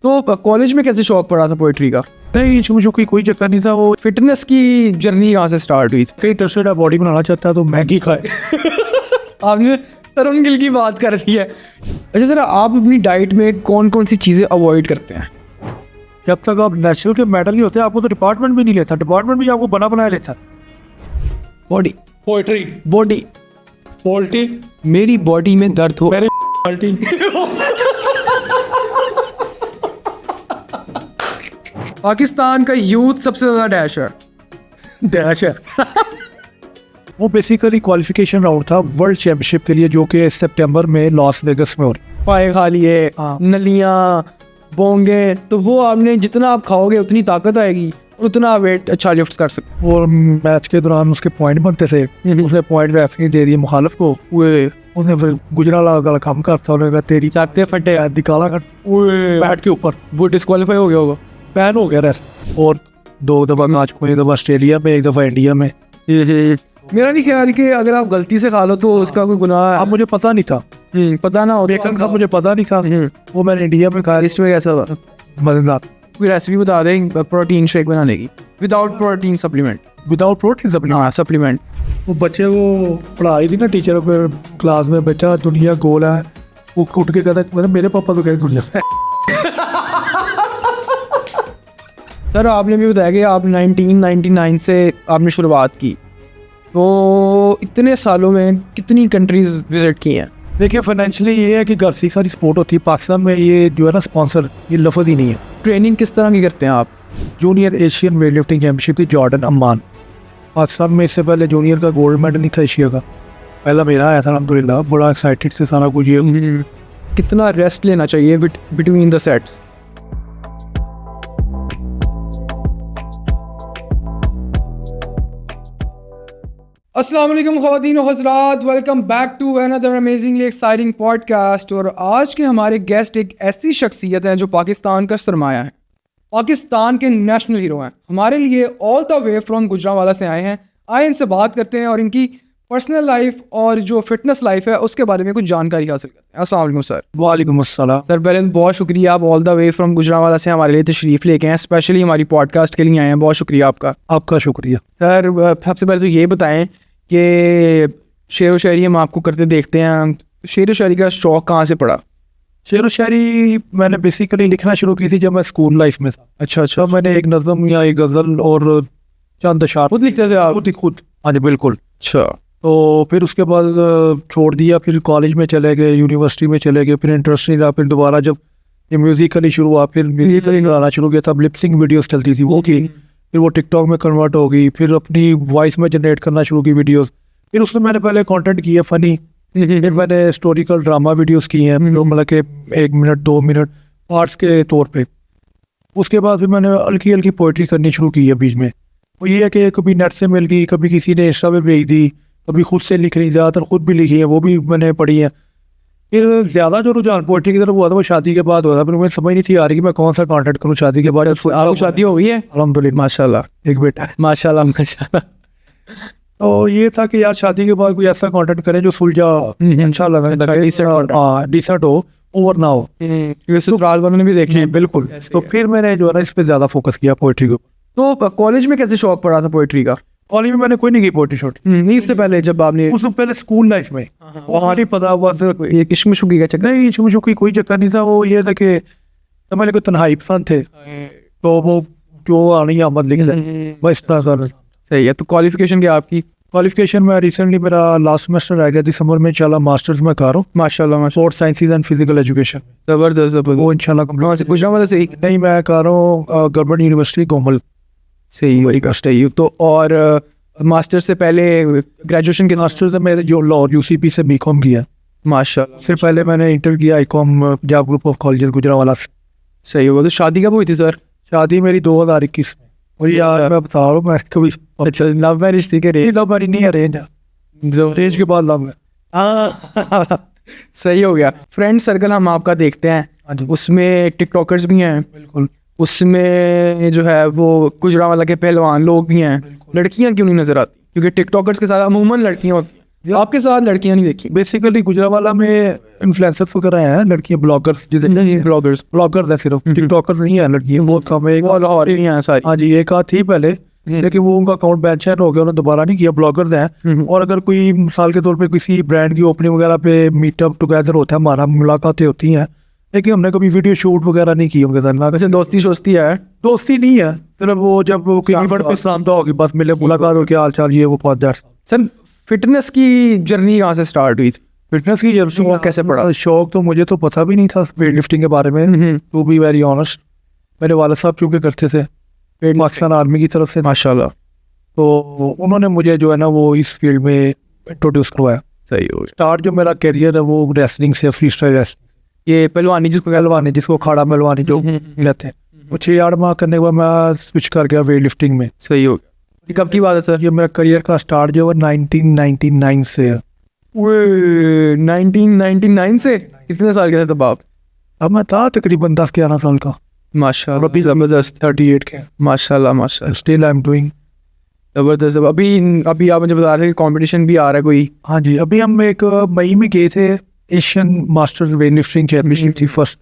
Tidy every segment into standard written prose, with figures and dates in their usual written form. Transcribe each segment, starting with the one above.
तो कॉलेज में कैसे शौक पड़ा था पोइट्री का? नहीं, मुझे कोई चक्कर नहीं था। वो फिटनेस की जर्नी कहाँ से स्टार्ट हुई थी? कई इंटरेस्टेड है, बॉडी बनाना चाहता है तो मैगी खाए। आपने तरुण गिल की बात कर दी है। अच्छा सर, आप अपनी डाइट में कौन कौन सी चीज़ें अवॉइड करते हैं? जब तक आप नेशनल के मेडल नहीं होते आपको तो डिपार्टमेंट भी नहीं लेता, डिपार्टमेंट भी आपको बना बनाया लेता। बॉडी, पोइट्री, बॉडी, पोल्ट्री, मेरी बॉडी में दर्द हो। मेरे पल्टी। पाकिस्तान का यूथ सबसे ज़्यादा डैश है। डैश है। वो बेसिकली क्वालिफिकेशन राउंड था वर्ल्ड चैंपियनशिप के लिए, जो कि सितंबर में लॉस वेगस में हो रही। पाए खा लिए, हाँ। नलियाँ, बोंगे, तो वो आपने जितना आप खाओगे उतनी ताकत आएगी, उतना वेट अच्छा लिफ्ट कर सकते। और मैच के दौरान उसके पॉइंट बनते थे, उसने पॉइंट रेफरी दे दिए मुखालिफ को। उसने फिर गुजराला वाला काम करता, उन्होंने कहा तेरी चाकते फटे, निकाला कर बैट के ऊपर, वो डिस्क्वालीफाई हो गया होगा। बैन हो गया रेस्ट। और 2 दफ़ा मैच को, एक दफ़ा ऑस्ट्रेलिया में, एक दफ़ा इंडिया में। मेरा नहीं ख्याल कि अगर आप गलती से खा लो तो उसका कोई गुनाह है। अब मुझे पता नहीं था, पता ना हो तो बेकन का मुझे पता नहीं था। वो मैंने इंडिया में खाया, टेस्ट में कैसा हुआ? मजेदार। कोई रेसिपी बता दें प्रोटीन शेक बनाने की without protein supplement. Without protein supplement. हाँ, सप्लीमेंट। वो बच्चे को पढ़ा रही थी ना टीचर पे क्लास में, बच्चा दुनिया गोल है, वो उठ के कहता मतलब मेरे पापा तो कहते दुनिया है। सर आपने भी बताया कि आप 1999 से आपने शुरुआत की, तो इतने सालों में कितनी कंट्रीज विजिट की हैं? देखिए फाइनेंशियली ये है कि घर से सारी सपोर्ट होती है। पाकिस्तान में ये जो है ना स्पॉन्सर, ये लफ्ज़ ही नहीं है। ट्रेनिंग किस तरह की करते हैं आप? Junior Asian weight lifting championship थी जॉर्डन अम्मान। पाकिस्तान में इससे पहले जूनियर का गोल्ड मेडल नहीं था एशिया का, पहला मेरा आया था अल्हम्दुलिल्लाह। बड़ा एक्साइटेड से सारा कुछ। ये कितना रेस्ट लेना चाहिए बिटवीन द सेट्स? अस्सलाम वालेकुम ख़वातीन और हज़रात, welcome back to another amazingly exciting podcast. और आज के हमारे गेस्ट एक ऐसी शख्सियत हैं जो पाकिस्तान का सरमाया है, पाकिस्तान के नेशनल हीरो हैं। हमारे लिए all the way from Gujranwala से आए हैं। आए इनसे बात करते हैं और इनकी पर्सनल लाइफ और जो फिटनेस लाइफ है उसके बारे में कुछ जानकारी हासिल करते हैं। अस्सलाम वालेकुम सर। वालेकुम अस्सलाम। सर पहले तो बहुत शुक्रिया, आप all the way from Gujranwala से हमारे लिए तशरीफ़ लेके हैं, स्पेशली हमारी पॉडकास्ट के लिए आए हैं। बहुत शुक्रिया आपका। आपका शुक्रिया। सर सबसे पहले तो ये बताएं कि शेर व शायरी हम आपको करते देखते हैं, शेर व शायरी का शौक़ कहाँ से पड़ा? शेर व शायरी मैंने बेसिकली लिखना शुरू की थी जब मैं स्कूल लाइफ में था। अच्छा। तब मैंने एक नज़म या एक गज़ल और चंद अशार खुद लिखते थे आप? खुद। हाँ जी बिल्कुल। अच्छा। तो फिर उसके बाद छोड़ दिया, फिर कॉलेज में चले गए, यूनिवर्सिटी में चले गए, फिर इंटरेस्ट नहीं रहा। फिर दोबारा जब ये म्यूज़िकली शुरू हुआ, फिर म्यूज़िकली गाना शुरू किया, तब लिपसिंग वीडियोस चलती थी वो की। फिर वो टिकटॉक में कन्वर्ट हो गई, फिर अपनी वॉइस में जनरेट करना शुरू की वीडियोस। फिर उसमें मैंने पहले कंटेंट किया फ़नी, फिर मैंने हिस्टोरिकल ड्रामा वीडियोस किए हैं, जो मतलब कि 1 मिनट 2 मिनट पार्ट्स के तौर पे। उसके बाद फिर मैंने हल्की हल्की पोइट्री करनी शुरू की है बीच में। वो ये है कि कभी नेट से मिल गई, कभी किसी ने इंस्टा पे भेज दी, कभी खुद से लिख रही, ज़्यादातर खुद भी लिखी है, वो भी मैंने पढ़ी है। फिर ज़्यादा जो रुझान पोइट्री की तरफ हुआ था वो शादी के बाद हुआ था। फिर मुझे समझ नहीं थी आ रही कि मैं कौन सा कंटेंट करूँ शादी के बाद। आपकी शादी हो गई है? अल्हम्दुलिल्लाह, माशाल्लाह, एक बेटा है। माशाल्लाह माशाल्लाह। तो ये था कि यार शादी के बाद कोई ऐसा कंटेंट करें जो सुलझा, अच्छा लगा, डिसेंट हो, ओवर ना हो। ससुराल वालों ने भी देखी है। बिल्कुल। तो फिर मैंने जो है ना इस पे ज़्यादा फोकस किया पोइट्री को। तो कॉलेज में कैसे शौक पड़ा था पोइट्री का? कॉलेज में मैंने कोई नहीं की पोइट्री शॉट। नहीं, इससे पहले जब आपने उससे पहले स्कूल लाइफ में वहाँ नहीं पता हुआ था। ये किशमिशुकी का चक्कर? नहीं, शुकी कोई चक्कर नहीं था। वो ये था कि तो मैंने कोई तन्हाई पसंद थे, तो वो जो आनी आमद लिख लें बस इतना कर। सही है। तो क्वालिफिकेशन क्या आपकी? क्वालिफिकेशन में रिसेंटली मेरा लास्ट सेमेस्टर आ गया दिसंबर में, इंशाल्लाह मास्टर्स में कर रहा हूँ माशाल्लाह माशाल्लाह। Sports sciences and physical education. जबरदस्त जबरदस्त। वो इंशाल्लाह कहाँ से? गुजरांवाला से ही? नहीं, मैं कर रहा हूँ गवर्नमेंट यूनिवर्सिटी कोमल। सही, वेरी बेस्ट है। तो और मास्टर से पहले ग्रेजुएशन के? मास्टर से मैंने जो लॉ यूसीपी से बीकॉम किया माशाल्लाह। फिर पहले मैंने इंटर किया Icom Punjab group of colleges Gujranwala से। सही होगा। तो शादी कब हुई थी सर? शादी मेरी 2021 में। और यार मैं बता रहा हूँ, मैं कभी अच्छा, लव मैरिज थी? के लव मैरिज नहीं, अरेंज है। अरेंज के बाद लव है। सही हो गया। फ्रेंड सर्कल हम आपका देखते हैं, उसमें टिकटॉकर्स भी हैं, बिल्कुल। उसमें जो है वो गुजरांवाला के पहलवान लोग भी हैं। लड़कियां क्यों नहीं नजर आती? क्योंकि टिकटॉकर्स के साथ अमूमन लड़कियां होती हैं। आपके साथ लड़कियां नहीं देखी? बेसिकली गुजरावाला में इन्फ्लुएंसर्स वगैरह हैं, लड़कियां ब्लॉगर्स, जिसे ब्लॉगर्स ब्लॉगर्स है, सिर्फ टिकटॉकर नहीं है लड़कियां, बहुत कम है। और नहीं है सारी। हाँ जी, एक आध थी पहले, लेकिन वो उनका अकाउंट बैन शैन हो गया, उन्होंने दोबारा नहीं किया। ब्लॉगर्स हैं। और अगर कोई मिसाल के तौर पे किसी ब्रांड की ओपनिंग वगैरह पे मीटअप टुगेदर होता है, हमारा मुलाकातें होती हैं, लेकिन हमने कभी वीडियो शूट वगैरह नहीं की उनके साथ। वैसे दोस्ती शोस्ती है? दोस्ती नहीं है, सिर्फ वो जब वो किसी इवेंट पे सलामता होगी, बस मिले, मुलाकात हो, क्या हाल चाल, ये वो पहुंच जाए। सर फिटनेस की जर्नी कहाँ से स्टार्ट हुई थी? फिटनेस की जर्नी शौक कैसे पड़ा? शौक तो मुझे तो पता भी नहीं था वेट लिफ्टिंग के बारे में, टू बी वेरी ऑनेस्ट। मेरे वाले साहब चूंकि करते थे पाकिस्तान आर्मी की तरफ से, माशाल्लाह, तो उन्होंने मुझे जो है ना वो इस फील्ड में इंट्रोड्यूस करवाया। सही हो। स्टार्ट जो मेरा करियर है वो रेसलिंग से, फ्री स्टाइल रेसलिंग, ये पहलवानी जिसको पहलवानी, जिसको खाड़ा पहलवानी जो कहते हैं, वो 6-8 माह करने के बाद मैं स्विच कर गया वेट लिफ्टिंग में। सही हो गया। ये कब की बात है सर? ये मेरा करियर का स्टार्ट जो है 1999 से है। 1999 से? कितने साल के थे तब आप? अब मैं था तकरीबन 10-11 साल का, माशाल्लाह, अभी जबरदस्त। 38 के। माशाल्लाह माशाल्लाह, स्टिल आई एम डूइंग। जबरदस्त। अभी आप मुझे बता रहे थे कंपटीशन भी आ रहा है कोई? हाँ जी, अभी हम एक मई में गए थे, Asian masters weight lifting championship थी फर्स्ट,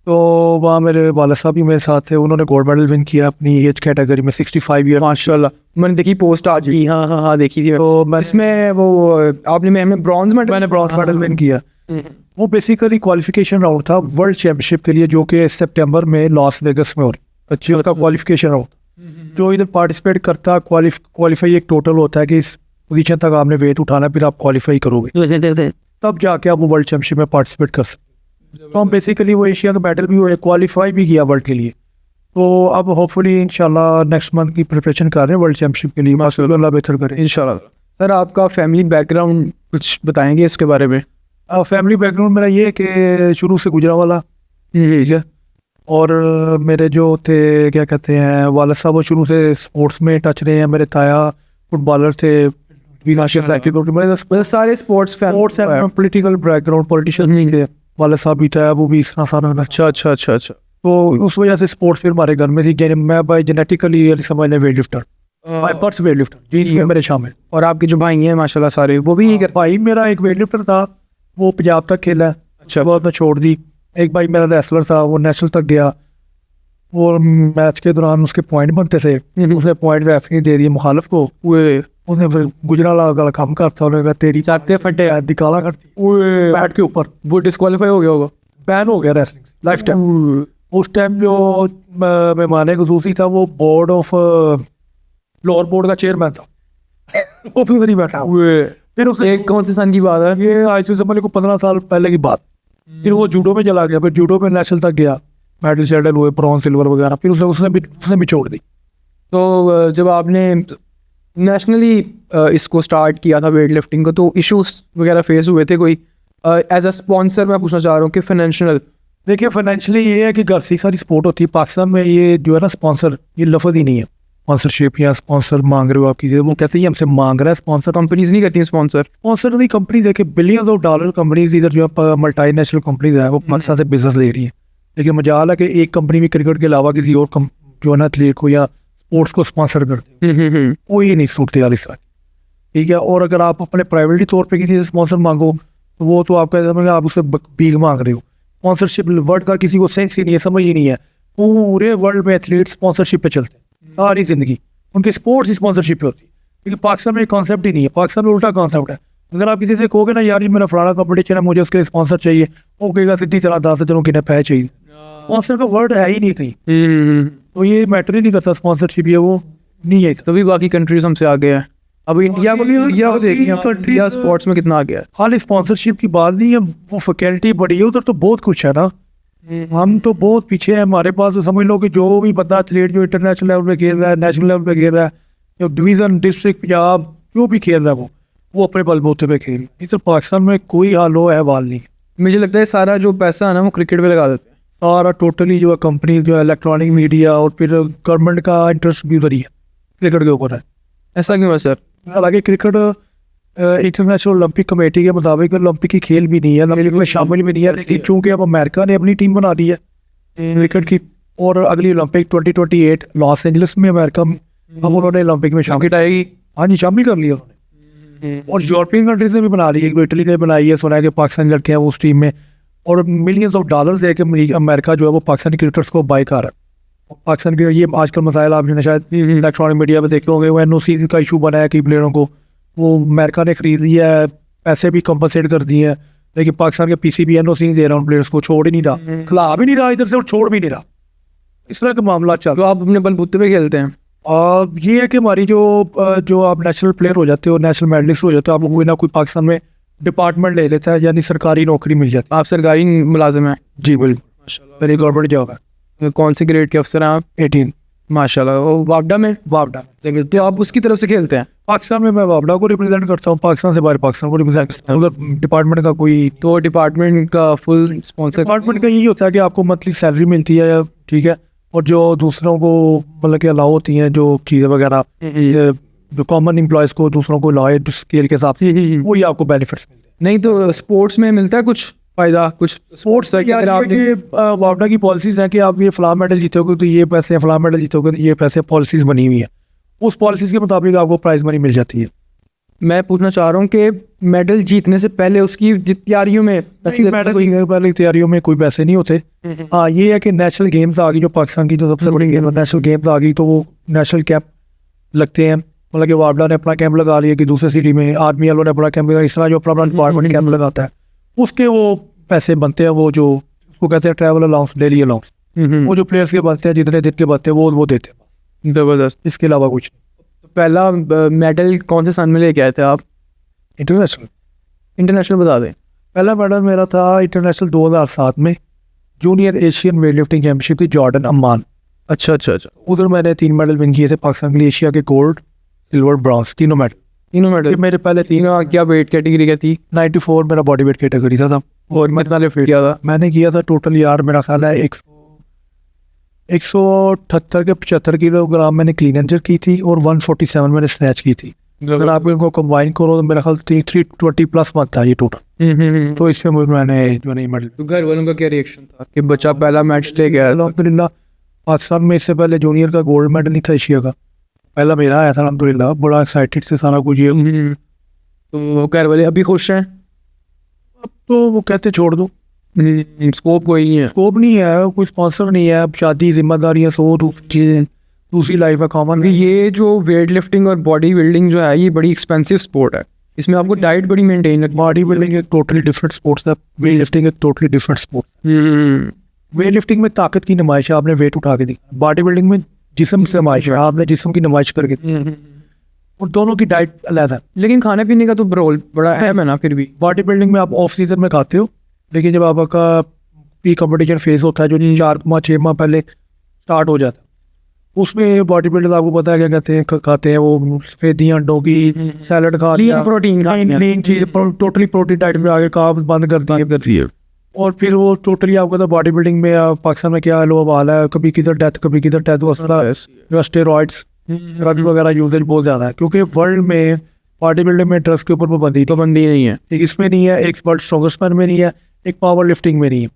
तो वहाँ मेरे वाला साहब भी मेरे साथ थे। उन्होंने गोल्ड मेडल विन किया अपनी एज कैटेगरी में, 65 ईयर। माशाल्लाह, मैंने देखी पोस्ट आज की। हाँ हाँ हाँ, देखी थी। तो इसमें वो आपने में ब्रॉन्ज मेडल? मैंने ब्रॉन्ज मेडल विन किया। वो बेसिकली क्वालिफिकेशन राउंड था वर्ल्ड चैंपियनशिप के लिए, जो कि सितंबर में लॉस वेगस में हो रही। अच्छा, उसका क्वालिफिकेशन राउंड जो इधर पार्टिसिपेट करता, क्वालिफाई एक टोटल होता है कि इस पोजीशन तक आपने वेट उठाना, फिर आप क्वालिफाई करोगे, तब जाके आप वो वर्ल्ड चैंपियनशिप में पार्टिसिपेट कर सकते। तो हम बेसिकली वो एशिया का मेडल भी हुए, क्वालिफाई भी किया वर्ल्ड के लिए। तो अब होपफुली इंशाल्लाह नेक्स्ट मंथ की प्रिपरेशन कर रहे हैं वर्ल्ड चैंपियनशिप के लिए, माशाल्लाह अल्लाह बेहतर करे इंशाल्लाह। सर आपका फैमिली बैकग्राउंड कुछ बताएंगे इसके बारे में? फैमिली बैकग्राउंड मेरा ये है कि शुरू से गुजरावाला, ठीक है। और मेरे जो थे क्या कहते हैं वाला साहब, वो शुरू से स्पोर्ट्स में टच रहे हैं। मेरे ताया फुटबॉलर थे, सारे स्पोर्ट्स पॉलिटिकल बैकग्राउंड, पॉलिटिशियन नहीं थे। वाला साहब भी था, वो भी इस तरह सारा। अच्छा अच्छा अच्छा अच्छा। तो उस वजह से स्पोर्ट्स फिर हमारे घर में थी। मैं बाय जेनेटिकली समझ लें weight lifter, by birth weight lifter जी, मेरे शामिल। और आपके जो भाई हैं माशाल्लाह सारे, वो भी भाई मेरा एक वेट लिफ्टर था, वो पंजाब तक खेला। अच्छा, बहुत मैं छोड़ दी। एक भाई मेरा रेसलर था, वो नेशनल तक गया। वो मैच के दौरान उसके पॉइंट बनते थे, उसने पॉइंट रेफरी दे दिए मुखालिफ को। उसने फिर गुजराला वाला काम करता, उन्होंने कहा तेरी चाकते फटे दिकाला करती बैट के ऊपर। वो डिस्क्वालीफाई हो गया होगा, बैन हो गया रेसलिंग लाइफ टाइम। उस टाइम जो मेहमान खसूसी था, वो बोर्ड ऑफ लोअर बोर्ड का चेयरमैन था, वो भी उधर ही बैठा। फिर उसने कौन से सन की बात है ये? आज से समझ को 15 साल पहले की बात। फिर वो जूडो में चला गया, फिर जूडो में नेशनल तक गया, मेडल शेडल हुए, ब्रॉन्ज सिल्वर वगैरह। फिर उसने भी छोड़ दी। तो जब आपने नेशनली इसको स्टार्ट किया था वेट लिफ्टिंग को, तो इश्यूज वगैरह फेस हुए थे कोई? एज अ स्पॉन्सर मैं पूछना चाह रहा हूँ कि फाइनेंशियल। देखिए फाइनेंशियली ये है कि घर से सारी सपोर्ट होती है। पाकिस्तान में ये जो है ना स्पॉन्सर, ये लफ्ज़ ही नहीं है स्पॉन्सरशिप या स्पॉन्सर मांग रहे हो आप किसी, वो कहते हैं हमसे मांग रहा है स्पॉन्सर। कंपनीज नहीं करती स्पॉन्सर नहीं, कंपनीज है कि बिलियंस ऑफ डॉलर कंपनीज इधर जो है मल्टी नेशनल कंपनीज है, वो पाकिस्तान से बिजनेस ले रही है। लेकिन मजाल है कि एक कंपनी भी क्रिकेट के अलावा किसी और जो है ना एथलीट को या स्पोर्ट्स को स्पॉन्सर करते हैं, वो ये नहीं सूटते यार इस तरह, ठीक है। और अगर आप अपने प्राइवेटली तौर पे किसी से स्पॉन्सर मांगो, तो वो तो आप कहते हैं आप उससे भीख मांग रहे हो। स्पॉन्सरशिप वर्ड का किसी को सेंस ही नहीं है, समझ ही नहीं है। पूरे वर्ल्ड में एथलीट स्पॉन्सरशिप पे चलते हैं सारी जिंदगी, उनकी स्पोर्ट्स स्पॉन्सरशिप पे होती है। लेकिन पाकिस्तान में कॉन्सेप्ट ही नहीं है। पाकिस्तान में उल्टा कॉन्सेप्ट है। अगर आप किसी से कहोगे ना यार ये मेरा फलाना कॉम्पिटिशन है, मुझे उसके स्पॉन्सर चाहिए, वो कहेगा सीधी तरह 10 जनों की पैसे चाहिए। स्पॉन्सर का वर्ड है ही नहीं कहीं, तो ये मैटर ही नहीं करता स्पॉन्सरशिप, ये वो नहीं है। तभी बाकी कंट्रीज हमसे आगे हैं। अब इंडिया को देखिए, इंडिया स्पोर्ट्स में कितना आ गया है। खाली स्पॉन्सरशिप की बात नहीं है, वो फैकल्टी बड़ी है, उधर तो बहुत कुछ है ना। हम तो बहुत पीछे हैं। हमारे पास तो समझ लो कि जो भी बंदा एथलीट जो इंटरनेशनल लेवल पे खेल रहा है, नेशनल लेवल पे खेल रहा है, जो डिवीज़न डिस्ट्रिक्ट पंजाब जो भी खेल रहा है, वो अपने बलबूते पे खेल। इधर पाकिस्तान में कोई हाल हो अहवाल नहीं। मुझे लगता है सारा जो पैसा है ना वो क्रिकेट पे लगा देते हैं सारा टोटली, जो है कंपनी जो है इलेक्ट्रॉनिक मीडिया और फिर गवर्नमेंट का इंटरेस्ट भी उधर ही है, क्रिकेट के ऊपर है। ऐसा क्यों है सर? हालांकि क्रिकेट इंटरनेशनल ओलंपिक कमेटी के मुताबिक ओलंपिक की खेल भी नहीं है, ओलंपिक में शामिल भी नहीं है। लेकिन चूंकि अब अमेरिका ने अपनी टीम बना दी है क्रिकेट की, और अगली ओलंपिक 2028 लॉस एंजलिस में अमेरिका में, अब उन्होंने ओलंपिक में शामिल आएगी। हाँ जी, शामिल कर लिया उन्होंने। और यूरोपियन कंट्रीज ने भी बना ली है, इटली ने बनाई है, सुना है कि पाकिस्तानी लड़के हैं वो उस टीम में, और मिलियंस ऑफ डॉलर्स है कि अमेरिका जो है वो पाकिस्तानी क्रिकेटर्स को बाय कर रहा है। पाकिस्तान के ये आजकल मसाइल आपने शायद इलेक्ट्रॉनिक मीडिया में देखे होंगे, वो NOC का इशू बना है कई प्लेयरों को, वो अमेरिका ने खरीद लिया है, पैसे भी कंपनसेट कर दिए हैं, लेकिन पाकिस्तान के PCB NOC नहीं दे रहा उन प्लेयर्स को, छोड़ ही नहीं रहा, खिला भी नहीं रहा इधर से और छोड़ भी नहीं रहा, इस तरह के मामला चल तो आप अपने बलबूते पे खेलते हैं? और ये है कि हमारी जो आप नेशनल प्लेयर हो जाते हो, नेशनल मेडलिस्ट हो जाते हो, आपको कोई ना कोई पाकिस्तान में डिपार्टमेंट ले लेता है, यानी सरकारी नौकरी मिल जाती आप सरकारी मुलाजिम हैं? है। जी बिल्कुल, मेरी गवर्नमेंट जॉब है। कौन से ग्रेड के अफसर हैं आप? 18 माशाल्लाह। वो वापडा में? वापडा। तो आप उसकी तरफ से खेलते हैं? पाकिस्तान में मैं वापडा को रिप्रेजेंट करता हूँ, पाकिस्तान से बाहर पाकिस्तान को रिप्रेजेंट करता हूँ। उधर डिपार्टमेंट का कोई, तो डिपार्टमेंट का फुल स्पॉन्सर? डिपार्टमेंट का यही होता है कि आपको मंथली सैलरी मिलती है, ठीक है, और जो दूसरों को मतलब कि अलाउ होती हैं जो चीज़ें वगैरह, जो कॉमन एम्प्लॉयज़ को दूसरों को अलाउ है स्केल के हिसाब से, वही आपको बेनिफिट्स मिलते हैं। नहीं तो स्पोर्ट्स में मिलता है कुछ फ़ायदा? कुछ स्पोर्ट्स वापडा की पॉलिसीज है कि आप ये फलां मेडल जीतोगे तो ये पैसे, फलां मेडल जीतोगे तो ये पैसे, पॉलिसीज बनी हुई है, उस पॉलिसीज के मुताबिक आपको प्राइज मनी मिल जाती है। मैं पूछना चाह रहा हूँ कि मेडल जीतने से पहले उसकी तैयारियों में मेडल पहले तैयारियों में कोई पैसे नहीं होते। हाँ, ये है कि नेशनल गेम्स आ गई, जो पाकिस्तान की जो सबसे बड़ी गेम है, नेशनल गेम्स आ गई, तो वो नेशनल कैंप लगते हैं, मतलब कि वापडा ने अपना कैंप लगा लिया कि दूसरे सिटी में, आर्मी वालों ने अपना कैंप लगा, इस तरह जो अपना डिपार्टमेंट कैंप लगाता है उसके वो पैसे बनते हैं, वो जो उसको कहते हैं ट्रैवल अलाउंस, डेली अलाउंस, वो जो प्लेयर्स के बनते हैं, जितने दिन के बनते हैं वो देते हैं, ज़बरदस्त। इसके अलावा कुछ नहीं। पहला मेडल कौन से सन में लेके आए थे आप? इंटरनेशनल बता दें। पहला मेडल मेरा था इंटरनेशनल 2007 में, junior Asian weight lifting championship थी जॉर्डन अम्मान। अच्छा। उधर मैंने 3 मेडल विन किए थे पाकिस्तान के लिए, एशिया के गोल्ड, सिल्वर, ब्रॉन्ज, तीनों मेडल। ये मेरे पहले 3। क्या वेट कैटेगरी क्या थी? 94 मेरा बॉडी वेट कैटेगरी था। और कितना लिफ्ट किया था? मैंने किया था टोटल यार मेरा ख्याल है 178 के 75 किलोग्राम मैंने क्लीन एंड जर्क की थी, और 147 मैंने स्नैच की थी। अगर आप इनको कंबाइन करो तो मेरा ख्याल 320 प्लस मंथ था ये टोटल। तो इसमें मैंने जो नहीं मेडल। तो घर वालों का क्या रिएक्शन था कि बच्चा पहला मैच ले गया? अल्हम्दुलिल्लाह, पाकिस्तान में इससे पहले जूनियर का गोल्ड मेडल नहीं था एशिया का, पहला मेरा आया था अल्हम्दुलिल्लाह, बड़ा एक्साइटेड से सारा कुछ ये। तो घर वाले अभी खुश हैं? अब तो वो कहते छोड़ दो, स्कोप कोई नहीं है? स्कोप नहीं है, कोई स्पॉन्सर नहीं है, अब शादी, जिम्मेदारियाँ, सो चीज़ें, दूसरी लाइफ है कॉमन। ये जो वेट लिफ्टिंग और बॉडी बिल्डिंग जो है ये बड़ी एक्सपेंसिव स्पोर्ट है, इसमें आपको डाइट बड़ी मेंटेन रखनी। बॉडी बिल्डिंग एक टोटली डिफरेंट स्पोर्ट्स है, वेट लिफ्टिंग एक totally different sport. Weight lifting में ताकत की नुमाइश है, आपने वेट उठा के दी। बॉडी बिल्डिंग में जिस्म से नुमाइश है, आपने जिस्म की नुमाइश करके दी। और दोनों की डाइट अलग है। लेकिन खाने पीने का तो रोल बड़ा अहम है ना। फिर भी बॉडी बिल्डिंग में आप ऑफ सीजन में खाते हो, लेकिन जब आपका प्री कंपटीशन फेज होता है जो 4 माह 6 माह पहले स्टार्ट हो जाता है, उसमें बॉडी बिल्डर आपको पता है क्या कहते हैं, खाते हैं वो सफेदियाँ, अंडों की सैलड खा लिया, प्रोटीन लीन चीज, टोटली प्रोटीन डाइट में आगे कार्ब्स बंद कर दिए, और फिर वो टोटली आपको तो बॉडी बिल्डिंग में पाकिस्तान में क्या लो हाल है, कभी किधर डेथ कभी किधर डेथ, वो स्टेरॉइड्स ड्रग्स वगैरह यूजेज बहुत ज़्यादा है, क्योंकि वर्ल्ड में बॉडी बिल्डिंग में ड्रग्स के ऊपर पाबंदी नहीं है। एक इसमें नहीं है, एक वर्ल्ड स्ट्रॉन्गेस्ट मैन में नहीं है, एक पावर लिफ्टिंग में नहीं है।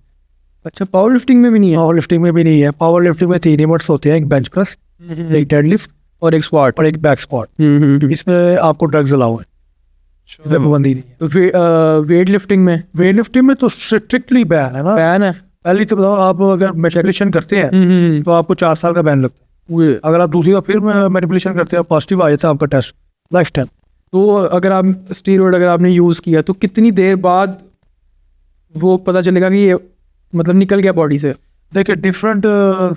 अच्छा, पावर लिफ्टिंग में भी नहीं है? पावर लिफ्टिंग में भी नहीं है। पावर लिफ्टिंग में 3 इवेंट्स होते हैं, एक बेंच प्रेस, एक डेडलिफ्ट और एक स्क्वाट और एक बैक स्क्वाट। इसमें आपको ड्रग्स अलाउ है, पाबंदी नहीं है। तो फिर वेट लिफ्टिंग में तो स्ट्रिक्टली बैन है ना। बैन है? पहले तो बताओ, आप अगर मैनिपुलेशन करते हैं तो आपको 4 साल का बैन लगता है। अगर आप दूसरी बार फिर मैनिपुलेशन करते हैं, पॉजिटिव आ जाता है आपका टेस्ट, लाइफ टाइम। तो अगर आप स्टीरॉयड अगर आपने यूज़ किया तो कितनी देर बाद वो पता चलेगा कि ये मतलब निकल गया बॉडी से? देखिए, डिफरेंट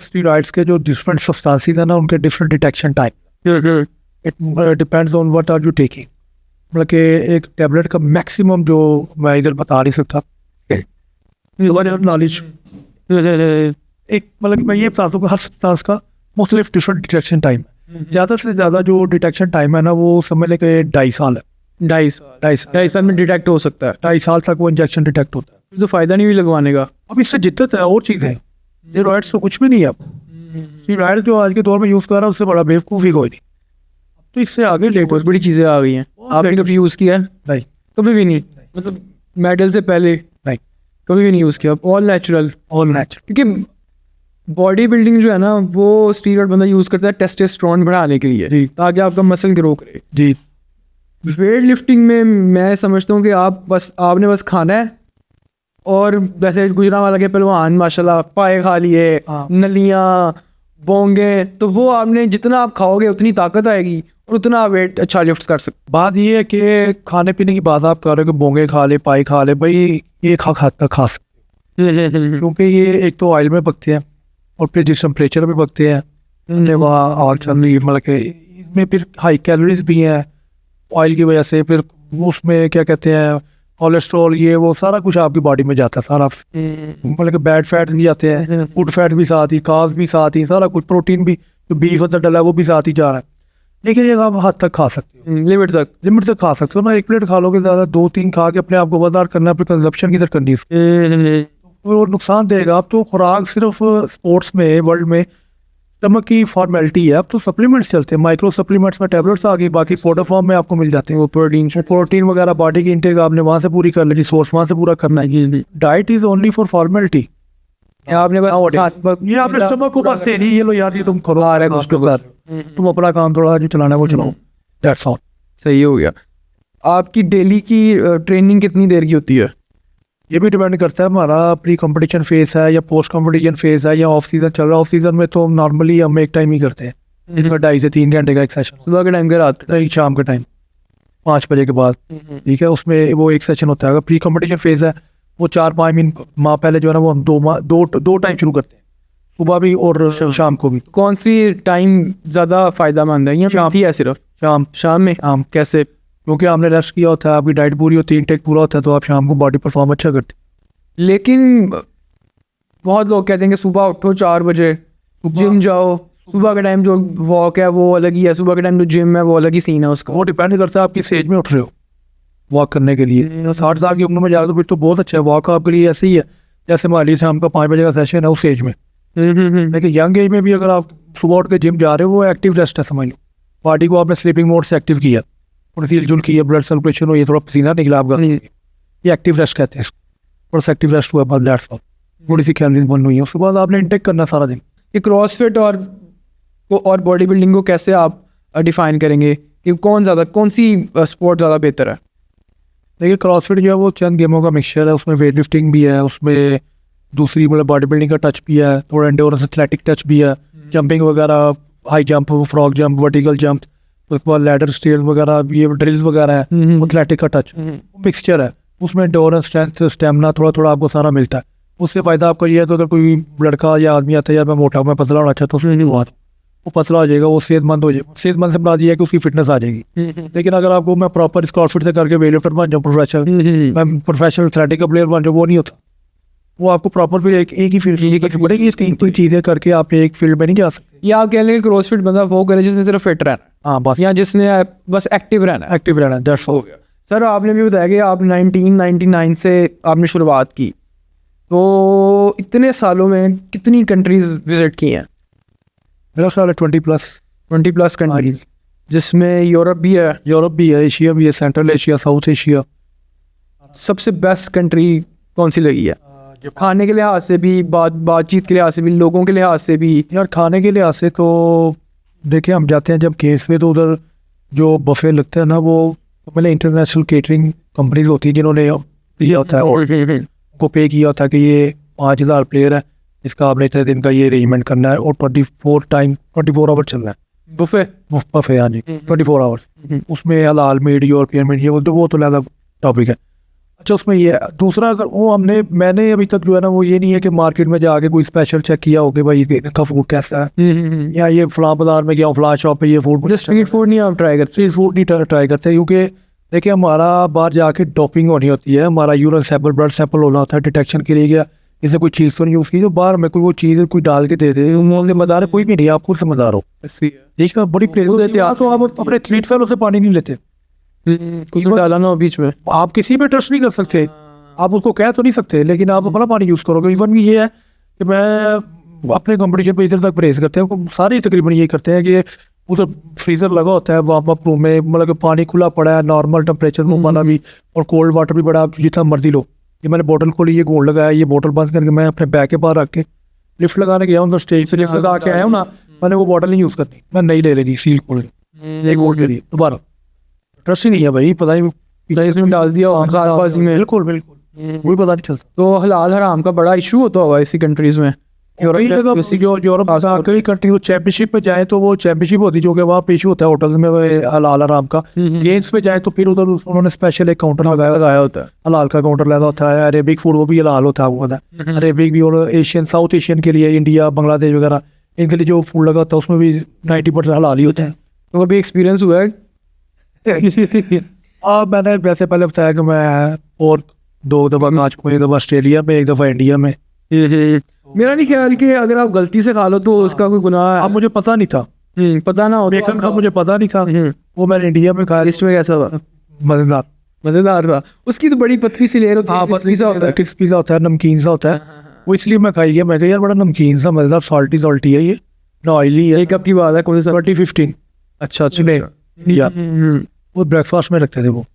स्टीरॉइड्स के जो डिफरेंट सब्सटेंसेस है ना, उनके different detection time, it depends on what are you taking. मतलब कि एक टैबलेट का मैक्सिमम जो मैं इधर बता नहीं सकता, नॉलेज एक मतलब मैं ये बता दूँ कि हर सब्सटेंस का मुख्तलिफ डिफरेंट डिटेक्शन टाइम है। ज़्यादा से ज़्यादा जो डिटेक्शन टाइम है ना, वो समझ लें कि 2.5 साल है। 2.5 साल में डिटेक्ट हो सकता है? 2.5 साल तक वो इंजेक्शन डिटेक्ट होता है। तो फ़ायदा नहीं भी लगवाने का? अब इससे जिद्दत है और चीज़ें, स्टेरॉइड्स तो कुछ भी नहीं है। अब स्टेरॉइड्स जो आज के दौर में यूज़ कर रहा है उससे बड़ा बेवकूफ़ी कोई नहीं। तो इससे आगे बहुत बड़ी चीज़ें आ गई हैं। आपने कभी यूज़ किया है? नहीं, कभी भी नहीं। मतलब मेडल से पहले नहीं, कभी भी नहीं यूज़ किया? All natural? क्योंकि बॉडी बिल्डिंग जो है ना, वो स्टीरॉयड बंदा यूज़ करता है टेस्टोस्टेरोन बढ़ाने के लिए, ताकि आपका मसल ग्रो करे। जी। वेट लिफ्टिंग में मैं समझता हूँ कि आपने बस खाना है, और जैसे गुजरांवाला के पहलवान माशाल्लाह पाए खा लिए, हाँ। नलियाँ, बोंगे, तो वो आपने जितना आप खाओगे उतनी ताकत आएगी और उतना आप वेट अच्छा लिफ्ट कर सकते बात ये है कि खाने पीने की बात आप कर रहे हो कि बोंगे खा ले, पाई खा ले, भाई ये खा सकते हो। क्योंकि ये एक तो ऑयल में पकते हैं और फिर जिस टेम्परेचर में पकते हैं वहाँ और चल रही मतलब कि इसमें फिर हाई कैलोरीज भी हैं ऑयल की वजह से, फिर उसमें क्या कहते हैं कोलेस्ट्रॉल, ये वो सारा कुछ आपकी बॉडी में जाता है, सारा मतलब कि बैड फैट्स भी जाते हैं, गुड फैट भी साथ ही, कार्ब्स भी साथ ही, सारा कुछ, प्रोटीन भी जो बीफ अंदर डला है वो भी साथ ही जा रहा है। लेकिन ये आप हद तक खा सकते हो, लिमिट तक खा सकते हो ना। एक प्लेट खा लोगे ज़्यादा, 2-3 खा के अपने आप को वजनदार करना, फिर कंजप्शन की तरफ करनी है, वो नुकसान देगा। अब तो खुराक सिर्फ स्पोर्ट्स में वर्ल्ड में स्टमक की फॉर्मेलिटी है, अब तो सप्लीमेंट्स चलते हैं, माइक्रो सप्लीमेंट्स में टैबलेट्स आ गई, बाकी पाउडर फॉर्म में आपको मिल जाते हैं वो प्रोटीन वगैरह, बॉडी की इंटेक आपने वहाँ से पूरी कर लेनी, सोर्स वहाँ से पूरा करना है। Diet is only for formality. आपने ये आपने स्टमक को बस देनी, ये लो यार ये तुम करो, तुम अपना काम थोड़ा जो चलाना है वो चलाओ, दैट्स ऑल। सही हो गया। आपकी डेली की ट्रेनिंग कितनी देर की होती है? ये भी डिपेंड करता है हमारा प्री कंपटीशन फेज है या पोस्ट कंपटीशन फेज है या ऑफ सीजन चल रहा है। ऑफ सीजन में तो नॉर्मली हम एक टाइम ही करते हैं, इसमें 2.5 से 3 घंटे का एक सेशन, सुबह के टाइम के, रात नहीं शाम के टाइम 5 बजे के बाद, ठीक है। उसमें वो एक सेशन होता है। अगर प्री कंपटीशन फेज है वो 4-5 माह पहले जो है ना वो हम दो टाइम शुरू करते हैं, सुबह भी और शाम को भी। कौन सी टाइम ज़्यादा फायदेमंद है? शाम ही है सिर्फ शाम में? कैसे? क्योंकि आपने रेस्ट किया होता है, आपकी डाइट पूरी होती है, इंटेक पूरा होता है, तो आप शाम को बॉडी परफॉर्म अच्छा करते हैं। लेकिन बहुत लोग कहते हैं कि सुबह उठो 4 बजे, जिम जाओ, सुबह के टाइम जो वॉक है वो अलग ही है, सुबह के टाइम जो जिम है वो अलग ही सीन है उसका। वो डिपेंड करता है आप किस एज में उठ रहे हो वॉक करने के लिए। 60 साल की उम्र में जा रहे हो तो फिर तो बहुत अच्छा है, वॉक आपके लिए ऐसे ही है जैसे मान लीजिए शाम का 5 बजे का सेशन है उस एज में। लेकिन यंग एज में भी अगर आप सुबह उठ के जिम जा रहे हो वो एक्टिव रेस्ट है, समझ लो बॉडी को आपने स्लीपिंग मोड से एक्टिव किया, थोड़ी सी हिलजुल की है, ब्लड सर्कुलेशन हो, ये थोड़ा पसीना निकला आपका, ये एक्टिव रेस्ट कहते हैं इसको, थोड़ा सा एक्टिव रेस्ट हुआ, दैट्स ऑल। थोड़ी सी कैलोरीज बर्न हुई है, उसके बाद आपने इंटेक करना सारा दिन। ये क्रॉसफिट और बॉडी बिल्डिंग को कैसे आप डिफाइन करेंगे कि कौन सी स्पोर्ट ज़्यादा बेहतर है? देखिए क्रॉसफिट जो है वो चंद गेमों का मिक्सचर है, उसमें वेट लिफ्टिंग भी है, उसमें दूसरी मतलब बॉडी बिल्डिंग का टच भी है, थोड़ा एंड्योरेंस एथलेटिक टच भी है, जंपिंग वगैरह, high jump, frog jump, vertical jump, उसके बाद लैडर स्टेयर्स वगैरह, ये ड्रिल्स वगैरह है, एथलेटिक का टच मिक्सचर है। उसमें एंड्योरेंस, स्ट्रेंथ, स्टेमिना थोड़ा थोड़ा आपको सारा मिलता है। उससे फ़ायदा आपको ये है तो अगर कोई लड़का या आदमी आता है यार मैं मोटा हूँ, मैं पतला होना चाहता हूँ, उसमें नहीं हुआ वो पतला हो जाएगा, वो सेहतमंद हो जाएगा। सेहतमंद से बात ये है कि उसकी फिटनेस आ जाएगी। लेकिन अगर आपको मैं प्रॉपर क्रॉसफिट से करके वेट लिफ्टर बन जाऊँ, मैं प्रोफेशनल एथलेटिक का प्लेयर बन जाऊँ, वो नहीं होता। वो आपको प्रॉपर फिर एक ही फील्ड पड़ेगी, इसकी कोई चीज़ें करके आप एक फील्ड में नहीं जा सकते। या आप कह लेंगे क्रॉसफिट बंदा वो करे जिसने सिर्फ फिट रहना, हाँ बस, या जिसने बस एक्टिव रहना है, दैट्स ऑल। सर आपने भी बताया कि आप 1999 से आपने शुरुआत की, तो इतने सालों में कितनी कंट्रीज विजिट की हैं? मेरा ख्याल है 20+ कंट्रीज, जिसमें यूरोप भी है, एशिया भी है, सेंट्रल एशिया, साउथ एशिया। सबसे बेस्ट कंट्री कौन सी लगी है? खाने के लिहाज से भी, बातचीत के लिहाज से भी, लोगों के लिहाज से भी? यार खाने के लिहाज से तो देखिए हम जाते हैं जब केस पे, तो उधर जो बफे लगते हैं ना वो पहले इंटरनेशनल केटरिंग कंपनीज होती है जिन्होंने ये होता है और को पे किया होता है कि ये 5,000 प्लेयर है, इसका आपने इतने दिन का ये अरेंजमेंट करना है और 24 आवर चलना है बफे। हाँ जी, 24 आवर्स। उसमें हलाल मीट, यूरोपियन मीट, ये वो तो अलग टॉपिक है। अच्छा उसमें ये दूसरा, अगर वो मैंने अभी तक जो है ना वो ये नहीं है कि मार्केट में जाके कोई स्पेशल चेक किया हो कि भाई इनका फूड कैसा है, या ये फलां बाजार में गया हूँ फलां शॉप पे ये फूड, स्ट्रीट फूड नहीं आप ट्राई करते? स्ट्रीट फूड नहीं ट्राई करते, क्योंकि देखिए हमारा बाहर जाके डोपिंग होनी होती है, हमारा यूरिन सैंपल, ब्लड सैंपल होना होता है डिटेक्शन के लिए, क्या इसने कोई चीज़ तो नहीं यूज़ की जो बाहर में कोई वो चीज़ कोई डाल के दे दे। जिम्मेदार है कोई भी नहीं, आप खुद जिम्मेदार हो। देश में बड़ी प्लेस तो आप अपने एथलीट फैलों से पानी नहीं लेते, कुछ डाला ना बीच में, आप किसी पे ट्रस्ट नहीं कर सकते, आप उसको कह तो नहीं सकते, लेकिन आप अपना पानी यूज़ करोगे। इवन ये है कि मैं अपने कंपटीशन पे इधर तक परहेज करते हैं, सारे तकरीबन यही करते हैं कि उधर फ्रीज़र लगा होता है वार्म अप रूम में, मतलब कि पानी खुला पड़ा है, नॉर्मल टेम्परेचर में वाला भी और कोल्ड वाटर भी बड़ा, आप जितना मर्जी लो। ये मैंने बोतल खोली, ये गोल्ड लगाया, ये बोतल बंद करके मैं अपने बैग के पार रख के लिफ्ट लगाने गया हूँ, स्टेज से लिफ्ट लगा के आया हूँ ना, मैंने वो बोतल नहीं यूज़ करनी, मैं नहीं ले लेनी, सील खोल एक गोल्ड करी दोबारा इंटरेस्ट ही नहीं है भाई, पता नहीं इसमें डाल दिया बाजी में। बिल्कुल बिल्कुल, कोई पता नहीं चलता। तो हलाल हराम का बड़ा इशू होता होगा इसी कंट्रीज में। कई जगह जो यूरोप कई कंट्री वो चैंपियनशिप पे जाए तो वो चैंपियनशिप होती है, जो कि वहाँ पेश होता है होटल्स में हलाल हराम का। गेम्स पे जाए तो फिर उधर उन्होंने स्पेशल एक काउंटर लगाया होता है, हलाल का काउंटर लगा होता है। अरेबिक फूड वो भी हलाल होता है, आपको पता है। अरेबिक भी, और एशियन साउथ एशियन के लिए इंडिया बांग्लादेश वगैरह इनके लिए जो फूड लगा होता है उसमें भी 90% हलाल ही होता है। तो अभी एक्सपीरियंस हुआ है? मैंने वैसे पहले बताया कि मैं और 2 दफ़ा खा चुका हूँ, 1 दफ़ा ऑस्ट्रेलिया में, 1 दफ़ा इंडिया में। मेरा नहीं ख्याल कि अगर आप गलती से खा लो तो उसका कोई गुनाह है। अब मुझे पता नहीं था, पता ना हो तो बेकन का मुझे पता नहीं था, वो मैंने इंडिया में खाया। टेस्ट में कैसा हुआ? मजेदार, मजेदार था। उसकी तो बड़ी पतली सी लेयर होती है। हाँ पतली सा होता है, क्रिस्पी सा होता है, नमकीन सा होता है। वो इसलिए मैं खाई गया, मैं कहा यार बड़ा नमकीन सा मजेदार, सॉल्टी सॉल्टी है ये, ना ऑयली है। एक कप की बात है, कौन सा? 2015। अच्छा अच्छा या वो ब्रेकफास्ट में रखते थे वो।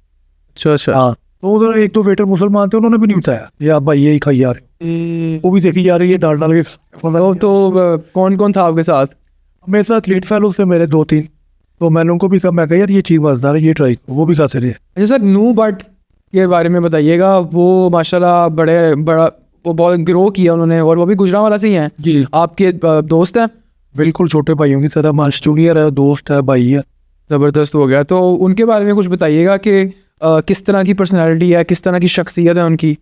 अच्छा अच्छा। हाँ, तो उधर 1-2 वेटर मुसलमान थे, उन्होंने भी नहीं बताया ये आप भाई यही खाई जा रहे, वो भी देखी जा रही है डाल डाल के। तो कौन कौन था आपके साथ? मेरे साथ लीड फेलो थे मेरे 2-3, तो मैंने उनको भी कहा, मैं कहा यार ये चीज़ मजेदार है, ये ट्राई करो, वो भी खाते रहे। अच्छा सर, नू बट के बारे में बताइएगा। वो माशाल्लाह बड़ा वो बहुत ग्रो किया उन्होंने, और वो भी गुजरांवाला से ही हैं जी, आपके दोस्त हैं? बिल्कुल छोटे भाइयों की तरह, मास जूनियर है, दोस्त है, भाई है। ज़बरदस्त हो गया। तो उनके बारे में कुछ बताइएगा कि किस तरह की पर्सनैलिटी है, किस तरह की शख्सियत है उनकी?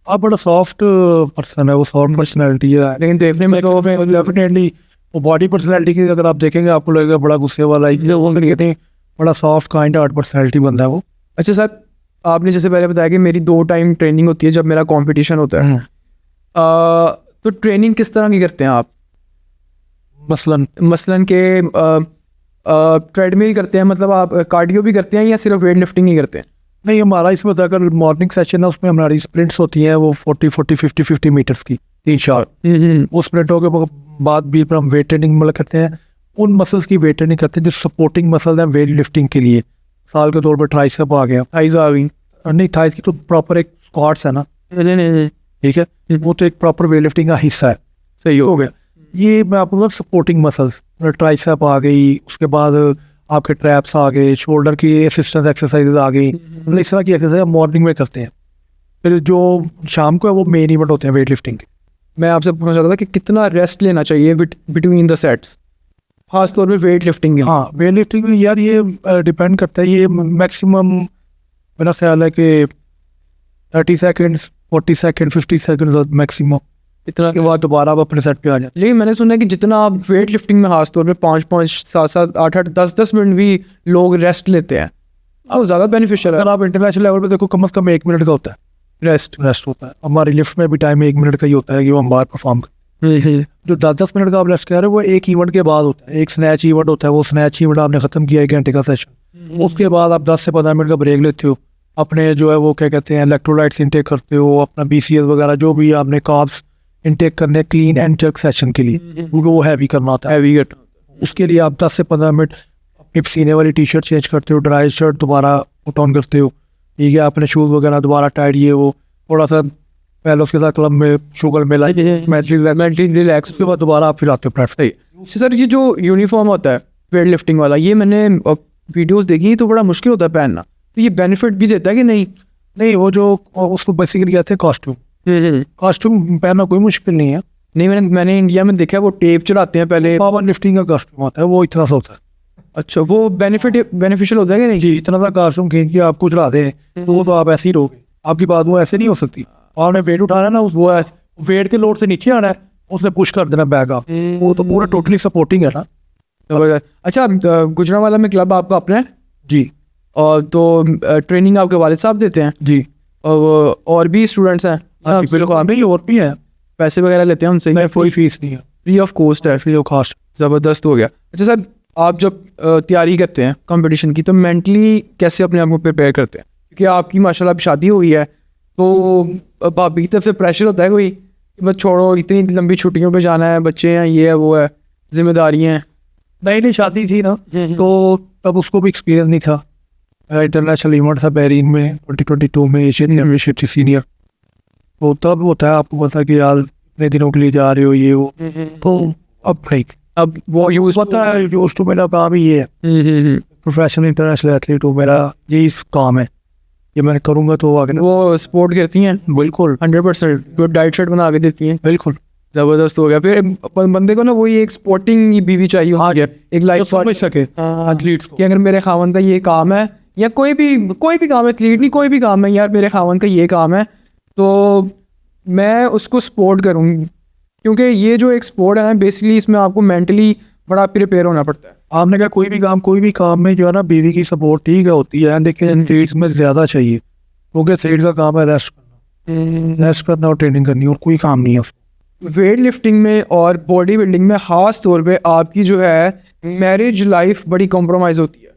आप बड़ा सॉफ्ट पर्सन है, वो सॉफ्ट पर्सनैलिटी है, लेकिन देखने में तो डेफिनेटली वो बॉडी पर्सनैलिटी की अगर आप देखेंगे आपको लगेगा बड़ा गुस्से वाला है, वो कहते बड़ा सॉफ्ट काइंड हार्ट पर्सनैलिटी बंदा है वो। अच्छा सर, आपने जैसे पहले बताया कि मेरी 2 टाइम ट्रेनिंग होती है जब मेरा कंपटीशन होता है। तो ट्रेनिंग किस तरह की करते हैं आप? मसलन के ट्रेडमिल करते हैं, मतलब आप कार्डियो भी करते हैं या सिर्फ वेट लिफ्टिंग ही करते हैं? नहीं, हमारा इसमें तो अगर मॉर्निंग सेशन है उसमें हमारी स्प्रिंट्स होती हैं, वो 40-50 मीटर्स की 3 शॉट। वो स्प्रिंटों के बाद भी हम वेट ट्रेनिंग मतलब करते हैं, उन मसल्स की वेट ट्रेनिंग करते हैं जो सपोर्टिंग मसल हैं वेट लिफ्टिंग के लिए। साल के तौर पर ट्राइसेप आ गया, थाइज आ गई। नहीं थाइस की तो प्रॉपर एक स्क्वाट्स है ना, ठीक है, वो तो एक प्रॉपर वेट लिफ्टिंग का हिस्सा है। सही हो गया। ये मैं आपको मतलब सपोर्टिंग मसल्स, ट्राइसेप आ गई, उसके बाद आपके ट्रैप्स आ गए, शोल्डर की असिस्टेंस एक्सरसाइजेज आ गई, मतलब इस तरह की एक्सरसाइज मॉर्निंग में करते हैं। फिर जो शाम को है वो मेन इवेंट होते हैं वेट लिफ्टिंग के। मैं आपसे पूछना चाहता था कि कितना रेस्ट लेना चाहिए बिटवीन द सेट्स, खास तौर पे वेट लिफ्टिंग के? हाँ, वेट लिफ्टिंग में यार ये डिपेंड करता है, ये मैक्सिमम मेरा ख्याल है कि 30 सेकेंड्स, 40 सेकेंड, 50 सेकेंड मैक्सिमम, इतना के बाद दोबारा आप अपने सेट पे आ जाए। लेकिन मैंने सुना है कि जितना आप वेट लिफ्टिंग में खास तौर पे 5-5, 7-7, 8-8, 10-10 मिनट भी लोग रेस्ट लेते हैं, और ज़्यादा बेनिफिशियल है। अगर आप इंटरनेशनल लेवल पे देखो कम से कम 1 मिनट का होता है रेस्ट होता है। हमारी लिफ्ट में भी टाइम 1 मिनट का ही होता है कि वो हम बाहर परफॉर्म करें। जो 10-10 मिनट का आप रेस्ट कह रहे हो वो एक इवेंट के बाद होता है, एक स्नैच इवेंट होता है, वो स्नैच इवेंट आपने खत्म किया 1 घंटे का सेशन, उसके बाद आप 10 से 15 मिनट का ब्रेक लेते हो, अपने जो है वो क्या कहते हैं इलेक्ट्रोलाइट्स इनटेक करते हो, अपना BCS वगैरह जो भी आपने कार्ब्स इनटेक करने क्लीन एंड जर्क सेशन के लिए, क्योंकि वो हैवी करना होता है। हैवी कट उसके लिए आप 10 से 15 मिनट अपनी पसीने वाली टी-शर्ट चेंज करते हो, ड्राई शर्ट दोबारा पुट ऑन करते हो, ठीक है, अपने शूज़ वगैरह दोबारा टाइट, ये वो थोड़ा सा पहले उसके साथ क्लब में शुगर मिला, मेंटली रिलैक्स, उसके बाद दोबारा आप फिर आते हो प्लेटफॉर्म। सही। सर, ये जो यूनिफॉर्म होता है वेट लिफ्टिंग वाला, ये मैंने वीडियोस देखी तो बड़ा मुश्किल होता है पहनना, तो ये बेनिफिट भी देता है कि नहीं? नहीं, वो जो उसको बेसिकली कहते हैं कॉस्ट्यूम, कॉस्ट्यूम पहनना कोई मुश्किल नहीं है। नहीं, मैंने इंडिया में देखा है वो टेप चढ़ाते हैं पहले। पावर लिफ्टिंग का कॉस्ट्यूम होता है, वो इतना सा होता है। अच्छा, वो बेनिफिशियल होता है कि नहीं? जी, इतना सा कॉस्ट्यूम खींच के आपको चढ़ा दे तो वो तो आप ऐसे ही रहोगे, आपकी बात वो ऐसे नहीं हो सकती। आपने वेट उठाना है ना, वो वेट के लोड से नीचे आना है, उसने पुश कर देना बैग आप, वो तो पूरा टोटली सपोर्टिंग है ना। अच्छा, गुजरांवाला में क्लब आपका अपना है? जी। और तो ट्रेनिंग आपके वालिद साहब देते हैं? जी। और भी स्टूडेंट्स हैं? नहीं, और भी है, पैसे वगैरह लेते हैं उनसे? कोई फीस नहीं है, फ्री ऑफ कॉस्ट है। Free of cost. ज़बरदस्त हो गया। अच्छा सर, आप जब तैयारी करते हैं कंपटीशन की तो मेंटली कैसे अपने आप को प्रिपेयर करते हैं? क्योंकि आपकी माशाल्लाह अब शादी हुई है, तो भाभी की तरफ से प्रेशर होता है कोई कि बस छोड़ो, इतनी लंबी छुट्टियों पे जाना है, बच्चे हैं, ये है वो है, जिम्मेदारी हैं? नहीं, शादी थी ना, तो तब उसको भी एक्सपीरियंस नहीं था। इंटरनेशनल इवेंट था बहरीन में 2022 में, एशियन चैम्पियनशिप थी सीनियर, तो तब होता है आपको पता कि यार इतने दिनों के लिए जा रहे हो ये वो, तो अब नहीं, अब वो पता है यूज टू मेरा काम ही ये है प्रोफेशनल इंटरनेशनल एथलीट हूँ, मेरा यही काम है, ये मैं करूँगा तो आगे वो सपोर्ट करती हैं बिल्कुल 100%, गुड डाइट शाइट बना के देती हैं, बिल्कुल जबरदस्त हो गया। फिर बंदे को ना वही एक स्पोर्टिंग बीवी चाहिए होती है, एक जो लाइफ समझ सके एथलीट्स को। कि अगर मेरे खावन का ये काम है, या कोई भी काम है, एथलीट नहीं कोई भी काम है, यार मेरे खावन का ये काम है तो मैं उसको सपोर्ट करूँगी, क्योंकि ये जो एक स्पोर्ट है ना बेसिकली इसमें आपको मेंटली बड़ा प्रिपेयर होना पड़ता है। आपने कहा कोई भी काम में जो है ना बीवी की सपोर्ट ठीक है होती है, लेकिन एथलीट्स में ज़्यादा चाहिए, क्योंकि एथलीट का काम है रेस्ट करना और ट्रेनिंग करनी, और कोई काम नहीं है। वेट लिफ्टिंग में और बॉडी बिल्डिंग में ख़ास तौर पे आपकी जो है मैरिज लाइफ बड़ी कॉम्प्रोमाइज़ होती है।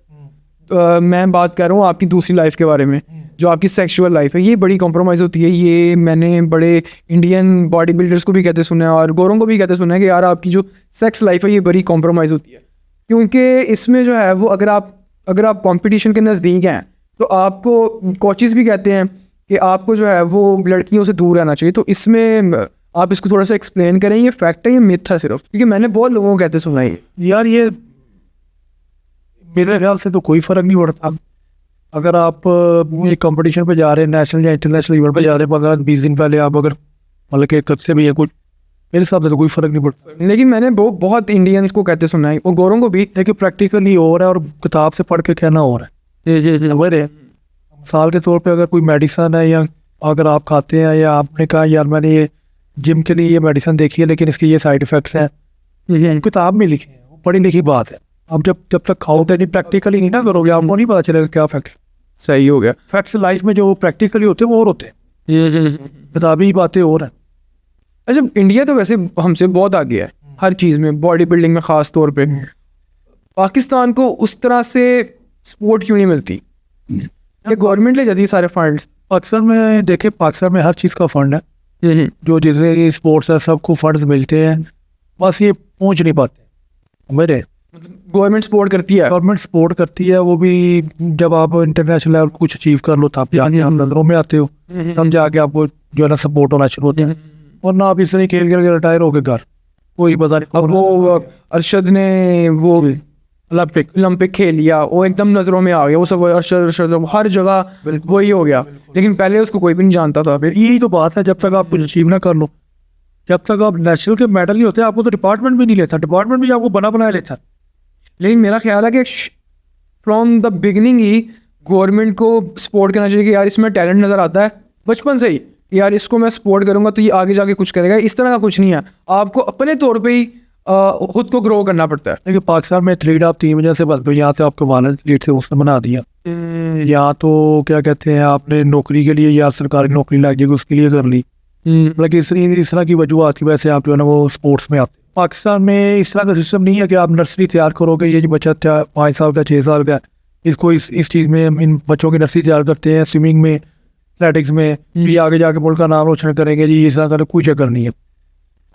मैं बात कर रहा हूँ आपकी दूसरी लाइफ के बारे में, जो आपकी सेक्सुअल लाइफ है ये बड़ी कॉम्प्रोमाइज़ होती है। ये मैंने बड़े इंडियन बॉडी बिल्डर्स को भी कहते सुना है और गोरों को भी कहते सुना है कि यार आपकी जो सेक्स लाइफ है ये बड़ी कॉम्प्रोमाइज़ होती है, क्योंकि इसमें जो है वो अगर आप कंपटीशन के नज़दीक हैं तो आपको कोचेस भी कहते हैं कि आपको जो है वो लड़कियों से दूर रहना चाहिए। तो इसमें आप इसको थोड़ा सा एक्सप्लेन करें, ये फैक्ट है ये मिथ है सिर्फ, क्योंकि मैंने बहुत लोगों को कहते सुना है। यार ये मेरे ख्याल से तो कोई फ़र्क नहीं पड़ता। अगर आप एक कंपटीशन पे जा रहे हैं, नेशनल या इंटरनेशनल लेवल पे जा रहे हैं, अगर 20 दिन पहले आप अगर मतलब कि कब से भी है कुछ, मेरे हिसाब से तो कोई फ़र्क नहीं पड़ता। लेकिन मैंने बहुत इंडियंस को कहते सुना है और गोरों को भी, लेकिन प्रैक्टिकली हो रहा है और किताब से पढ़ के कहना हो रहा है। समझ रहे हैं? मिसाल के तौर पे अगर कोई मेडिसन है या अगर आप खाते हैं या आपने कहा यार मैंने ये जिम के लिए ये मेडिसिन देखी है लेकिन इसके ये साइड इफ़ेक्ट्स हैं, किताब में लिखे हैं, वो पढ़ी लिखी बात है। अब जब तक खाओगे नहीं, प्रैक्टिकली नहीं ना करोगे, आपको नहीं पता चलेगा क्या फैक्ट्स। सही हो गया। फैक्ट्स लाइफ में जो प्रैक्टिकली होते हैं वो और होते हैं, किताबी बातें और हैं। अच्छा, इंडिया तो वैसे हमसे बहुत आगे है हर चीज़ में, बॉडी बिल्डिंग में ख़ास तौर पे। पाकिस्तान को उस तरह से सपोर्ट क्यों नहीं मिलती? ये गवर्नमेंट ले जाती है सारे फंड्स। पाकिस्तान में देखे, पाकिस्तान में हर चीज़ का फंड है, जो जितने स्पोर्ट्स है सबको फंड्स मिलते हैं, बस ये पहुंच नहीं पाते। मेरे गवर्नमेंट सपोर्ट करती है, गवर्नमेंट सपोर्ट करती है, वो भी जब आप इंटरनेशनल लेवल कुछ अचीव कर लो तब जाके आप नजरों में आते हो, तब जाके आपको जो है ना सपोर्ट होना शुरू होता है। वरना आप इसलिए खेल के रिटायर हो गए घर, कोई पता नहीं। अब वो अरशद ने वो ओलंपिक खेल लिया, वो एकदम नज़रों में आ गया, वो सब अरशद हर जगह वही हो गया, लेकिन पहले उसको कोई भी नहीं जानता था। फिर यही तो बात है, जब तक आप कुछ अचीव ना कर लो, जब तक आप नेशनल के मेडल नहीं होते, आपको तो डिपार्टमेंट भी नहीं लेता, डिपार्टमेंट भी आपको बना बनाया लेता। लेकिन मेरा ख्याल है कि from the beginning he government को सपोर्ट करना चाहिए कि यार इसमें टैलेंट नज़र आता है बचपन से ही, यार इसको मैं सपोर्ट करूँगा तो ये आगे जाके कुछ करेगा। इस तरह का कुछ नहीं है, आपको अपने तौर पे ही खुद को ग्रो करना पड़ता है। देखिए पाकिस्तान में एथलीट आप 3 वजह से बनते हो, यहाँ से आपके वालिद एथलीट थे उसने बना दिया, या तो क्या कहते हैं आपने नौकरी के लिए या सरकारी नौकरी लग जाएगी उसके लिए कर ली, मतलब इस तरह की वजूहत की वजह से आप जो है ना वो स्पोर्ट्स में आते। पाकिस्तान में इस तरह का सिस्टम नहीं है कि आप नर्सरी तैयार करोगे, ये जो बच्चा 5 साल का 6 साल का इसको इस चीज़ में इन बच्चों की नर्सरी तैयार करते हैं, स्विमिंग में, एथलेटिक्स में, ये आगे जाके मुल्क का नाम रोशन करेंगे जी, इस तरह का कोई चक्कर नहीं है।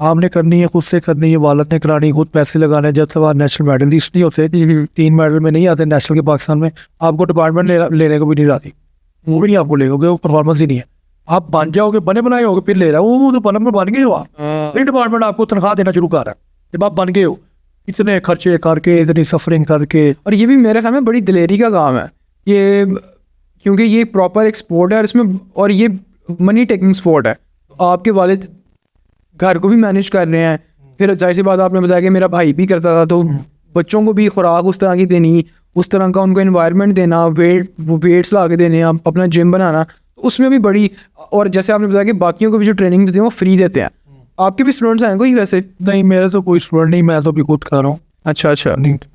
आपने करनी है, खुद से करनी है, वालद ने करानी, खुद पैसे लगाने। जब तक आप नेशनल मेडलिस्ट नहीं होते, 3 मेडल में नहीं आते नेशनल के पाकिस्तान में, आपको डिपार्टमेंट लेने को भी नहीं जाती, वो भी नहीं आपको लेगा, वो परफॉर्मेंस ही नहीं है। आप बन जाओगे, बने बनाए होगे, फिर ले रहा है वो तो पलम में बन गए हो आप, फिर डिपार्टमेंट आपको तनख्वाह देना शुरू कर रहा है जब आप बन गए हो, इतने खर्चे करके, इतनी सफरिंग करके। और ये भी मेरे ख्याल में बड़ी दिलेरी का काम है ये, क्योंकि ये प्रॉपर एक स्पोर्ट है और इसमें, और ये मनी टेकिंग स्पोर्ट है। आपके वालिद घर को भी मैनेज कर रहे हैं, फिर जाहिर सी बात आपने बताया कि मेरा भाई भी करता था, तो बच्चों को भी खुराक उस तरह की देनी, उस तरह का उनको एनवायरनमेंट देना, वेट्स ला के देने, अपना जिम बनाना, उसमें भी बड़ी। और जैसे आपने बताया कि बाकियों को भी जो ट्रेनिंग देते हैं वो फ्री देते हैं। आपके भी स्टूडेंट्स हैं कोई वैसे? नहीं, मेरे तो कोई स्टूडेंट नहीं, मैं तो भी खुद कर रहा हूँ। अच्छा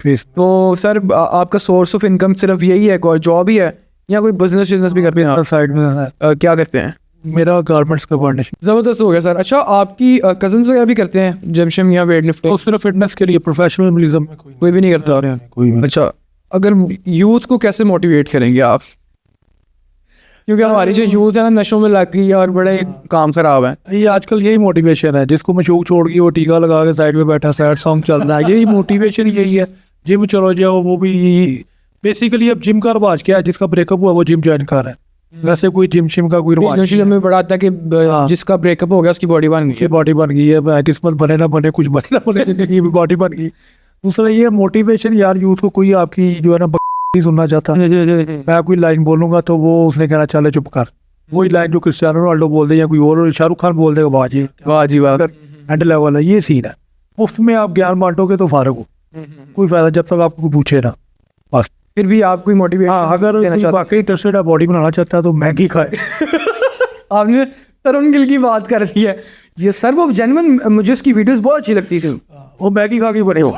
फीस। तो सर आपका सोर्स ऑफ इनकम सिर्फ यही है, कोई जॉब ही है या कोई बिजनेस भी करते हैं आप? साइड में है। क्या करते हैं? मेरा गारमेंट्स का पार्टनरशिप। ज़बरदस्त हो गया सर। अच्छा, आपकी कजन्स वगैरह भी करते हैं जिम शिम या वेट लिफ्टिंग? तो सिर्फ फिटनेस के लिए, प्रोफेशनलिज्म में कोई भी नहीं करता? कोई भी। अच्छा, अगर यूथ को कैसे मोटिवेट करेंगे आप? क्योंकि हमारी जो यूथ है ना नशों में लग गई है और बड़े काम खराब है। ये आजकल यही मोटिवेशन है, जिसको मशूक छोड़ गई वो टीका लगा के साइड में बैठा सैड सॉन्ग चल रहा है, यही मोटिवेशन यही है। जिम चलो जाओ, वो भी बेसिकली अब जिम का रिवाज क्या है, जिसका ब्रेकअप हुआ वो जिम ज्वाइन कर रहा है, वैसे कोई जिम शिम का कोई रिवाज नहीं है। में बड़ा आता है कि जिसका ब्रेकअप हो गया उसकी बॉडी बन गई, बॉडी बन गई है, किस्मत बने ना बने, कुछ बने ना बने, जिंदगी में बॉडी बन गई। दूसरा ये मोटिवेशन यार, यूथ को कोई आपकी जो है ना नहीं सुनना चाहता, मैं कोई लाइन बोलूंगा तो वो उसने कहना चले चुप कर, वही लाइन जो क्रिस्टियानो रोनाल्डो बोल दे या कोई और शाहरुख खान बोल देगा वाह जी वाह। एंड लेवल है, ये सीन है। उसमें आप ज्ञान बांटोगे तो फारग हो, कोई फायदा जब तक आपको कोई पूछे ना, बस। फिर भी आप कोई मोटिवेशन हाँ, अगर कोई वाकई इंटरेस्टेड है, बॉडी बनाना चाहता है तो मैगी खाए। आपने तरुण गिल की बात कर दी है, ये सर वो जेन्युइन, मुझे उसकी वीडियोस बहुत अच्छी लगती थी। वो मैगी खा के बने हो।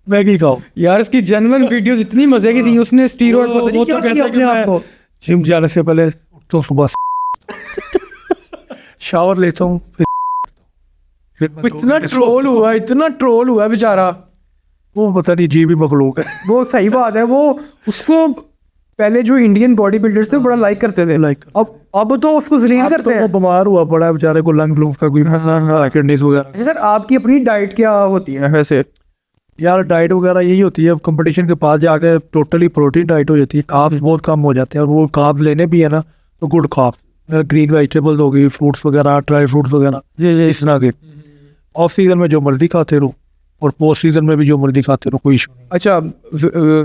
मैगी खाओ यार, इसकी जेन्युइन वीडियोस इतनी मजे की थी, उसने स्टीरॉइड पता नहीं क्या किया अपने आप को। जिम जाने से पहले तो सुबह शावर लेता हूँ, फिर इतना ट्रोल हुआ बेचारा। वो पता नहीं जी भी मखलूक है। वो सही बात है, वो उसको पहले जो इंडियन बॉडी बिल्डर्स थे बड़ा लाइक करते थे, अब तो उसको जलील करते हैं। वो बीमार हुआ पड़ा है बेचारे को, लंग का कोई किडनीज वगैरह। सर आपकी अपनी डाइट क्या होती है वैसे? यार डाइट वगैरह यही होती है, कंपटीशन के पास जाके टोटली प्रोटीन डाइट हो जाती है, कार्ब्स बहुत कम हो जाते हैं, और वो कार्ब्स लेने भी है ना तो गुड कार्ब्स, ग्रीन वेजिटेबल्स हो गई, फ्रूट्स वगैरह, ड्राई फ्रूट्स वगैरह, इस तरह के। ऑफ सीजन में जो मर्जी खाते रहो और पोस्ट सीजन में भी जो मर्जी खाते रहो, कोई इशू नहीं। अच्छा,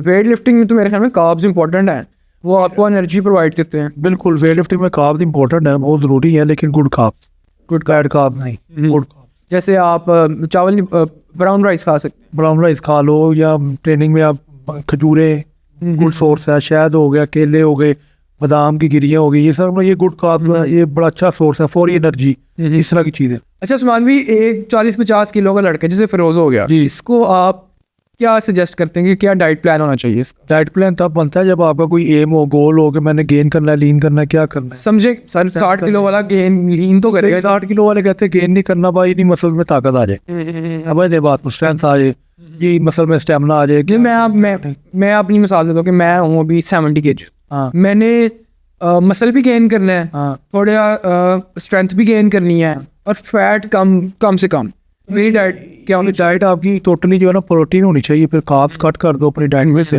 वेट लिफ्टिंग में तो मेरे ख्याल में कार्ब्स इंपॉर्टेंट है, वो आपको एनर्जी प्रोवाइड करते हैं। बिल्कुल, वेट लिफ्टिंग में कार्ब्स इंपॉर्टेंट है, बहुत ज़रूरी है, लेकिन good carbs, good bad carbs नहीं, गुड कार्ब्स। जैसे आप चावल ब्राउन राइस खा सकते हैं, ब्राउन राइस खा लो, या ट्रेनिंग में आप खजूरें गुड सोर्स है, शहद हो गया, केले हो गए, बादाम की गिरियाँ हो गई, ये सब ये गुड कार्ब्स, ये बड़ा अच्छा सोर्स है फॉर एनर्जी, इस तरह की चीज़ें। अच्छा उस्मान भी, एक 40-50 किलो का लड़का जैसे फिरोज हो गया, इसको आप क्या सजेस्ट करते हैं कि क्या डाइट प्लान होना चाहिए इसका? डाइट प्लान तब बनता है जब आपका कोई एम हो, गोल हो कि मैंने गेन करना है, लीन करना है, क्या करना है। समझे सर, 60 किलो वाला गेन लीन तो करेगा, 60 किलो वाले कहते हैं गेन नहीं करना भाई, नहीं मसल में ताकत आ जाए, अब ये बात स्ट्रेंथ आ जाए, ये मसल में स्टेमिना आ जाए। कि मैं अपनी मिसाल देता हूँ कि मैं हूँ अभी 70 kg, हाँ, मैंने मसल भी गेन करना है, हाँ, थोड़ा स्ट्रेंथ भी गेन करनी है, और फैट कम से कम। मेरी डाइट क्या होनी डाइट आपकी टोटली जो है ना प्रोटीन होनी चाहिए, फिर कार्ब्स कट कर दो अपनी डाइट में से,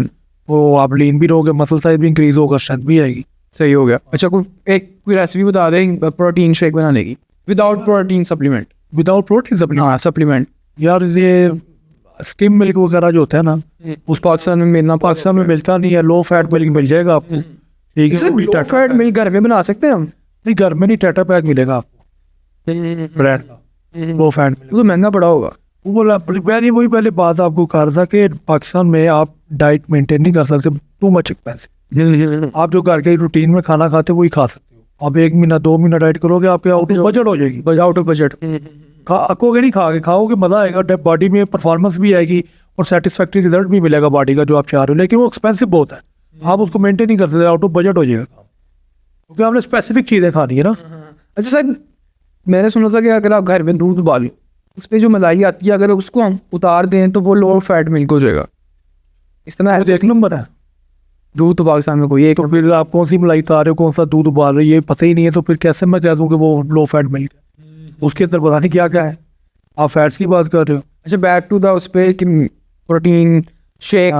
वो आप लीन भी रहोगे, मसल साइज भी इंक्रीज होगा, स्ट्रेंथ भी आएगी। सही हो गया। अच्छा, कोई रेसिपी बता दें प्रोटीन शेक बनाने की without protein supplement? Without protein supplement? हाँ, सप्लीमेंट। यार ये स्किम मिल्क वगैरह जो होता है ना, उस पाकिस्तान में मिलता नहीं है, लो फैट मिल्क मिल जाएगा आपको, ठीक है। लो फैट मिल्क घर में बना सकते हैं हम? नहीं, घर में नहीं, टाटा पैक मिलेगा आपको ब्रांड का, लो फैट मिल्क। तो महंगा पड़ा होगा। वो बोला, मैंने वही पहले बात आपको कर था कि पाकिस्तान में आप डाइट मेंटेन नहीं कर सकते, टू मच एक्सपेंसिव। आप जो घर के रूटीन में खाना खाते हो वही खा सकते हो, आप 1 महीना 2 महीना डाइट करोगे आपके आउट ऑफ बजट हो जाएगी, आउट ऑफ बजट। खाओगे नहीं, खाओगे मजा आएगा, बॉडी में परफॉर्मेंस भी आएगी और सेटिस्फैक्ट्री रिजल्ट भी मिलेगा बॉडी का जो आप चाह रहे हो, लेकिन वो एक्सपेंसिव बहुत है, आप उसको मेंटेन नहीं कर सकते, आउट ऑफ बजट हो जाएगा, क्योंकि आपने स्पेसिफिक चीज़ें खानी है ना। अच्छा सर, मैंने सुना था कि अगर आप घर में दूध उबालें, उस पर जो मलाई आती है, अगर उसको हम उतार दें तो वो लो फैट मिल्क हो जाएगा, इस तरह है? 1 नंबर है दूध तो पाकिस्तान में कोई एक। तो फिर आप कौन सी मलाई उतार रहे हो, कौन सा दूध उबाल रहे हो, ये पता ही नहीं है, तो फिर कैसे मैं कह दूँ कि वो लो फैट मिल्क है? उसके अंदर पता नहीं क्या क्या है, आप फैट्स की बात कर रहे हो। अच्छा, बैक टू द उस पे कि protein shake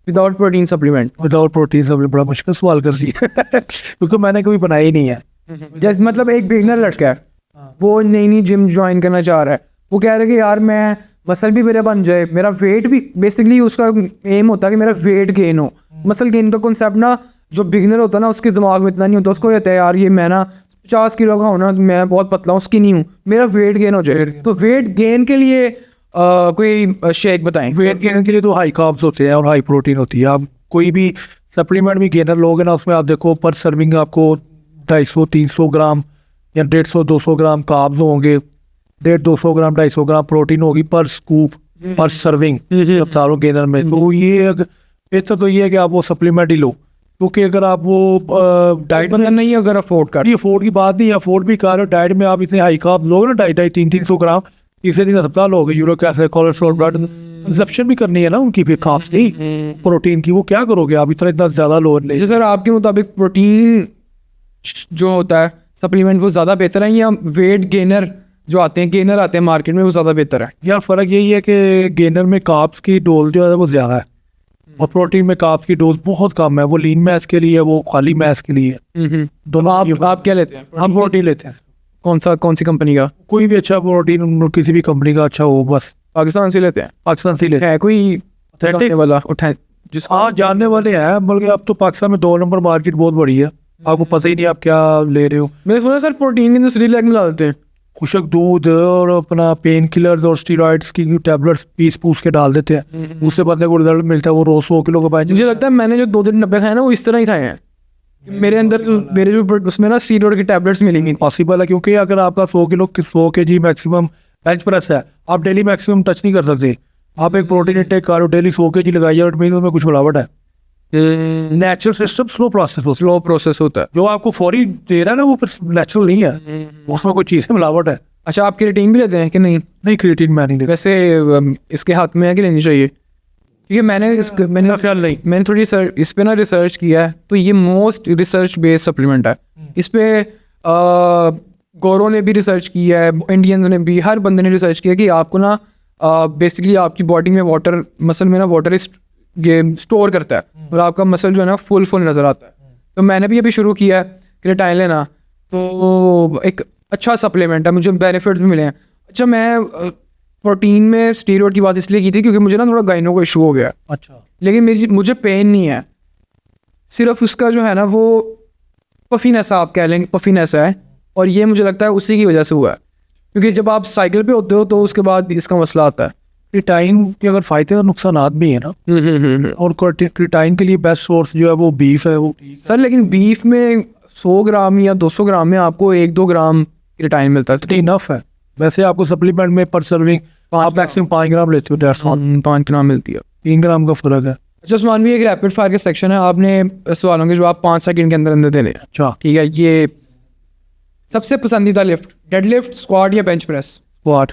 without protein supplement. Without protein supplement बड़ा मुश्किल सवाल कर दिया क्योंकि मैंने कभी बनाया ही नहीं है। जैसे मतलब एक बिगनर लड़का है, वो नई जिम ज्वाइन करना चाह रहा है, वो कह रहा है कि यार मैं मसल भी मेरा बन जाए, मेरा वेट भी, बेसिकली उसका एम होता है कि मेरा वेट गेन हो। मसल गेन का कॉन्सेप्ट ना जो बिगनर होता है ना उसके दिमाग में इतना नहीं होता, उसको कहता है यार ये मैं ना 50 किलो का हूँ ना, मैं बहुत पतला हूँ, स्किनी हूँ, मेरा वेट गेन हो जाए। तो वेट गेन के लिए कोई शेक बताएं। वेट गेन के लिए तो हाई कार्ब्स होते हैं और हाई प्रोटीन होती है। आप कोई भी सप्लीमेंट भी गेनर लोगे ना, उसमें आप देखो पर सर्विंग आपको 250-300 ग्राम या 150-200 ग्राम कार्ब्स होंगे, 150-200 ग्राम 250 ग्राम प्रोटीन होगी पर स्कूप पर सर्विंग सारों गेनर में। तो ये बेहतर तो ये है कि आप वो सप्लीमेंट ही लो, क्योंकि अगर आप वो डाइट में नहीं, अगर अफोर्ड कर, अफोर्ड की बात नहीं, अफोर्ड भी कर रहे हो, डाइट में आप इतने हाई कार्ब लोगे ना, 250-300 ग्राम, तीसरे दिन अस्पताल लोगे, uric acid, cholesterol, blood consumption भी करनी है ना उनकी, फिर कार्ब्स की प्रोटीन की, वो क्या करोगे आप इतना ज़्यादा लोड ले। सर आपके मुताबिक प्रोटीन जो होता है सप्लीमेंट वो ज़्यादा बेहतर है या वेट गेनर जो आते हैं, गेनर आते हैं मार्केट में, वो ज़्यादा बेहतर है? यार फ़र्क यही है कि गेनर में कार्ब्स की डोज जो है वो ज़्यादा है और प्रोटीन में कार्ब्स की डोज बहुत कम है। वो लीन मैस के लिए, वो खाली मैस के लिए दोनों। आप क्या लेते हैं? हम प्रोटीन लेते हैं। कौन सी कंपनी का? कोई भी अच्छा प्रोटीन, किसी भी कंपनी का अच्छा हो, बस पाकिस्तान से लेते हैं। पाकिस्तान से लेते हैं। है कोई उठाने वाला उठा जिस हाँ जानने वाले हैं, बल्कि अब तो पाकिस्तान में 2 नंबर मार्केट बहुत बड़ी है, आपको पता ही नहीं आप क्या ले रहे हो। मैंने सुना सर प्रोटीन के अंदर श्रीलैक मिला देते हैं। खुशक दूध और अपना पेन किलर्स और स्टीरॉइड्स की टैबलेट्स पीस पूस के डाल देते हैं, उससे बंदे को रिजल्ट मिलता है, वो रोज 100 किलो का पाए। मुझे लगता है मैंने जो 2 दिन डब्बे खाए ना वो इस तरह ही खाए हैं। मेरे अंदर जो मेरे जो उसमें ना स्टीरॉइड की टैबलेट्स मिलेंगी। पॉसिबल है, क्योंकि अगर आपका 100 kg मैक्सिमम बेंच प्रेस है, आप डेली मैक्सिमम टच नहीं कर सकते। आप एक प्रोटीन इंटेक करो, डेली 100 kg लगाइए, और उसमें कुछ मिलावट है। नेचुरल सिस्टम स्लो प्रोसेस होता है। जो आपको फौरी दे रहा है ना वो नेचुरल नहीं है, उसमें कोई चीज़ मिलावट है। अच्छा, आप क्रिएटिन भी लेते हैं कि नहीं? नहीं, क्रिएटिन मैं नहीं लेता। वैसे इसके हाथ में है कि लेनी चाहिए? क्योंकि मैंने ख्याल नहीं। मैंने थोड़ी इस पे ना रिसर्च किया है, तो ये मोस्ट रिसर्च बेस्ड सप्लीमेंट है। इस पे गौरव ने भी रिसर्च किया है, इंडियंस ने भी, हर बंदे ने रिसर्च किया कि आपको ना बेसिकली आपकी बॉडी में वाटर, मसल में ना वाटर ये स्टोर करता है और आपका मसल जो है ना फुल नज़र आता है। तो मैंने भी अभी शुरू किया है क्रिएटाइन लेना, तो एक अच्छा सप्लीमेंट है, मुझे बेनिफिट्स भी मिले हैं। अच्छा, मैं प्रोटीन में स्टीरॉइड की बात इसलिए की थी क्योंकि मुझे ना थोड़ा गाइनो का इशू हो गया। अच्छा। लेकिन मुझे पेन नहीं है, सिर्फ उसका जो है ना वो पफीनेस, आप कह लेंगे पफीनेस है, और ये मुझे लगता है उसी की वजह से हुआ है, क्योंकि जब आप साइकिल पे होते हो तो उसके बाद इसका मसला आता है। क्रिएटाइन के अगर फायदे और नुकसानात भी है ना, और क्रिएटाइन के लिए बेस्ट सोर्स जो है वो बीफ है। वो सर लेकिन बीफ में 100 ग्राम या 200 ग्राम में आपको 1-2 ग्राम क्रिएटाइन मिलता है, इनफ है। वैसे आपको सप्लीमेंट में पर सर्विंग आप मैक्सिमम 5 ग्राम लेते हो, 5 ग्राम मिलती है, 3 ग्राम का फर्क है। अच्छा उस्मान भी, एक रैपिड फायर का सेक्शन है, आपने सवालों के जवाब 5 सेकंड के अंदर अंदर देने हैं। अच्छा ठीक है। ये सबसे पसंदीदा लिफ्ट, डेडलिफ्ट, स्क्वाट या बेंच प्रेस? स्क्वाट।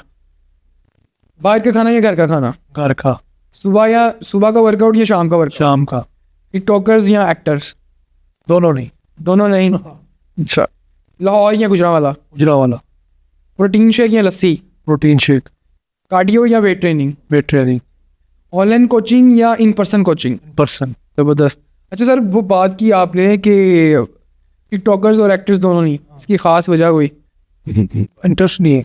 बाहर का खाना या घर का खाना? घर का। सुबह का वर्कआउट या शाम का वर्कआउट? शाम का। टिकटॉकर्स या एक्टर्स? दोनों नहीं। दोनों नहीं। अच्छा, लाहौर या गुजरांवाला? गुजरांवाला। प्रोटीन शेक या लस्सी? Protein shake. कार्डियो या weight training? Weight training. Online coaching या इन पर्सन कोचिंग? पर्सन। ज़बरदस्त। अच्छा सर, वो बात की आपने कि टिकटॉकर्स और एक्टर्स दोनों नहीं, इसकी ख़ास वजह कोई? इंटरेस्ट नहीं है,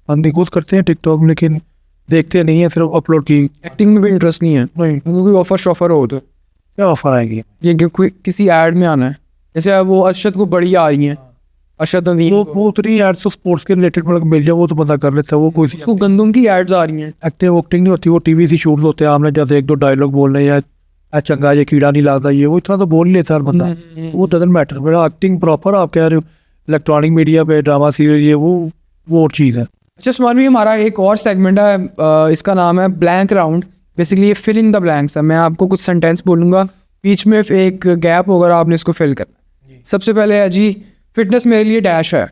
हम खुद करते हैं टिकटॉक, लेकिन देखते नहीं है, सिर्फ अपलोड की। एक्टिंग में भी इंटरेस्ट नहीं है? नहीं। कोई ऑफर शॉफर हो तो क्या ऑफर आएगी? ये किसी ऐड में आना है, जैसे अब वो अरशद को बड़ी आ रही हैं, अरशद नदीम वो उतनी एड्स तो स्पोर्ट्स के रिलेटेड मतलब मिल जाए वो तो बंदा कर लेता है। वो कोई उसको गंदम की एड्स आ रही हैं, एक्टिंग नहीं होती, वो टीवी से शूट होते हैं, आपने जैसे 1-2 डायलॉग बोलने या चंगा ये कीड़ा नहीं लगता, ये वो इतना तो बोल ही लेता है हर बंदा, वो डजंट मैटर। मेरा एक्टिंग प्रॉपर आप कह रहे हो इलेक्ट्रॉनिक मीडिया पे ड्रामा सीरियल, ये वो और चीज़ है। अच्छा उस्मान भी, हमारा एक और सेगमेंट है, इसका नाम है ब्लैंक राउंड। बेसिकली ये फिल इन द ब्लैंक्स है। मैं आपको कुछ सेंटेंस बोलूँगा, बीच में एक गैप होगा, आपने इसको फिल करना। सबसे पहले है जी, फिटनेस मेरे लिए डैश है।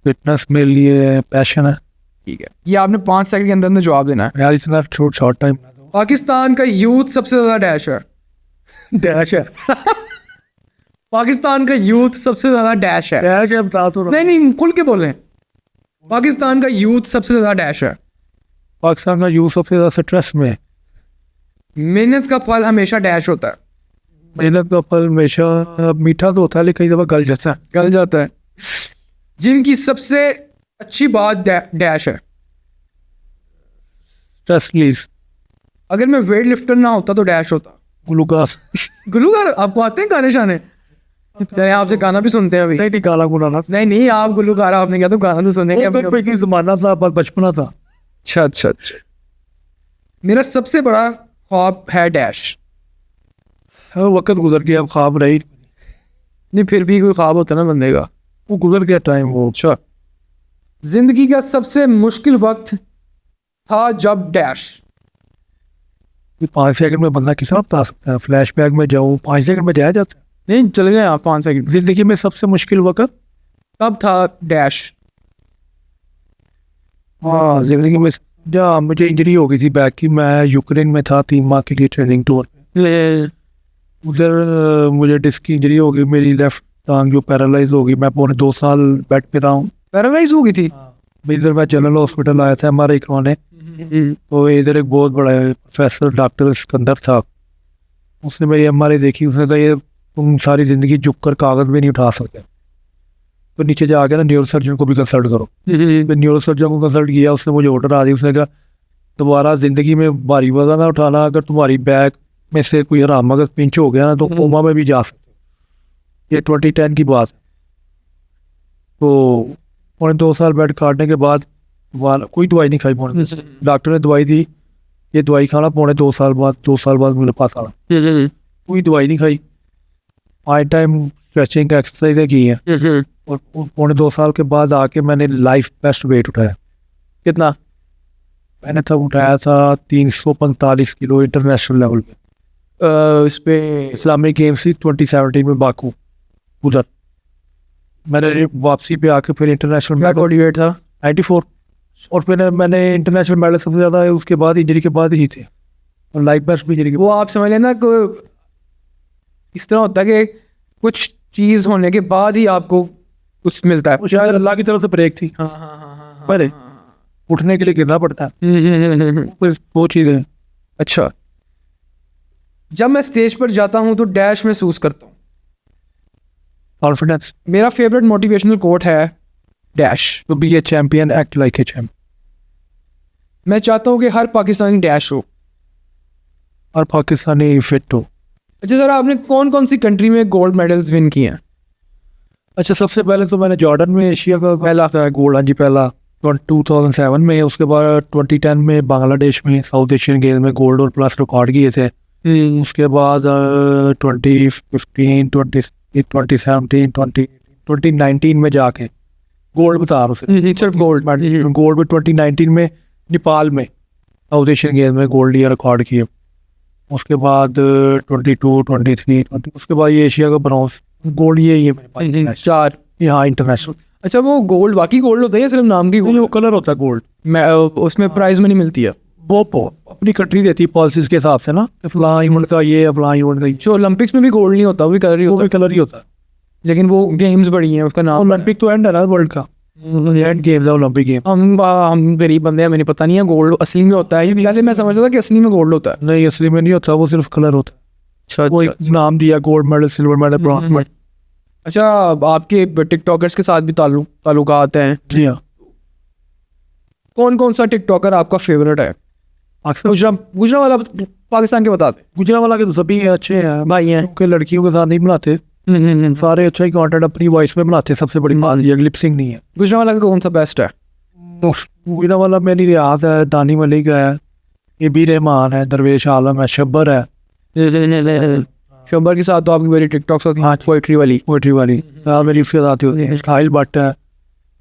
फिटनेस मेरे लिए पैशन है। ठीक है, ये आपने 5 सेकंड के अंदर अंदर जवाब देना है। यार इतना शॉर्ट टाइम। पाकिस्तान का यूथ सबसे ज़्यादा डैश है। डैश है। पाकिस्तान का यूथ सबसे ज़्यादा डैश है। डैश है, बता तो रहा हूँ। नहीं खुल के बोलें। पाकिस्तान का यूथ सबसे ज़्यादा डैश है। पाकिस्तान का यूथ सबसे ज़्यादा स्ट्रेस में। मेहनत का फल हमेशा डैश होता है। मेहनत का फल हमेशा मीठा तो होता है, लेकिन कई दफ़ा गल जाता है। जिनकी सबसे अच्छी बात डैश है। Stress release. अगर मैं वेट लिफ्टर ना होता तो डैश होता। गुलूकार आपको आते हैं गाने शाने? चलिए आपसे गाना भी सुनते हैं अभी। नहीं गाना गुनाना। नहीं आप गुलूकार, आपने क्या तो गाना तो सुनेंगे। जमाना था, बचपना था। अच्छा। मेरा सबसे बड़ा ख्वाब है डैश। वक्त गुजर गया, अब ख्वाब रही नहीं, फिर भी कोई ख्वाब होता ना बंदे का, वो गुजर गया टाइम वो। अच्छा, जिंदगी का सबसे मुश्किल वक्त था जब डैश। 5 सेकंड में बंदा कितना बता सकता है? फ्लैश बैक में जाओ, 5 सेकंड में जाया जाता है? नहीं, चले जाए आप 5 सेकंड। जिंदगी में सबसे मुश्किल वक्त तब था डैश। हाँ, जिंदगी में जहाँ मुझे इंजरी हो गई थी बैक की, मैं यूक्रेन में था 3 माह के लिए ट्रेनिंग टूर पे। उधर मुझे डिस्क की इंजरी हो गई, मेरी लेफ्ट टांग जो पैरालाइज हो गई, मैं पूरे 2 साल बेड पे रहा हूँ। पैरालाइज हो गई थी? इधर मैं जनरल हॉस्पिटल आया था MRI करवाने, तो इधर एक बहुत बड़ा प्रोफेसर डॉक्टर सिकंदर था, उसने मेरी MRI देखी, उसने कहा ये तुम सारी ज़िंदगी झुक कर कागज़ भी नहीं उठा सकते, तो नीचे जाके ना न्यूरो सर्जन को भी कंसल्ट करो। फिर न्यूरो सर्जन को कंसल्ट किया, उसने मुझे ऑर्डर आ दी, उसने कहा दोबारा ज़िंदगी में भारी वज़न ना उठाना। अगर तुम्हारी बैक में से कोई हराम मगज़ पिंच हो गया ना तो कोमा में भी जा सकते हो। ये 2010 की बात है। तो पौने 2 साल बेड काटने के बाद कोई दवाई नहीं खाई। पौने डॉक्टर ने दवाई दी, ये दवाई खाना पौने 2 साल बाद, 2 साल बाद मेरे पास आना। कोई दवाई नहीं खाई, 5 टाइम स्ट्रेचिंग एक्सरसाइजें की हैं और पौने 2 साल के बाद आके मैंने लाइफ बेस्ट वेट उठाया। कितना? मैंने तब उठाया था 345 किलो इंटरनेशनल लेवल पे। इस पे इस्लामिक गेम्स थी 2017 में बाकू, उधर मैंने वापसी पे आके फिर इंटरनेशनल क्या बॉडी वेट था? 94 और फिर मैंने इंटरनेशनल मेडल सबसे ज़्यादा उसके बाद इंजरी के बाद ही जीते और लाइफ बेस्ट भी इंजरी के वो आप समझ लेना को इस तरह होता है कि कुछ चीज़ होने के बाद ही आपको कुछ मिलता है। बाद। शायद अल्लाह की तरफ से ब्रेक थी, पहले उठने के लिए गिरना पड़ता है, वो चीज़ है। अच्छा, जब मैं स्टेज पर जाता हूँ तो डैश महसूस करता हूँ। कॉन्फिडेंस। मेरा फेवरेट मोटिवेशनल कोट है dash. To be a champion act like a champion. मैं चाहता हूँ कि हर पाकिस्तानी डैश हो। और पाकिस्तानी फिट हो। अच्छा सर, आपने कौन कौन सी कंट्री में गोल्ड मेडल्स विन किए हैं? अच्छा, सबसे पहले तो मैंने जॉर्डन में एशिया का पहला था गोल्ड, हाँ जी पहला 2007 में। उसके बाद 2010 में बांग्लादेश में साउथ एशियन गेम्स में गोल्ड और प्लस रिकॉर्ड किए थे। उसके बाद 2015, 2017, 2019 में जाके गोल्ड बता रहा हूँ सिर्फ गोल्ड गोल्ड में 2019 में नेपाल में साउथ एशियन गेम्स में गोल्ड ईयर रिकॉर्ड किए। उसके बाद 22, 23, उसके बाद ये एशिया का ब्रॉन्ज गोल्ड ये मेरे पास 4 यहाँ इंटरनेशनल। अच्छा, वो गोल्ड बाकी गोल्ड होता है या सिर्फ नाम की वो गोल्ड? कलर होता है गोल्ड, मैं उसमें प्राइज मनी मिलती है? वो अपनी कंट्री देती है पॉलिसीज के हिसाब से ना, कि फलां इवेंट का ये, फलां इवेंट का ये। जो ओलंपिक्स में भी गोल्ड नहीं होता, वो भी कलर ही वो होता भी कलर ही होता है। है, लेकिन वो गेम्स बड़ी हैं, उसका नाम ओलंपिक तो एंड है ना वर्ल्ड का, एंड गेम्स है ओलंपिक गेम। हम गरीब बंदे हैं, मैंने पता नहीं है गोल्ड असली में होता है। पहले मैं समझता था कि असली में गोल्ड होता है। नहीं, असली में नहीं होता, वो सिर्फ कलर होता है। अच्छा वो एक नाम दिया, gold medal, silver medal, bronze medal. अच्छा, आपके टिकटॉकर्स के साथ भी ताल्लुकात हैं? जी हाँ। कौन कौन सा टिकटॉकर आपका फेवरेट है? अक्सर गुजरा वाला पाकिस्तान के बताते गुजरावाला के तो सभी अच्छे हैं भाई हैं। क्योंकि लड़कियों के साथ नहीं बनाते, सारे अच्छा ही कंटेंट अपनी वॉइस में बनाते। सबसे बड़ी बात ये लिपसिंग नहीं है। गुजरा वाला का कौन सा बेस्ट है? गुजरावाला मेरी रियाज है, दानी मलिक है, ए बी रहमान है, दरवेश आलम है, शब्बर है। शब्बर के साथ तो आपकी मेरी टिकटॉक साथ हाँ, पोइट्री वाली पोइट्री वाली मेरी उसके साथ होती है। खाइल भट्ट है,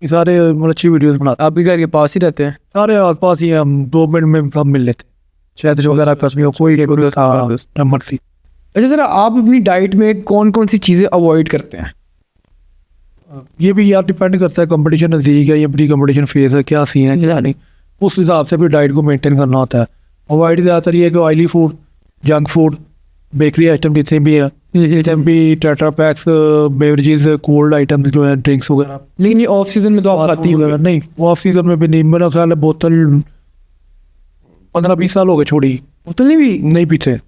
ये सारे मतलब अच्छी वीडियोस बनाते आप भी घर के पास ही रहते हैं? सारे आस पास ही। हम 2 मिनट में सब मिल लेते, शायद वगैरह कसमियों कोई नंबर थी। अच्छा सर, आप अपनी डाइट में कौन कौन सी चीज़ें अवॉइड करते हैं? ये भी यार डिपेंड करता है, कंपटीशन नज़दीक है, ये प्री कंपटीशन फेज है, क्या सीन है क्या नहीं, उस हिसाब से भी डाइट को मेंटेन करना होता है। अवॉइड ज़्यादातर ये कि oily food, junk food, bakery item जितने भी है, जितने भी tetra PACS, beverages, cold items जो है, ड्रिंक्स वगैरह। लेकिन ये ऑफ सीजन में तो आप खाती वगैरह नहीं, वो ऑफ सीजन में भी नहीं। मेरा ख्याल है बोतल 15-20 साल हो गए छोड़ी, बोतल नहीं पीते,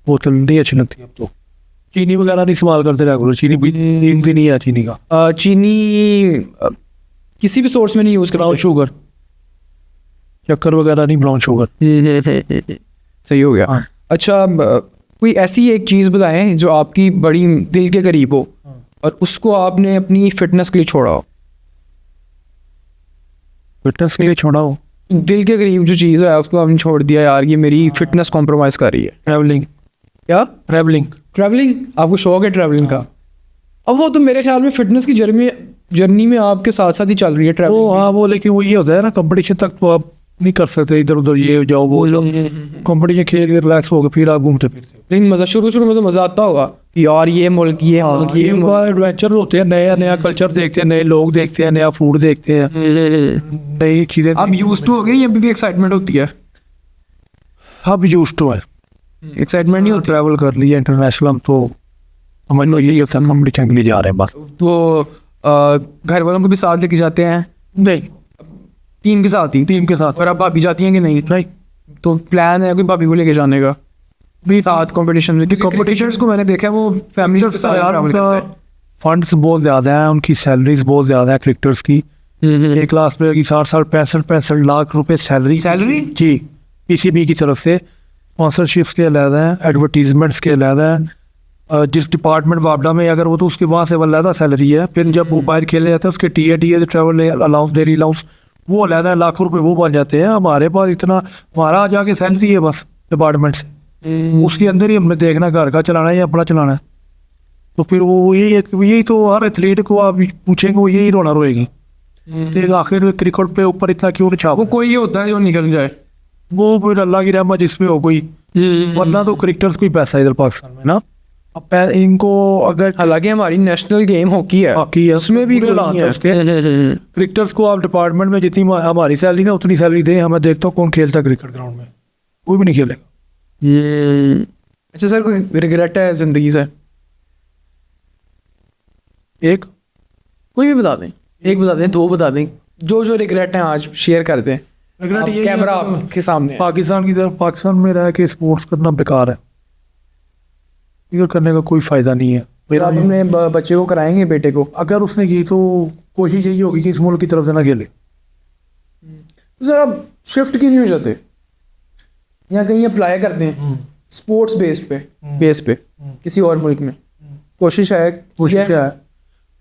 बोतल नहीं अच्छी लगती अब तो। चीनी वगैरह नहीं इस्तेमाल करते रेगुलर, चीनी भी नहीं है चीनी का। चीनी किसी भी सोर्स में नहीं यूज़ ब्राउन करते? शुगर, शक्कर वगैरह नहीं, ब्राउन शुगर। सही हो गया। अच्छा, कोई ऐसी एक चीज़ बताएं जो आपकी बड़ी दिल के करीब हो और उसको आपने अपनी फिटनेस के लिए छोड़ा हो। फिटनेस के लिए छोड़ा हो? दिल के करीब जो चीज़ है उसको आपने छोड़ दिया, यार ये मेरी फिटनेस कॉम्प्रोमाइज़ कर रही है। ट्रैवलिंग। क्या? ट्रैवलिंग आपको शौक है ट्रैवलिंग का? अब वो तो मेरे ख्याल में फिटनेस की जर्नी में आपके साथ साथ ही चल रही है तो ट्रैवलिंग। हाँ, वो लेकिन वो ये होता है ना, कंपटीशन तक तो आप नहीं कर सकते इधर उधर ये जाओ वो जाओ। कंपटीशन खेल के रिलैक्स हो गए, फिर आप घूमते फिरते। लेकिन मज़ा शुरू में तो मज़ा आता होगा कि यार ये मुल्क ये मुल्क ये मुल्क। एडवेंचर होते हैं, नया कल्चर देखते हैं, नए लोग देखते हैं, नया फूड देखते हैं, नई चीज़ें। आप यूज्ड टू हो गए या अभी भी एक्साइटमेंट होती है? अब यूज्ड टू है, एक्साइटमेंट नहीं होती? ट्रैवल कर लिया इंटरनेशनल, हम तो समझ लो यही होता है, कंपटीशन के लिए जा रहे हैं बस। तो घर वालों को भी साथ लेके जाते हैं? नहीं, टीम के साथ ही? टीम के साथ। और आप भाभी जाती हैं कि नहीं? नहीं, तो प्लान है कोई भाभी को लेके जाने का भी साथ कंपटीशन में? क्रिकेटर्स को मैंने देखा है वो फैमिली के साथ ट्रैवल करते हैं। फंड्स बहुत ज़्यादा हैं, उनकी सैलरीज बहुत ज़्यादा है क्रिकेटर्स की। एक क्लास प्लेयर की 60 65 लाख रुपए सैलरी सैलरी? जी, पीसीबी की तरफ से स्पॉन्सरशिप्स के अलहदा हैं, एडवर्टीजमेंट्स के अलहदा हैं। जिस डिपार्टमेंट वापडा में अगर वो तो उसके वहाँ से अलहदा सैलरी है। फिर जब वो बाहर खेलने जाते हैं उसके T A travel allowance, daily allowance वो अलहदा है, लाखों रुपए वो बन जाते हैं। हमारे पास इतना हमारा जाके सैलरी है बस डिपार्टमेंट से, उसके अंदर ही हमने देखना घर का चलाना है या अपना चलाना है। तो फिर वो यही तो हर एथलीट को आप पूछेंगे वो यही रोना रोएगी कि आखिर क्रिकेट पे ऊपर इतना क्यों नहीं छाप। वो कोई ही होता है जो निकल जाए, वो फिर अल्लाह की रहमत जिसमें हो कोई, वरना तो क्रिकेटर्स को ही पैसा है इधर पाकिस्तान में ना। अब इनको अगर हालांकि हमारी नेशनल गेम हॉकी है, हॉकी है उसमें भी बुरे कोई हालात नहीं है है। उसके। क्रिकेटर्स को आप डिपार्टमेंट में जितनी हमारी सैलरी ना उतनी सैलरी दें, हमें देखता हूँ कौन खेलता है क्रिकेट ग्राउंड में, कोई भी नहीं खेलेगा। अच्छा सर, कोई रिग्रेट है जिंदगी से? एक कोई भी बता दें, एक बता दें, दो बता दें, जो जो रिग्रेट हैं आज शेयर कर दें। रिग्रेट अब ये कैमरा आपके सामने है। पाकिस्तान की तरफ, पाकिस्तान में रह के स्पोर्ट्स करना बेकार है, इधर करने का कोई फायदा नहीं है। फिर आप अपने बच्चे को कराएंगे, बेटे को? अगर उसने की तो कोशिश यही होगी कि इस मुल्क की तरफ से ना खेले। तो सर आप शिफ्ट क्यों नहीं हो जाते या कहीं अप्लाई करते हैं स्पोर्ट्स बेस पे किसी और मुल्क में? कोशिश है?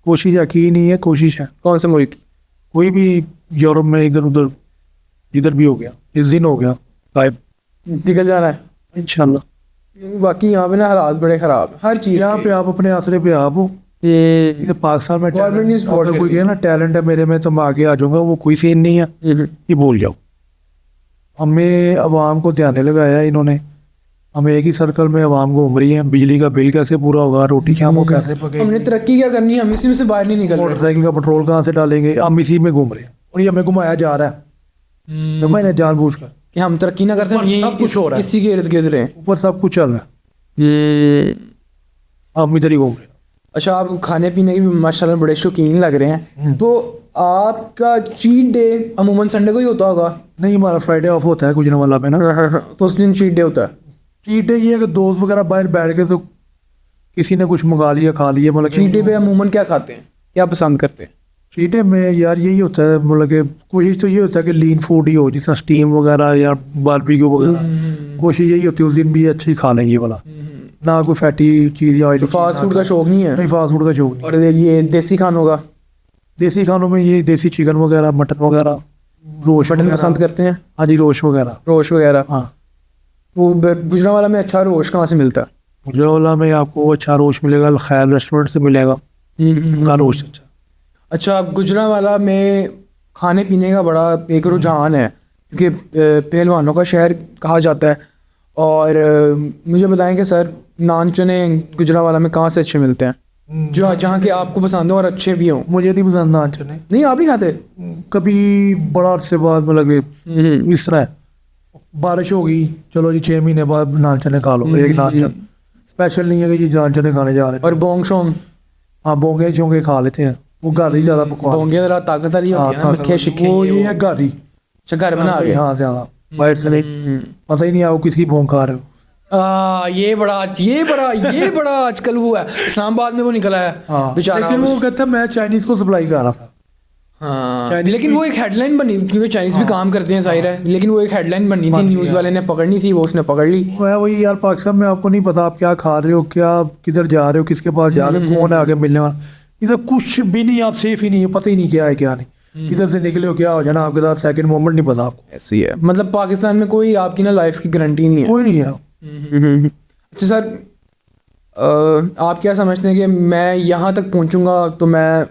कोशिश है की नहीं है, कोशिश है। कौन से मुल्क की? कोई भी यूरोप में इधर उधर इधर भी हो गया, इस दिन हो गया गायब, निकल जाना है इंशाल्लाह। बाकी यहाँ पे ना हालात बड़े ख़राब है हर चीज़ यहाँ पे आप अपने आसरे पे आप हो। ये पाकिस्तान में गवर्नमेंट नहीं support अगर कोई करती। कहे ना टैलेंट है मेरे में तो मैं आगे आ जाऊंगा, वो कोई सीन नहीं है, ये भूल जाओ। हमें अवाम को ध्यान लगाया है इन्होंने, हमें एक ही सर्कल में अवाम को उमरी है, बिजली का बिल कैसे पूरा होगा, रोटी शाम को कैसे हमने पकेगी, तरक्की क्या करनी है, हम इसी में से बाहर नहीं निकल रहे। मोटरसाइकिल का पेट्रोल कहाँ से डालेंगे, हम इसी में घूम रहे हैं और ये हमें घुमाया जा रहा है तो मैंने जानबूझ कर। कि हम तरक्की ना करते, हम ऊपर यही सब कुछ हो रहा है। इसी के इर्द गिर्द रहे। ऊपर सब कुछ चल रहा है, हम इधर ही घूम रहे हैं। अच्छा, आप खाने पीने के भी माशाल्लाह बड़े शौकीन लग रहे हैं, तो आपका चीट डे अमूमन संडे को ही होता होगा? नहीं, हमारा फ्राइडे ऑफ होता है गुजरांवाला में ना, तो उस दिन चीट डे होता है। चीट डे ये है कि दोस्त वगैरह बाहर बैठ के तो किसी ने कुछ मंगा लिया खा लिया, मतलब चीट डे पे अमूमन क्या खाते हैं, क्या पसंद करते हैं? चीट डे में यार यही होता है, मतलब कि कोशिश तो ये होता है कि लीन फूड ही हो, जिसका स्टीम वगैरह या बारबेक्यू वगैरह, कोशिश यही होती है उस दिन भी अच्छी खा लेंगे वाला, ना कोई फैटी चीज़ या ऑयली। फास्ट फूड का शौक नहीं है? नहीं, फास्ट फूड का शौक नहीं। और ये देसी खानों का? देसी खानों में ये देसी चिकन वगैरह, मटन वगैरह, रोश मटन वगैरह। पसंद करते हैं? हाँ जी, रोश वगैरह। रोश वगैरह, हाँ, वो गुजरांवाला में अच्छा रोश कहाँ से मिलता है? गुजरांवाला में आपको अच्छा रोश मिलेगा, खैर रेस्टोरेंट से मिलेगा का रोश अच्छा। अच्छा, अब गुजरांवाला में खाने पीने का बड़ा एक रुझान है क्योंकि पहलवानों का शहर कहा जाता है, और मुझे बताएं कि सर नान चने गुजरांवाला में कहाँ से अच्छे मिलते हैं, जो जहाँ के आपको पसंद हो और अच्छे भी हों? मुझे नहीं पसंद नान चने, नहीं, आप नहीं खाते? कभी बड़ा अरसे बाद मतलब कि इस तरह है, बारिश होगी चलो जी 6 महीने बाद नान चने खा लो, एक नान चने स्पेशल नहीं है कि जी नान चने खाने जा रहे हैं। और बोंग शोंग? हाँ, बोंगे चोंगे खा लेते हैं, वो घर ही ज़्यादा पकवान। बोंगे जरा ताकत वाली होती है ना, मिठे शिक्के वो ये है घर ही, अच्छा घर बना के। हाँ ज़्यादा बाहर से नहीं, पता ही नहीं आपको किसकी भोंग खा रहे हो। ये बड़ा आजकल वो है, इस्लामाबाद में वो निकला है हाँ, बेचारा। लेकिन वो कहता है मैं चाइनीज को सप्लाई कर रहा था। हाँ, Chinese लेकिन वो एक हेडलाइन बनी, क्योंकि चाइनीज भी काम करते हैं जाहिर है, लेकिन वो एक हेडलाइन बनी थी, न्यूज़ वाले ने पकड़नी थी, वो उसने पकड़ ली। मैं वही यार, पाकिस्तान में आपको नहीं पता आप क्या खा रहे हो, क्या किधर जा रहे हो, किसके पास जा रहे हो, कौन है आगे मिलने वाला, इधर कुछ भी नहीं, आप सेफ ही नहीं है, पता ही नहीं क्या है क्या नहीं, इधर से निकले हो क्या हो जाना आपके साथ, सेकंड मोमेंट नहीं पता आपको। ऐसी है, मतलब पाकिस्तान में कोई आपकी ना लाइफ की गारंटी नहीं है। कोई नहीं है। अच्छा सर, आप क्या समझते हैं कि मैं यहाँ तक पहुँचूँगा तो मैं,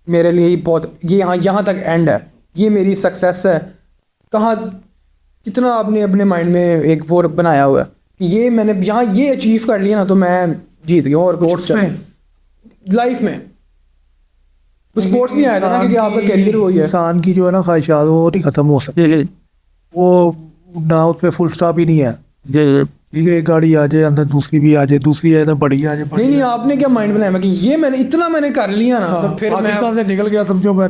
मेरे लिए ही बहुत, ये यहाँ तक एंड है, ये मेरी सक्सेस है? कहाँ, कितना आपने अपने माइंड में एक वो बनाया हुआ है कि ये मैंने यहाँ ये अचीव कर लिया ना तो मैं जीत गया, और कुछ लाइफ में स्पोर्ट्स नहीं आया था ना, क्योंकि आपका करियर वही है। इंसान की जो है ना ख्वाहिशात वो नहीं खत्म हो सकती, वो ना उस पर फुल स्टॉप ही नहीं है। ठीक है, एक गाड़ी आ जाए अंदर, दूसरी भी आ जाए, दूसरी आए तो बड़ी आ जाए। नहीं, आपने क्या माइंड बनाया कि ये मैंने कर लिया ना, तो फिर मैं पाकिस्तान से निकल गया समझो मैं।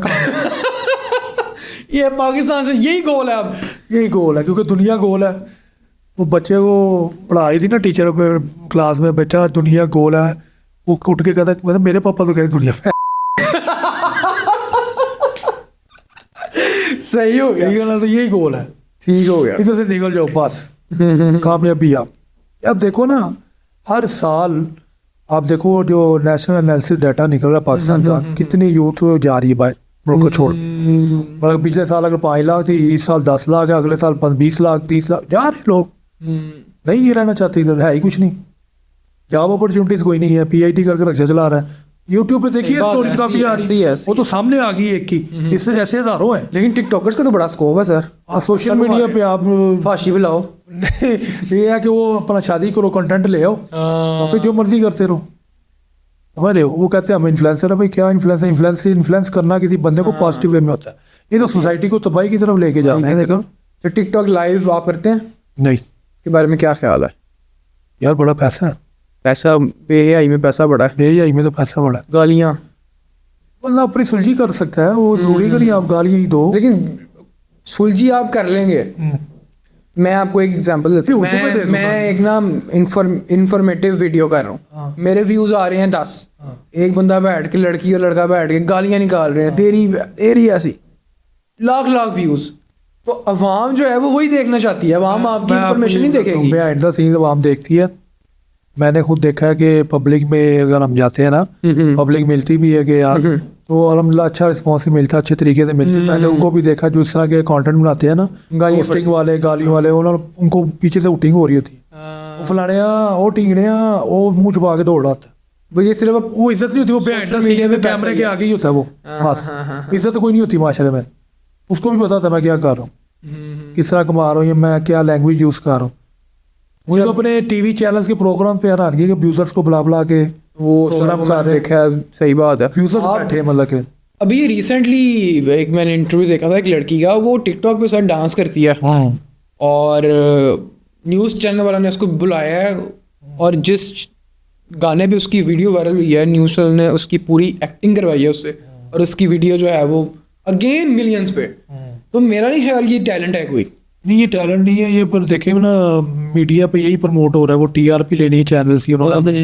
ये पाकिस्तान से यही गोल है, अब यही गोल है, क्योंकि दुनिया गोल है। वो बच्चे को पढ़ा रही थी ना टीचर पे क्लास में, बच्चा दुनिया गोल है, वो उठ के कहता मतलब मेरे पापा तो कह रहे दुनिया सही हो गया। तो यही गोल है। ठीक हो गया। इधर से निकल जाओ बस, कामयाबी आप। अब देखो ना, हर साल आप देखो जो नेशनल एनालिसिस डाटा निकल रहा है पाकिस्तान का, कितनी यूथ जा रही है बाहर मुल्क को छोड़। मतलब पिछले साल अगर 5 लाख थी, इस साल 10 लाख है, अगले साल 20 लाख 30 लाख जा रहे लोग। नहीं ये रहना चाहते, इधर है ही कुछ नहीं, जॉब अपॉर्चुनिटीज कोई नहीं है। PIT करके रक्षा चला रहा है। यूट्यूब पे देखिए स्टोरीज काफी आ रही है, वो तो सामने आ गई एक की, इससे ऐसे हजारों हैं। लेकिन टिकटॉकर्स का तो बड़ा स्कोप है सर। सोशल मीडिया पे आप फांसी भी लाओ। ये है कि वो अपना शादी करो, कंटेंट ले आओ, और फिर जो मर्जी करते रहो। समझ रहे हो? वो कहते हैं हम इन्फ्लुएंसर है। भाई क्या इन्फ्लुएंसर? इन्फ्लुएंस करना किसी बंदे को पॉजिटिव वे में होता है, ये तो सोसाइटी को तबाही की तरफ लेके जा रहे हैं। देखो तो टिकटॉक लाइव आप करते हैं? नहीं, के बारे में क्या ख्याल है? यार बड़ा पैसा है, पैसा बेहयाई में पैसा बड़ा है। बेहयाई में तो पैसा बड़ा है। गालियाँ बंदा अपनी सुलझी कर सकता है, वो जरूरी करिए आप गालियाँ ही दो। लेकिन सुलझी आप कर लेंगे। मैं आपको एक एग्जांपल देता हूँ। मैं एक ना इंफॉर्मेटिव वीडियो कर रहा हूँ, मेरे व्यूज आ रहे हैं 10। एक बंदा बैठ के, लड़की और लड़का बैठ के गालियाँ निकाल रहे हैं, तेरी ऐसी लाख व्यूज। तो अवाम जो है वो वही देखना चाहती है, अवाम आपकी इंफॉर्मेशन नहीं देखेगी। बिहाइंड द सीन्स अवाम देखती है। मैंने खुद देखा है कि पब्लिक में अगर हम जाते हैं ना, पब्लिक मिलती भी है कि यार, तो अलहमदिल्ला अच्छा रिस्पॉन्स मिलता है, अच्छे तरीके से मिलती है। मैंने उनको भी देखा जो इस तरह के कंटेंट बनाते हैं ना, पोस्टिंग वाले, गालियों वाले, उनको पीछे से उटिंग हो रही होती है। वो फलाने वो टिंगने वो मुंह छुपा के दौड़ आता है। वो सिर्फ वो इज्जत नहीं होती, वो बिहाइंड द सीन में कैमरे के आगे ही होता है वो। बस इज्जत कोई नहीं होती माशरे में। उसको भी पता था मैं क्या कर रहा हूँ, किस तरह कमा रहा हूँ, मैं क्या लैंग्वेज यूज़ कर रहा हूँ। मुझे तो अपने टीवी चैनल्स के प्रोग्राम पे हैरानगी कि व्यूजर्स को बुला बुला के वो प्रोग्राम कर रहे हैं। सही बात है, व्यूजर्स बैठे मतलब के। अभी रिसेंटली एक मैंने इंटरव्यू देखा था एक लड़की का, वो टिकटॉक पे साथ डांस करती है और न्यूज़ चैनल वाला ने उसको बुलाया है, और जिस गाने पे उसकी वीडियो वायरल हुई है, न्यूज़ चैनल ने उसकी पूरी एक्टिंग करवाई है उससे, और उसकी वीडियो जो है वो अगेन मिलियंस पे। तो मेरा नहीं ख्याल ये टैलेंट है कोई। नहीं ये टैलेंट नहीं है, ये पर देखे ना मीडिया पे यही प्रमोट हो रहा है। वो TRP लेनी है चैनल्स की, उन्होंने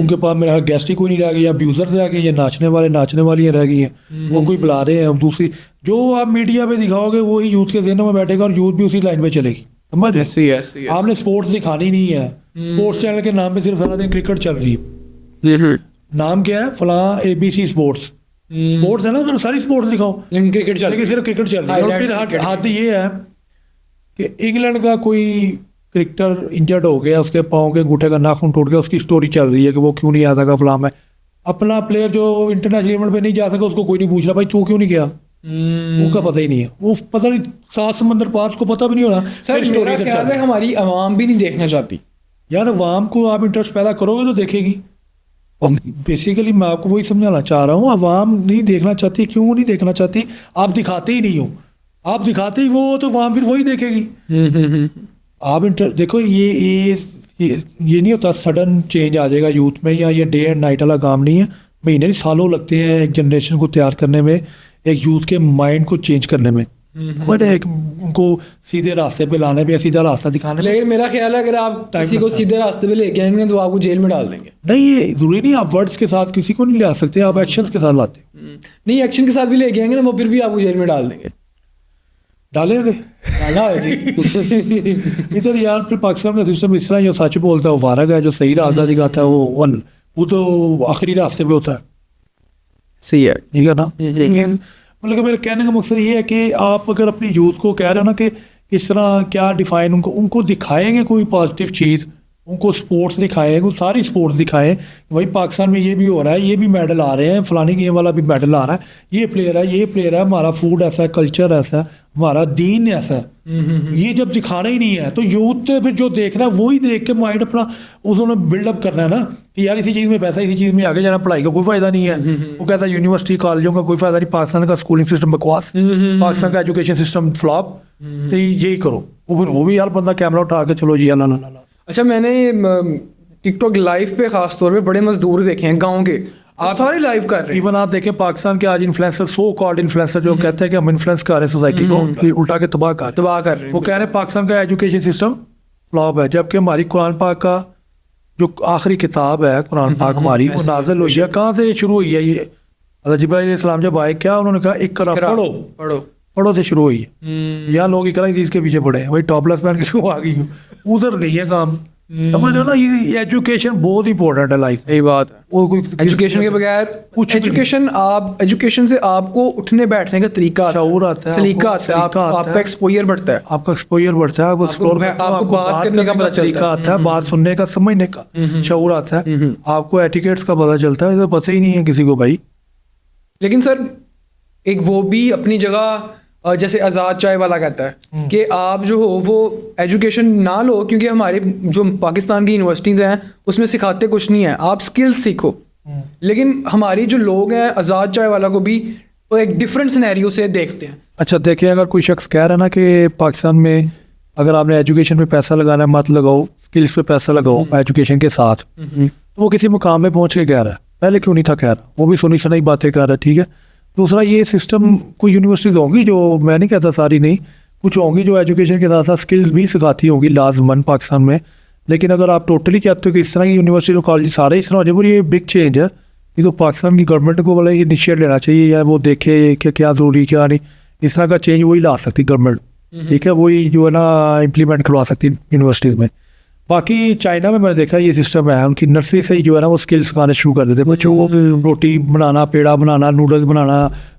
उनके पास मेरा गेस्ट ही कोई नहीं रह गया, या व्यूजर्स रह गए, या नाचने वाली रह गई हैं। वो कोई बुला रहे हैं। अब दूसरी जो आप मीडिया पे दिखाओगे वही यूथ के ज़हनों में बैठेगा, और यूथ भी उसी लाइन पे चलेगी। समझ रहे? आपने स्पोर्ट्स दिखानी नहीं है। स्पोर्ट्स चैनल के नाम पे सिर्फ सारा दिन क्रिकेट चल रही है। नाम क्या है? फलां ABC स्पोर्ट्स है ना, तो सारी स्पोर्ट्स दिखाओ, क्रिकेट चल, लेकिन सिर्फ क्रिकेट चल रही है। और फिर हद ये है कि इंग्लैंड का कोई क्रिकेटर इंजर्ड हो गया, उसके पाँव के अंगूठे का नाखून टूट गया, उसकी स्टोरी चल रही है कि वो क्यों नहीं आ सका, फलाम है। अपना प्लेयर जो इंटरनेशनल इवेंट पे नहीं जा सका, उसको कोई नहीं पूछ रहा भाई तू क्यों नहीं गया। उनका पता ही नहीं है, वो पता नहीं 7 समंदर पार, उसको पता भी नहीं हो रहा। सर मेरा ख्याल है हमारी आवाम भी नहीं देखना चाहती। यार आवाम को आप इंटरेस्ट पैदा करोगे तो देखेगी। बेसिकली मैं आपको वही समझाना चाह रहा हूँ, आवाम नहीं देखना चाहती। क्यों नहीं देखना चाहती? आप दिखाते ही नहीं हो। आप दिखाते ही वो, तो वहाँ फिर वही देखेगी। आप देखो ये नहीं होता सडन चेंज आ जाएगा यूथ में, या ये डे एंड नाइट वाला काम नहीं है। महीने नहीं सालों लगते हैं एक जनरेशन को तैयार करने में, एक यूथ के माइंड को चेंज करने में, बट एक उनको सीधे रास्ते पे लाने में, सीधा रास्ता दिखाने में। लेकिन मेरा ख्याल है अगर आप किसी को सीधे रास्ते पे लेके आएंगे तो आपको जेल में डाल देंगे। नहीं ये जरूरी नहीं, आप वर्ड्स के साथ किसी को नहीं ला सकते, आप एक्शन के साथ लाते। नहीं एक्शन के साथ भी लेके आएंगे ना, वो फिर भी आपको जेल में डाल देंगे। डालेंगे इधर यार। फिर पाकिस्तान का सिस्टम इस तरह, जो सच बोलता है वो वारग है, जो सही रास्ता दिखाता है वो तो आखिरी रास्ते पे होता है। सही है, ठीक है ना? मतलब मेरे कहने का मकसद ये है कि आप अगर अपनी यूथ को कह रहे हो ना कि किस तरह क्या डिफाइन, उनको दिखाएंगे कोई पॉजिटिव चीज़, उनको स्पोर्ट्स दिखाएं, वो सारी स्पोर्ट्स दिखाएं। भाई पाकिस्तान में ये भी हो रहा है, ये भी मेडल आ रहे हैं, फलानी गेम वाला भी मेडल आ रहा है, ये प्लेयर है, हमारा फूड ऐसा है, कल्चर ऐसा है, हमारा दीन ऐसा है। ये जब दिखाना ही नहीं है तो यूथ फिर जो देख रहा है वही देख के माइंड अपना उन्होंने बिल्डअप करना है ना, कि यार इसी चीज़ में पैसा, इसी चीज़ में आगे जाना, पढ़ाई का कोई फ़ायदा नहीं है। वो कहता है यूनिवर्सिटी कॉलेजों का कोई फ़ायदा नहीं, पाकिस्तान का स्कूलिंग सिस्टम बकवास, पाकिस्तान का एजुकेशन सिस्टम फ्लॉप, तो यही करो। वो भी यार बंदा कैमरा उठा के चलो जी अल्लाह अल्लाह। अच्छा मैंने टिकटॉक लाइव पे खास तौर पे बड़े मजदूर देखे हैं गाँव के, आप सारे लाइव कर रहे हैं। इवन आप देखें पाकिस्तान के आज इन्फ्लुएंसर, सो कॉल्ड इन्फ्लुएंसर, जो कहते हैं कि हम इन्फ्लुएंस कर रहे हैं सोसाइटी को, उल्टा के तबाह कर रहे हैं। वो कह रहे हैं पाकिस्तान का एजुकेशन सिस्टम फ्लॉप है, जबकि हमारी कुरान पाक का जो आखिरी किताब है, कुरान पाक हमारी, वो नाज़िल हुई है। कहाँ से शुरू हुई है ये? हज़रत जिब्राइल अलैहिस्सलाम जब आए, क्या उन्होंने कहा इक़रा, पढ़ो। पढ़ो से शुरू हुई है। यहाँ लोग इकरा चीज़ के पीछे पड़े हैं, भाई टॉपलेस पहन के क्यों आ गई हो, उधर नहीं है काम। समझ लो ना, ये एजुकेशन बहुत इंपॉर्टेंट है लाइफ। सही बात है। वो कोई एजुकेशन के बगैर कुछ भी एजुकेशन से आपको उठने बैठने का तरीका शऊर आता है, सलीका आता है, आपका एक्सपोजर बढ़ता है, आपका एक्सपोजर बढ़ता है, आपको बात करने का पता चलता है, आता है, बात सुनने का, समझने का शऊर आता है, आपको एटिकेट्स का पता चलता है। तो पता ही नहीं है किसी को भाई। लेकिन सर एक वो भी अपनी जगह जैसे आज़ाद चाय वाला कहता है कि आप जो हो वो एजुकेशन ना लो, क्योंकि हमारे जो पाकिस्तान की यूनिवर्सिटीज़ हैं उसमें सिखाते कुछ नहीं है, आप स्किल्स सीखो। लेकिन हमारी जो लोग हैं आज़ाद चाय वाला को भी वो एक डिफरेंट सिनेरियो से देखते हैं। अच्छा देखिए, अगर कोई शख्स कह रहा है ना कि पाकिस्तान में अगर आपने एजुकेशन पे पैसा लगाना है मत लगाओ, स्किल्स पे पैसा लगाओ एजुकेशन के साथ, तो वो किसी मुकाम में पहुंच के कह रहा है। पहले क्यों नहीं था कह रहा, वो भी सुनी सुनाई बातें कर रहा है, ठीक है। दूसरा, ये सिस्टम कोई यूनिवर्सिटीज़ होंगी जो, मैं नहीं कहता सारी नहीं, कुछ होंगी जो एजुकेशन के साथ साथ स्किल्स भी सिखाती होंगी लाजमन पाकिस्तान में। लेकिन अगर आप टोटली कहते हो कि इस तरह की यूनिवर्सिटी और कॉलेज सारे इस तरह हो जाए, वो ये बिग चेंज है। ये तो पाकिस्तान की गवर्नमेंट को वाला इनिशिएट लेना चाहिए, या वो देखे कि क्या ज़रूरी क्या नहीं। इस तरह का चेंज वही ला सकती गवर्नमेंट, ठीक है, वही जो है ना इम्प्लीमेंट करवा सकती यूनिवर्सिटीज़ में। बाकी चाइना में मैंने देखा ये सिस्टम है, उनकी नर्सरी से ही जो है ना वो स्किल्स सिखाने शुरू कर देते हैं बच्चों को। रोटी बनाना, पेड़ा बनाना, नूडल्स बनाना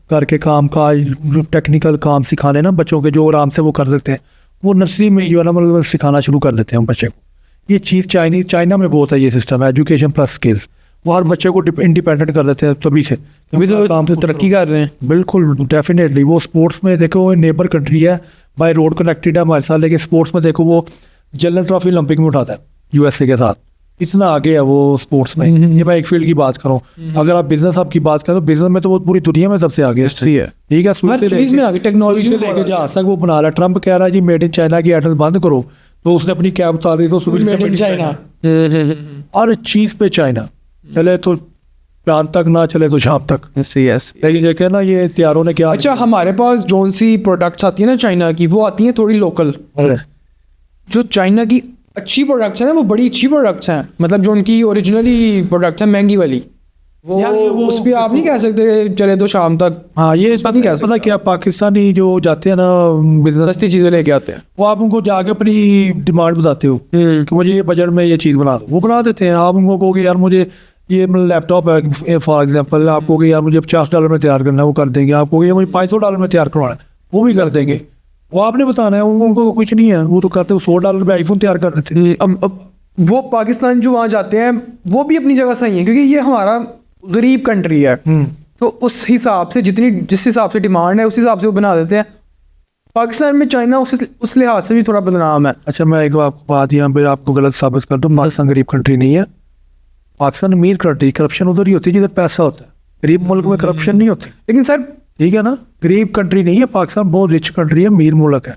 करके काम काज टेक्निकल काम सिखाने ना बच्चों के, जो आराम से वो कर सकते हैं, वो नर्सरी में जो है ना मतलब सिखाना शुरू कर देते हैं बच्चे को। ये चीज़ चाइना में बहुत है ये सिस्टम है, एजुकेशन प्लस स्किल्स। वो हर बच्चे को इंडिपेंडेंट कर देते हैं तभी से, अभी तो तरक्की कर रहे हैं। बिल्कुल डेफिनेटली। वो स्पोर्ट्स में देखो नेबर कंट्री है, बाय रोड कनेक्टेड है हमारे साथ, लेकिन स्पोर्ट्स में देखो वो जनरल ट्रॉफी ओलंपिक में उठाता है यूएसए के साथ, इतना आगे है वो स्पोर्ट्स में। ये मैं एक फील्ड की बात करूँ, अगर आप बिजनेस आपकी बात करें तो बिजनेस में तो वो पूरी दुनिया में सबसे आगे है, ठीक है। टेक्नोलॉजी से लेके जहाज तक वो बना रहा है। ट्रम्प कह रहा है जी मेड इन चाइना की एयरटेल बंद करो, तो उसने अपनी कैब उतार दी, तो मेड इन चाइना। हर चीज़ पे चाइना, चले तो चांद तक, ना चले तो शाम तक। लेकिन ये क्या ना, ये तैयारों ने क्या। अच्छा, हमारे पास जो सी प्रोडक्ट्स आती है ना चाइना की, वो आती हैं थोड़ी लोकल। जो चाइना की अच्छी प्रोडक्ट्स हैं ना, वो बड़ी अच्छी प्रोडक्ट्स हैं, मतलब जो उनकी ओरिजिनली प्रोडक्ट्स हैं महंगी वाली, वो उस पर आप नहीं कह सकते चले तो शाम तक। हाँ, ये पता क्या, पाकिस्तानी जो जाते हैं ना बिजनेस, सस्ती चीज़ें लेके आते हैं, वो आप उनको जाके अपनी डिमांड बताते हो कि मुझे ये बजट में ये चीज़ बना दो, वो बना देते हैं। आप उनको कहोगे यार मुझे ये लैपटॉप है फॉर एग्जाम्पल, आप कहोगे यार मुझे $50 में तैयार करना है, वो कर देंगे। आप कहोगे मुझे $500 में तैयार करवाना है, वो भी कर देंगे। वो आपने बताना है, उनको कुछ नहीं है, वो तो करते हैं $100 में आईफोन तैयार कर देते हैं। अब वो पाकिस्तान जो वहाँ जाते हैं वो भी अपनी जगह सही है, क्योंकि ये हमारा गरीब कंट्री है, तो उस हिसाब से जिस हिसाब से डिमांड है उस हिसाब से वो बना देते हैं। पाकिस्तान में चाइना उस लिहाज से भी थोड़ा बदनाम है। अच्छा, मैं एक बात यहाँ पे आपको गलत साबित कर दूँ, पाकिस्तान गरीब कंट्री नहीं है, पाकिस्तान अमीर कंट्री। करप्शन उधर ही होती है जिधर पैसा होता है, गरीब मुल्क में करप्शन नहीं होती। लेकिन सर ठीक है ना, गरीब कंट्री नहीं है पाकिस्तान, बहुत रिच कंट्री है, अमीर मुल्क है।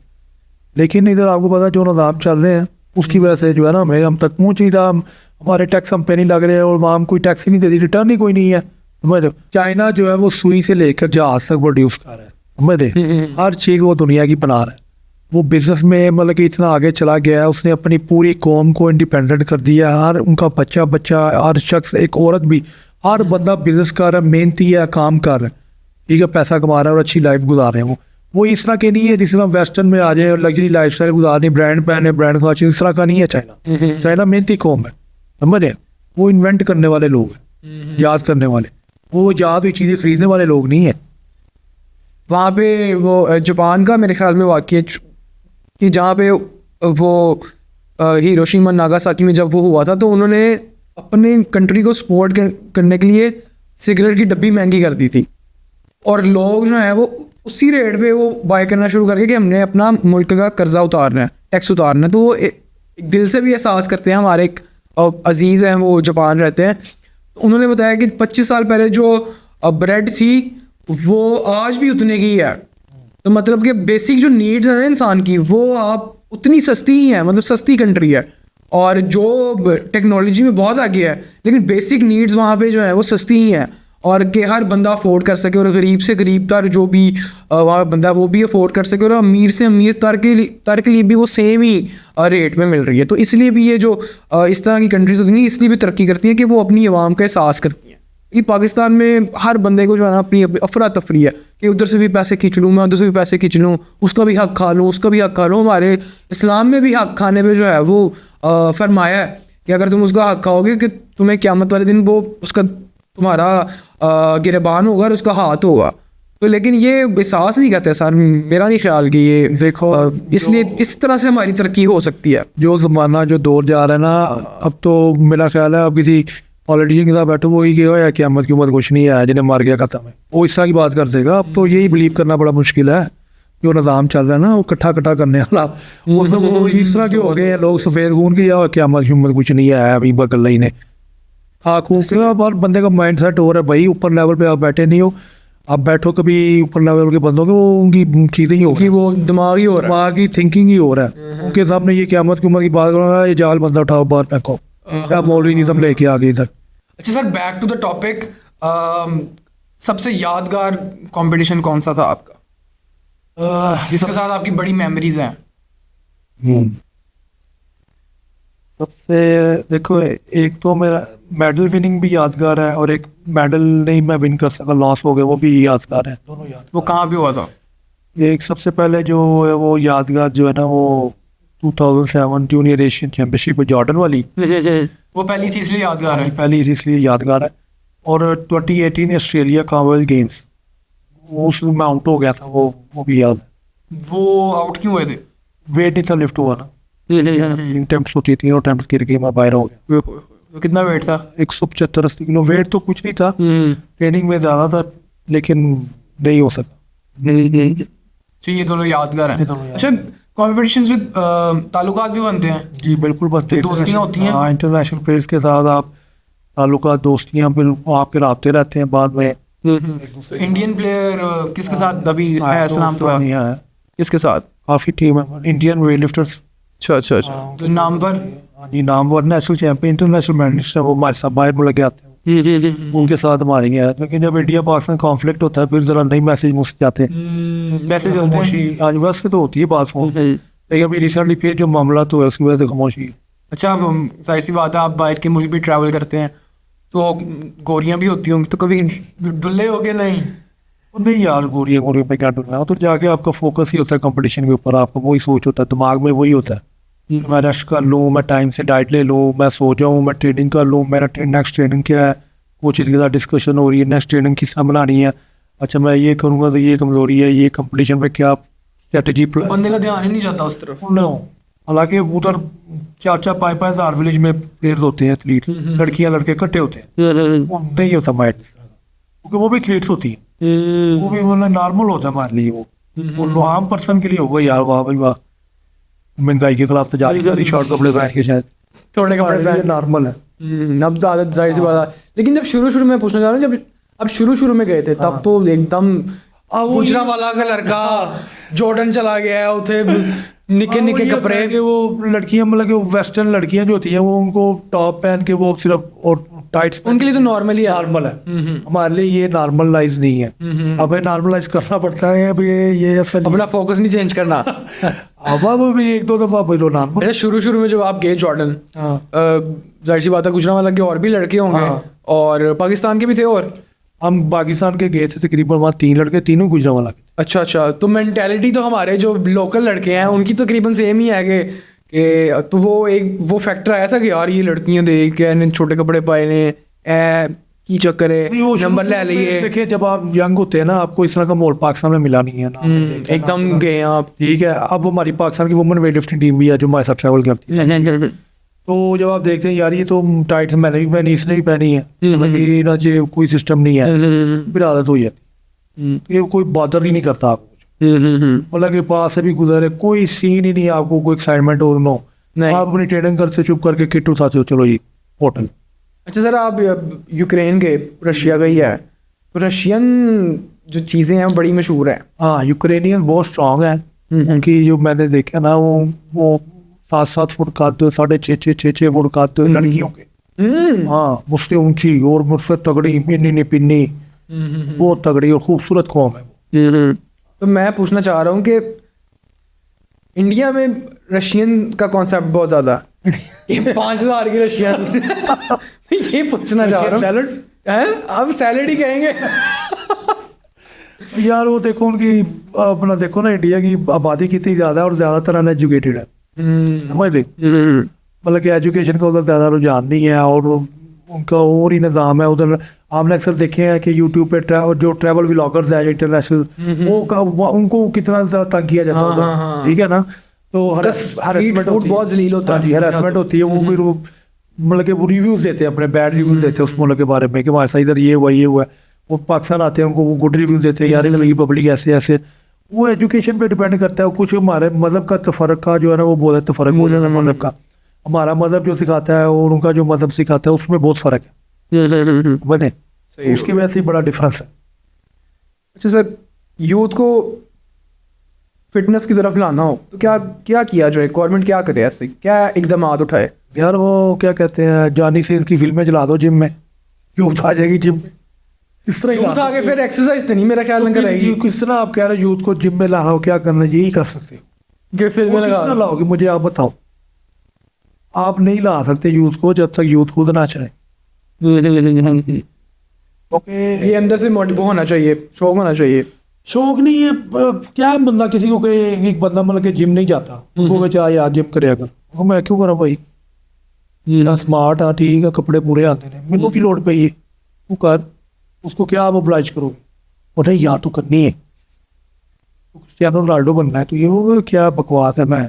लेकिन इधर आपको पता है जो निज़ाम चल रहे हैं उसकी वजह से जो है ना हम तक पहुँच नहीं रहा, हमारे टैक्स हम पे नहीं लग रहे हैं, और वहाँ हम कोई टैक्स ही नहीं देती, रिटर्न ही कोई नहीं है। समझ लो, चाइना जो है वो सुई से लेकर जहाज तक प्रोड्यूस कर रहा है, समझ हर चीज़ वो दुनिया की बना रहा है। वो बिजनेस में मतलब कि इतना आगे चला गया है, उसने अपनी पूरी कौम को इंडिपेंडेंट कर दिया। हर उनका बच्चा हर शख्स, एक औरत भी, हर बंदा बिजनेस कर रहा है, मेहनती है, काम कर रहा है, ठीक है, पैसा कमा रहा है और अच्छी लाइफ गुजार रहे हैं। वो इस तरह के नहीं है जिस तरह वेस्टर्न में आ जाए और लग्जरी लाइफ स्टाइल गुजारनी, ब्रांड पहने, ब्रांड खाची, इस तरह का नहीं है चाइना। चाइना मेहनती कौम है, समझ रहे, वो इन्वेंट करने वाले लोग हैं, याद करने वाले, वो याद हुई चीज़ें खरीदने वाले लोग नहीं है। वहाँ पे वो जापान का मेरे ख्याल में वाक़या कि जहाँ पे वो हिरोशिमा नागासाकी में जब वो हुआ था, तो उन्होंने अपने कंट्री को सपोर्ट करने के लिए सिगरेट की डब्बी महंगी कर दी थी, और लोग जो हैं वो उसी रेट पे वो बाय करना शुरू करके कि हमने अपना मुल्क का कर्जा उतारना है, टैक्स उतारना है। तो वो एक दिल से भी एहसास करते हैं। हमारे एक अजीज़ हैं, वो जापान रहते हैं, तो उन्होंने बताया कि 25 साल पहले जो ब्रेड थी वो आज भी उतने की है। तो मतलब कि बेसिक जो नीड्स हैं इंसान की, वो आप उतनी सस्ती ही हैं, मतलब सस्ती कंट्री है, और जो टेक्नोलॉजी में बहुत आगे है, लेकिन बेसिक नीड्स वहाँ पे जो है वो सस्ती ही हैं, और कि हर बंदा अफोर्ड कर सके, और गरीब से गरीब तर जो भी वहाँ बंदा वो भी अफोर्ड कर सके, और अमीर से अमीर तर के लिए भी वो सेम ही रेट में मिल रही है। तो इसलिए भी ये जो इस तरह की कंट्रीज होती हैं इसलिए भी तरक्की करती हैं कि वो अपनी आवाम का एहसास करती हैं। कि पाकिस्तान में हर बंदे को जो है ना अपनी अपनी अफरा तफरी है कि उधर से भी पैसे खींच लूँ, मैं उधर से भी पैसे खींच लूँ, उसका भी हक खा लूँ, उसका भी हक खा लूँ। हमारे इस्लाम में भी हक खाने पे जो है वो फरमाया है कि अगर तुम उसका हक खाओगे कि तुम्हें क़यामत वाले दिन वो उसका तुम्हारा गिरबान होगा और उसका हाथ होगा। तो लेकिन ये एहसास नहीं करते सर, मेरा नहीं ख्याल कि ये देखो इसलिए इस तरह से हमारी तरक्की हो सकती है। जो ज़माना जो दौर जा रहा है ना, अब तो मेरा ख्याल है अब किसी पॉलिटिशियन के साथ बैठो वही क्या है क़यामत की उम्र कुछ नहीं है, जिन्हें मार गया खत्म है, वो इस तरह की बात कर देगा। अब तो यही बिलीव करना बड़ा मुश्किल है। जो निज़ाम चल रहा है ना वो इकट्ठा करने वाला, वो इस तरह के हो गए हैं लोग सफ़ेद खून के, या क़यामत की उम्र कुछ नहीं है अभी बगल ही ने और बंदे का माइंड सेट हो रहा है भाई ऊपर लेवल पे आप बैठे नहीं हो, आप बैठो कभी ऊपर लेवल के बंदों के, वो उनकी चीज़ें ही हो रही, वो दिमाग ही हो रहा है, दिमाग की थिंकिंग ही हो रहा है। उनके सामने ये क़यामत की उम्र की बात करो, ये जाल बंदा उठाओ बाहर फेंको, क्या मौलवी निज़म लेके आ गए इधर। अच्छा sir, back to the topic, सबसे यादगार कंपटीशन कौन सा था आपका जिसके साथ आपकी बड़ी मेमोरीज हैं? सबसे देखो एक तो मेरा मेडल विनिंग भी यादगार है, और एक मेडल नहीं मैं विन कर सका, लॉस हो गया, वो भी यादगार है, दोनों यादगार। वो कहाँ पे हुआ था? एक सबसे पहले जो है वो यादगार जो है ना वो 2007 जूनियर एशियन चैम्पियनशिप जॉर्डन वाली, वो पहली थी इसलिए यादगार है। पहली इसलिए यादगार है। और 2018 ऑस्ट्रेलिया कॉमनवेल्थ गेम्स, उसमें मैं आउट हो गया था, वो भी याद है। वो आउट क्यों हुए थे? वेट नहीं था लिफ्ट हुआ ना, अटेम्प्ट्स होती थी और अटेम्प्ट्स गिर के मैं बाहर हो गया। तो कितना वेट था? 175-80 किलो वेट तो कुछ नहीं था, ट्रेनिंग में ज़्यादा था लेकिन नहीं हो सका। तो ये दोनों यादगार हैं। यादगार। अच्छा, कॉम्पिटिशन्स में ताल्लुकात भी बनते हैं? जी बिल्कुल बनते हैं, दोस्तियाँ होती हैं? हाँ, इंटरनेशनल प्लेयर्स के साथ आप ताल्लुकात दोस्तियाँ आपके राब्ते रहते हैं बाद में। तो इंडियन प्लेयर किसके साथ अभी है सलाम तो है? है किसके साथ? काफ़ी टीम है, इंडियन वेट लिफ्टर्स। अच्छा अच्छा अच्छा, तो नामवर? जी Namwar national champion international medallist है, वो हमारे साथ बाहर मुल्क के आते हैं, उनके साथ हमारे हैं। लेकिन जब इंडिया पाकिस्तान कॉन्फ्लिक्ट होता है फिर जरा नई मैसेज मुझसे जाते हैं, मैसेज खामोशी आज वैसे तो होती है बात फोन, लेकिन अभी रिसेंटली फिर जो मामला तो है उसकी वजह से खामोशी। अच्छा, जाहिर सी बात है आप बाहर के मुल्क भी ट्रैवल करते हैं तो गोरियां भी होती होंगी, तो कभी डुल्ले हो गए? नहीं यार, गोरियां पे क्या डुलना, तो जाके आपका फोकस ही होता है कंपटीशन के ऊपर, आपका वही सोच होता है, दिमाग में वही होता है मैं रेस्ट कर लूँ, मैं टाइम से डाइट ले लूँ, मैं सो जाऊँ, मैं ट्रेनिंग कर लूँ, मेरा नेक्स्ट ट्रेनिंग क्या है, कोचेज के साथ डिस्कशन हो रही है, नेक्स्ट ट्रेनिंग किस तरह बनानी है, अच्छा मैं ये करूँगा तो ये कमजोरी है, ये कंपटीशन पे क्या स्ट्रेटजी, बंदे का ध्यान ही नहीं जाता उस तरफ। हालांकि उधर 4-5 हज़ार विलेज में प्लेयर्स होते हैं एथलीट, लड़कियां लड़के इकट्ठे होते हैं, वो नहीं होता माइंड, क्योंकि वो भी एथलीट्स होती है, वो भी मतलब नॉर्मल होता है हमारे लिए, वो आम पर्सन के लिए होगा यार वाह भाई वाह, महंगाई के खिलाफ तैयारी, शॉर्ट कपड़े पहन के शायद थोड़े कपड़े पहन नॉर्मल है। अब तो आदत जाहिर सी बात है, लेकिन जब शुरू में पूछना चाह रहा हूँ, जब अब शुरू में गए थे तब तो एकदम गुजरांवाला का लड़का जॉर्डन चला गया है, उसे निके कपड़े के, वो लड़कियां मतलब कि वेस्टर्न लड़कियां जो होती हैं वो उनको टॉप पहन के वो सिर्फ और टाइट्स, उनके लिए तो नॉर्मल ही नॉर्मल है, हमारे लिए ये नॉर्मलाइज नहीं है, अब नॉर्मलाइज करना पड़ता है, अब ये अपना फोकस नहीं चेंज करना। अब भी एक दो दफा बोलो नॉर्मल। अच्छा, शुरू में जब आप गए जॉर्डन, जाहिर सी बात है गुजरांवाला के और भी लड़के होंगे और पाकिस्तान के भी थे, और हम पाकिस्तान के गए थे तकरीबन वहाँ 3 लड़के, तीनों गुजरांवाला के। अच्छा, तो मेंटेलिटी तो हमारे जो लोकल लड़के हैं उनकी तकरीबन सेम ही है कि तो वो फैक्टर आया था कि यार ये लड़कियां देख के छोटे कपड़े पाए ने की चक्कर है, नंबर ले लिए। देखिए जब आप यंग होते हैं ना, आपको इस तरह का माहौल पाकिस्तान में मिला नहीं है ना, एकदम गए आप, ठीक है। अब हमारी पाकिस्तान की वुमेन वेट लिफ्टिंग टीम भी है जो हमारे साथ ट्रैवल करती है, तो जब आप देखते हैं यार ये तो टाइट्स मैंने भी पहनी, इसने भी पहनी है, ना जो कोई सिस्टम नहीं है, फिर आदत हो जाती, ये कोई बॉदर ही नहीं करता आपको, मतलब के पास से भी गुजरे कोई सीन ही नहीं, आपको कोई एक्साइटमेंट और नो, आप अपनी ट्रेनिंग करते चुप करके किट उठाते हो, चलो जी होटल। अच्छा सर, आप यूक्रेन गए, रशिया गई है, तो रशियन जो चीज़ें हैं बड़ी मशहूर है। हाँ, यूक्रेनियन बहुत स्ट्रांग है, उनकी जो मैंने देखा ना वो 7-7 फुट कद, 6.5 फुट कद लड़कियों के, हाँ मुझसे ऊंची और मुझसे तगड़ी, पिन्नी पिन्नी, बहुत तगड़ी और खूबसूरत कौम है। तो मैं पूछना चाह रहा हूँ कि इंडिया में रशियन का कॉन्सेप्ट बहुत ज़्यादा, ये 5,000 की रशियन, ये पूछना चाह रहा हूँ। हैं आप सैलड ही कहेंगे। यार वो देखो उनकी अपना देखो ना, इंडिया की आबादी कितनी ज़्यादा है और ज़्यादातर अनएजुकेटेड है, समझ रहे, मतलब कि एजुकेशन का उधर ज़्यादा रुझान नहीं है और उनका और ही निज़ाम है उधर। आपने अक्सर देखे हैं कि यूट्यूब पे जो ट्रैवल व्लॉगर्स है इंटरनेशनल, उनको कितना तंग किया जाता है उधर, ठीक है ना। तो हरासमेंट बहुत जलील होता है, हरासमेंट होती है। वो फिर वो मतलब कि वो रिव्यूज़ देते हैं, अपने बैड रिव्यूज़ देते हैं उस मुल्क के बारे में कि वहाँ ऐसा इधर ये हुआ है। वो पाकिस्तान आते हैं, उनको वो गुड रिव्यूज़ देते हैं, यार ये पब्लिक ऐसे ऐसे। वो एजुकेशन पे डिपेंड करता है। कुछ हमारे मज़हब का तफरक का जो है ना, वो बहुत तफरक हो जाता है मज़हब का। हमारा मज़हब जो सिखाता है और उनका जो मज़हब सिखाता है उसमें बहुत फ़र्क है बने, उसकी वजह से बड़ा डिफरेंस है। अच्छा सर, यूथ को फिटनेस की तरफ लाना हो तो क्या क्या किया जाए, गवर्नमेंट क्या करे, ऐसे क्या इकदाम उठाए? यार वो क्या कहते हैं, जानी सेज की फिल्में चला दो जिम में, यूथ आ जाएगी जिम में। इस तरह यूथ आगे फिर एक्सरसाइज तो नहीं मेरा ख्याल नहीं करेगी। किस तरह आप कह रहे हो यूथ को जिम में ला रहा हो, क्या करना, यही कर सकते हो कि फिल्में किस तरह लाओगे, मुझे आप बताओ। आप नहीं ला सकते यूथ को जब तक यूथ खुद ना चाहे। ओके, ये अंदर से मोटिव होना चाहिए, शौक होना चाहिए। शौक नहीं है क्या बंदा किसी को एक बंदा मतलब कि जिम नहीं जाता, उनको कहे चाहे यार जिम करे अगर, वो मैं क्यों करा भाई, ना स्मार्ट हाँ ठीक है, कपड़े पूरे आते हैं, मेरे को की लोड पे ये तू कर, उसको क्या आप oblige करोगे, और नहीं यार तू करनी है, तो क्रिस्टियानो रोनाल्डो बनना है, तो ये होगा क्या बकवास है। मैं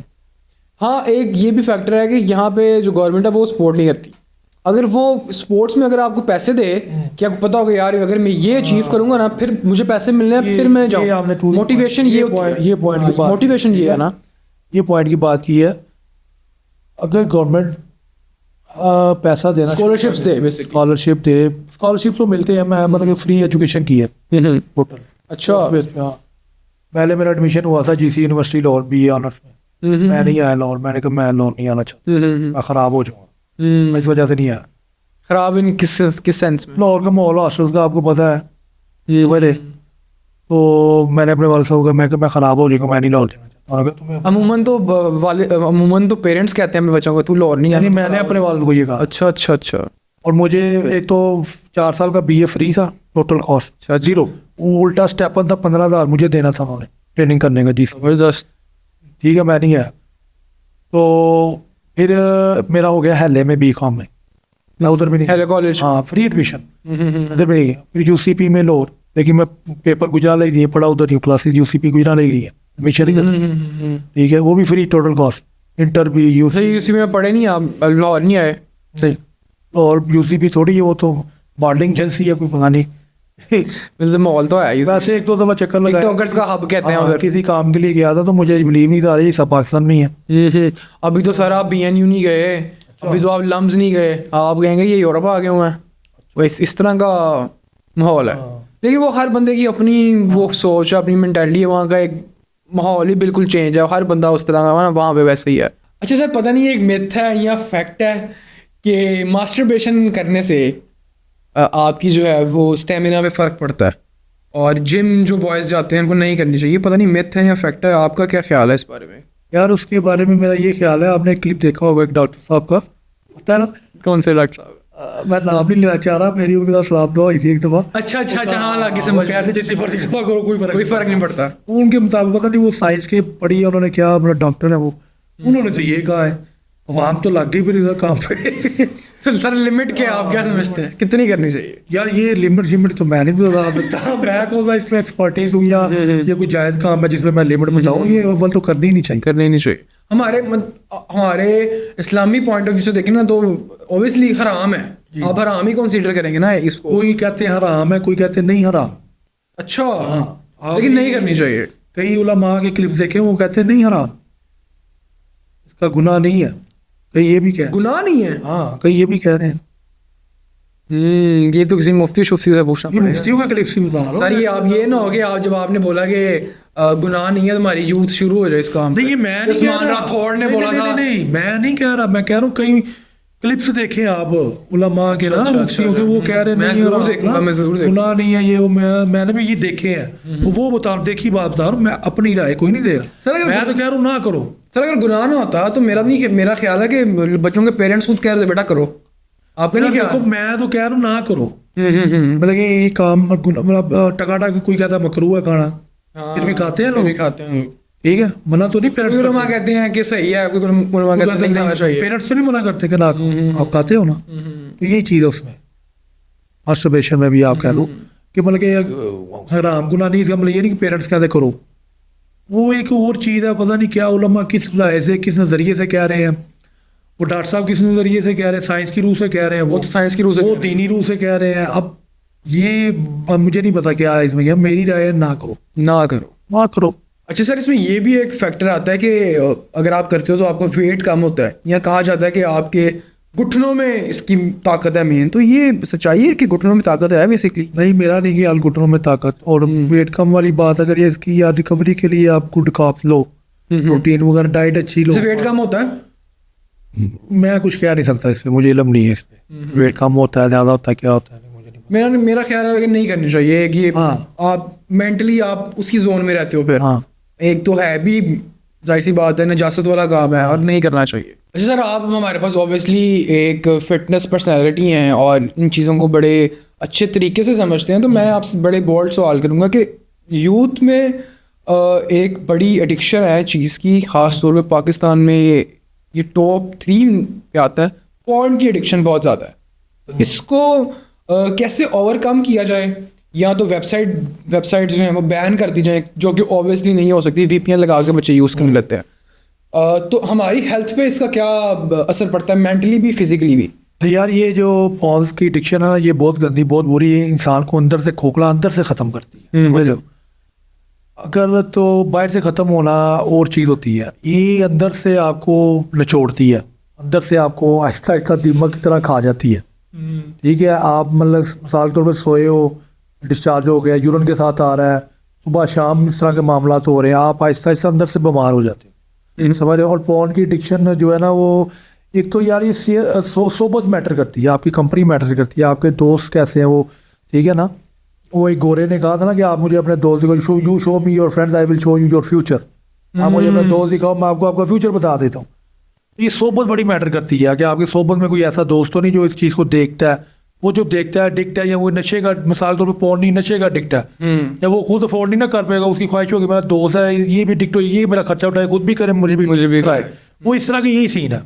हाँ, एक ये भी फैक्टर है कि यहाँ पे जो गवर्नमेंट है वो सपोर्ट नहीं करती। अगर वो स्पोर्ट्स में अगर आपको पैसे दे कि आपको पता होगा यार अगर मैं ये अचीव करूंगा ना फिर मुझे पैसे मिलने हैं, फिर मैं जाऊँ, मोटिवेशन ये होती है। ये पॉइंट की बात, मोटिवेशन ये है ना, ये पॉइंट की बात की है। अगर गवर्नमेंट पैसा देना, स्कॉलरशिप्स दे, बेसिकली स्कॉलरशिप तो मिलते हैं, मैं मतलब फ्री एजुकेशन की है टोटल। अच्छा, हाँ, पहले मेरा एडमिशन हुआ था GC university Lahore BA honours में, मैं नहीं आया लाहौर, मैंने कहा मैं लाहौर नहीं आना चाहता, मैं ख़राब हो जाऊँगा, मैं इस वजह से नहीं आया। खराब इन किस सेंस में? लाहौर का माहौल हॉस्टल्स का आपको पता है ये मेरे, तो मैंने अपने वाले साहब को मैं ख़राब हो जाऊँगा, मैं नहीं लाहौर जाना चाहता। और अगर तुम्हें अमूमन तो पेरेंट्स कहते हैं अपने बच्चों को तू लाहौर नहीं यानी आना। मैंने अपने वाले को ये कहा। अच्छा अच्छा अच्छा। और मुझे एक तो 4 साल का BA फ्री था, टोटल कॉस्ट 0, उल्टा स्टेपन था 15,000 मुझे देना था उन्होंने ट्रेनिंग करने का जी। जबरदस्त। ठीक है, मैं नहीं आया। तो फिर मेरा हो गया हेले में BCom में, मैं उधर भी नहीं, हेले कॉलेज, हाँ फ्री एडमिशन, उधर भी नहीं गया। फिर UCP में लाहौर, लेकिन मैं पेपर गुजरा ले दिए, पढ़ा उधर, क्लासेस UCP गुजरा ले गई है, एडमिशन ही ठीक है, वो भी फ्री टोटल कॉस्ट, इंटर भी UCP में पढ़े नहीं आप, लाहौर नहीं आए? सही, और UCP थोड़ी है, वो तो मॉडलिंग एजेंसी है कोई पता नहीं। मतलब माहौल तो है वैसे 1-2 दफा चक्कर लगाया, टिकटॉकर्स का हब कहते हैं हाँ, उधर। किसी काम के लिए गया था तो मुझे बिलीव नहीं था, ये सब पाकिस्तान में ही है। अभी तो सर आप BNU नहीं गए, अभी तो आप लम्स नहीं गए, आप कहेंगे ये यूरोप आ गए हुए हैं, वैसे इस तरह का माहौल है। लेकिन वो हर बंदे की अपनी वो सोच है, अपनी मेंटालिटी है, वहाँ का एक माहौल ही बिल्कुल चेंज है, हर बंदा उस तरह का ना वहाँ पे वैसे ही है। अच्छा सर, पता नहीं ये एक मिथ है या फैक्ट है कि मास्टरबेशन करने से आपकी जो है वो स्टेमिना पे फ़र्क पड़ता है, और जिम जो बॉयज़ जाते हैं उनको नहीं करनी चाहिए। पता नहीं मिथ है या फैक्ट है, आपका क्या ख्याल है इस बारे में? यार उसके बारे में मेरा ये ख्याल है, आपने एक क्लिप देखा होगा एक डॉक्टर साहब का, पता है ना कौन से डॉक्टर साहब? मैं नाम नहीं लेना चाह रहा, मेरी उनके साथ सलाह दुआ हुई थी एक दफ़ा। अच्छा अच्छा अच्छा, हाँ लगी समझ, जितनी मर्जी दफा करो कोई फ़र्क नहीं पड़ता। उनके मुताबिक पता नहीं वो साइंस के पढ़ी है उन्होंने, क्या अपना डॉक्टर है वो, उन्होंने तो ये कहा है, आवाम तो लग गई फिर इधर काम पे। सर लिमिट क्या आप क्या समझते हैं, कितनी करनी चाहिए? यार ये लिमिट तो मैं नहीं बता सकता, मैं कौन सा इसमें एक्सपर्टीज हूँ या ये कोई जायज़ काम है जिसमें मैं लिमिट बताऊँ, ये अव्वल तो करनी ही नहीं चाहिए, करनी नहीं चाहिए। हमारे इस्लामी पॉइंट ऑफ व्यू से देखें ना तो ऑब्वियसली हराम है, आप हराम ही कंसीडर करेंगे ना इसको। कोई कहते हैं हराम है, कोई कहते हैं नहीं हराम। अच्छा, हाँ, लेकिन नहीं करनी चाहिए। कई उलमा के क्लिप्स देखे, वो कहते हैं नहीं हराम, इसका गुनाह नहीं है, कई ये भी कह, गुनाह नहीं है, हाँ कई ये भी कह रहे हैं। ये तो किसी मुफ्ती शुफ्ती से पूछना ये पड़ेगा। मुफ्तियों का क्लिप्स ही बता रहा हूँ सर ये आप ये ना हो कि आप जब आपने बोला कि गुनाह नहीं है, तुम्हारी यूथ शुरू हो जाए इस काम पे। नहीं, ये मैं नहीं कह उस्मान रहा, राठौड़ ने नहीं, बोला नहीं, था। नहीं, मैं नहीं कह रहा, मैं कह रहा हूँ कई क्लिप्स देखे आप उलमा के ना, अच्छा, मुफ्तियों के, वो कह रहे मैं नहीं जरूर हराम देखूंगा, ना, मैं जरूर देखूंगा। गुनाह नहीं है ये, वो मैंने भी ये देखे हैं, वो बता देखी बात बता रहा हूँ, मैं अपनी राय कोई नहीं दे सर, रहा, अगर मैं तो कह रहा हूँ ना करो। सर अगर गुनाह ना होता तो मेरा ख्याल है कि बच्चों के पेरेंट्स खुद कह रहे थे बेटा करो, आपका नहीं देखो ख्याल? मैं तो कह रहा हूँ ना करो, मतलब कि ये काम मतलब टकाटक कोई कहता है मकरू है खाना, फिर भी खाते हैं लोग, भी खाते हैं। ठीक है, मना तो नहीं पेरेंट्स कोई उलमा कहते हैं कि सही है, कोई उलमा कहते हैं नहीं खाना चाहिए। पेरेंट्स तो नहीं मना करते कि ना खाओ, आप खाते हो ना, तो यही चीज़ है उसमें। मास्टरबेशन में भी आप कह लो कि मतलब कि हराम गुनाह नहीं, इसका मतलब ये नहीं कि पेरेंट्स कहते करो, वो एक और चीज़ है, पता नहीं क्या उलमा किस राय से किस नज़रिए से कह रहे हैं, वो डॉक्टर साहब किस नज़रिए से कह रहे हैं, साइंस की रूह से कह रहे हैं, वो तो साइंस की रूह से वो कह रहे हैं। दीनी रूह से कह रहे हैं। अब ये मुझे नहीं पता क्या है इसमें, क्या मेरी राय है ना करो, ना करो। ना करो। अच्छा सर, इसमें ये भी एक फैक्टर आता है कि अगर आप करते हो तो आपको वेट कम होता है, या कहा जाता है कि आपके घुटनों में इसकी ताकत है मेन, तो ये सच्चाई है कि घुटनों में ताकत है बेसिकली? नहीं, मेरा नहीं कि घुटनों में ताकत और वेट कम वाली बात, अगर ये इसकी या रिकवरी के लिए आप गुड काप्स लो, प्रोटीन वगैरह डाइट अच्छी लो। वेट कम होता है? मैं कुछ कह नहीं सकता इसमें, मुझे इल्म नहीं है इसमें, वेट कम होता है ज़्यादा होता है क्या होता है मुझे नहीं। मेरा ख्याल है कि नहीं करनी चाहिए कि हाँ। आप मेंटली आप उसकी जोन में रहते हो फिर। हाँ, एक तो है भी, जाहिर सी बात है, नजासत वाला काम है और नहीं करना चाहिए। अच्छा सर, आप हमारे पास ऑब्वियसली एक फिटनेस पर्सनैलिटी हैं और इन चीज़ों को बड़े अच्छे तरीके से समझते हैं, तो मैं आपसे बड़े बोल्ड सवाल करूँगा कि यूथ में एक बड़ी एडिक्शन है चीज़ की, ख़ास तौर पे पाकिस्तान में ये टॉप 3 पे आता है, पॉर्न की एडिक्शन बहुत ज़्यादा है। इसको कैसे ओवरकम किया जाए? या तो वेबसाइट्स जो हैं वो बैन कर दी जाए, जो कि ऑब्वियसली नहीं हो सकती, VPN लगा के बच्चे यूज़ कर लेते हैं। तो हमारी हेल्थ पे इसका क्या असर पड़ता है, मेंटली भी फिजिकली भी? तो यार ये जो पॉन्स की एडिक्शन है ना, ये बहुत गंदी बहुत बुरी है, इंसान को अंदर से खोखला अंदर से ख़त्म करती है, समझ लो। अगर तो बाहर से ख़त्म होना और चीज़ होती है, ये अंदर से आपको निचोड़ती है, अंदर से आपको आहिस्ता आहिस्ता दीमक की तरह खा जाती है। ठीक है, आप मतलब मिसाल के तौर पर सोए हो, डिस्चार्ज हो गया, यूरिन के साथ आ रहा है, सुबह शाम इस तरह के मामला हो रहे हैं, आप आहिस्ता आहिस्ता अंदर से बीमार हो जाते हो, समझ रहे हो। और पॉर्न की एडिक्शन जो है ना, वो एक तो यार ये सोबत मैटर करती है, आपकी कंपनी मैटर करती है, आपके दोस्त कैसे हैं वो, ठीक है ना। वो एक गोरे ने कहा था ना कि आप मुझे अपने दोस्त दिखाओ, you show me your friends, I will show you your future. आप मुझे अपने दोस्त दिखाओ, मैं आपको आपका फ्यूचर बता देता हूँ। ये सोबत बड़ी मैटर करती है कि आपकी सोबत में कोई ऐसा दोस्त तो नहीं जो इस चीज़ को देखता है, वो जो देखता है डिक्ट है, या वो नशे का, मिसाल तौर पर पॉर्न नहीं, नशे का डिक्ट है, या वो खुद अफोर्ड नहीं ना कर पाएगा, उसकी ख्वाहिश होगी मेरा दोस्त है ये भी डिक्ट हो, ये मेरा खर्चा उठाए, खुद भी करे, मुझे भी कराए, वो इस तरह की यही सीन है।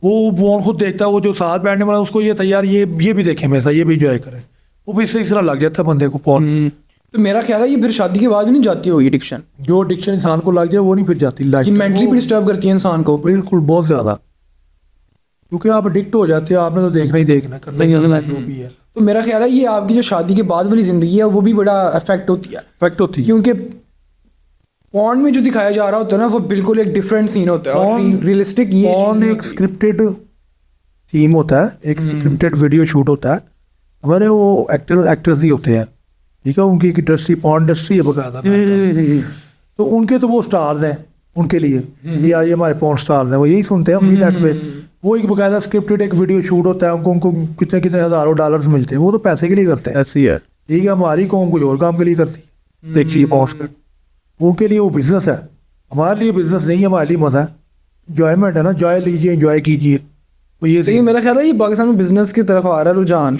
वो पॉर्न खुद देखता है, वो जो साथ बैठने वाला उसको ये तैयार ये भी देखे हमेशा, ये भी इंजॉय करे, वो भी इससे इस तरह लग जाता है बंदे को पॉर्न। तो मेरा ख्याल है ये फिर शादी के बाद भी नहीं जाती होगी एडिक्शन? जो एडिक्शन इंसान को लग जाए वो नहीं फिर जाती, ये मेंटली भी डिस्टर्ब करती है इंसान को। बिल्कुल, बहुत ज़्यादा, क्योंकि आप एडिक्ट हो जाते हो, आपने तो देखना ही देखना, करना ही करना जो भी है। तो मेरा ख्याल है ये आपकी जो शादी के बाद वाली ज़िंदगी है वो भी बड़ा अफेक्ट होती है, इफेक्ट होती है, क्योंकि पॉर्न में जो दिखाया जा रहा होता है ना, वो बिल्कुल एक डिफरेंट सीन होता है और रियलिस्टिक ये पॉर्न एक स्क्रिप्टेड थीम होता है, एक स्क्रिप्टेड वीडियो शूट होता है, हमारे वो एक्टर एक्ट्रेस ही होते हैं, ठीक है, उनकी इंडस्ट्री पॉर्न इंडस्ट्री है बकायदा, तो उनके तो वो स्टार्स हैं, उनके लिए ये हमारे पॉर्न स्टार्स हैं, वो यही सुनते हैं हम नेट पे, वो एक बकायदा स्क्रिप्टेड एक वीडियो शूट होता है, उनको कितने कितने हज़ारों डॉलर्स मिलते हैं, वो तो पैसे के लिए करते हैं, ऐसी है। ठीक है। हमारी कौम कोई और काम के लिए करती है, देखिए पॉर्न का, उनके लिए वो बिजनेस है, हमारे लिए बिजनेस नहीं है, हमारे लिए मजा है, इंजॉयमेंट है ना, जॉय लीजिए, इंजॉय कीजिए, तो ये लेकिन मेरा ख्याल है ये पाकिस्तान में बिजनेस की तरफ आ रहा है रुझान।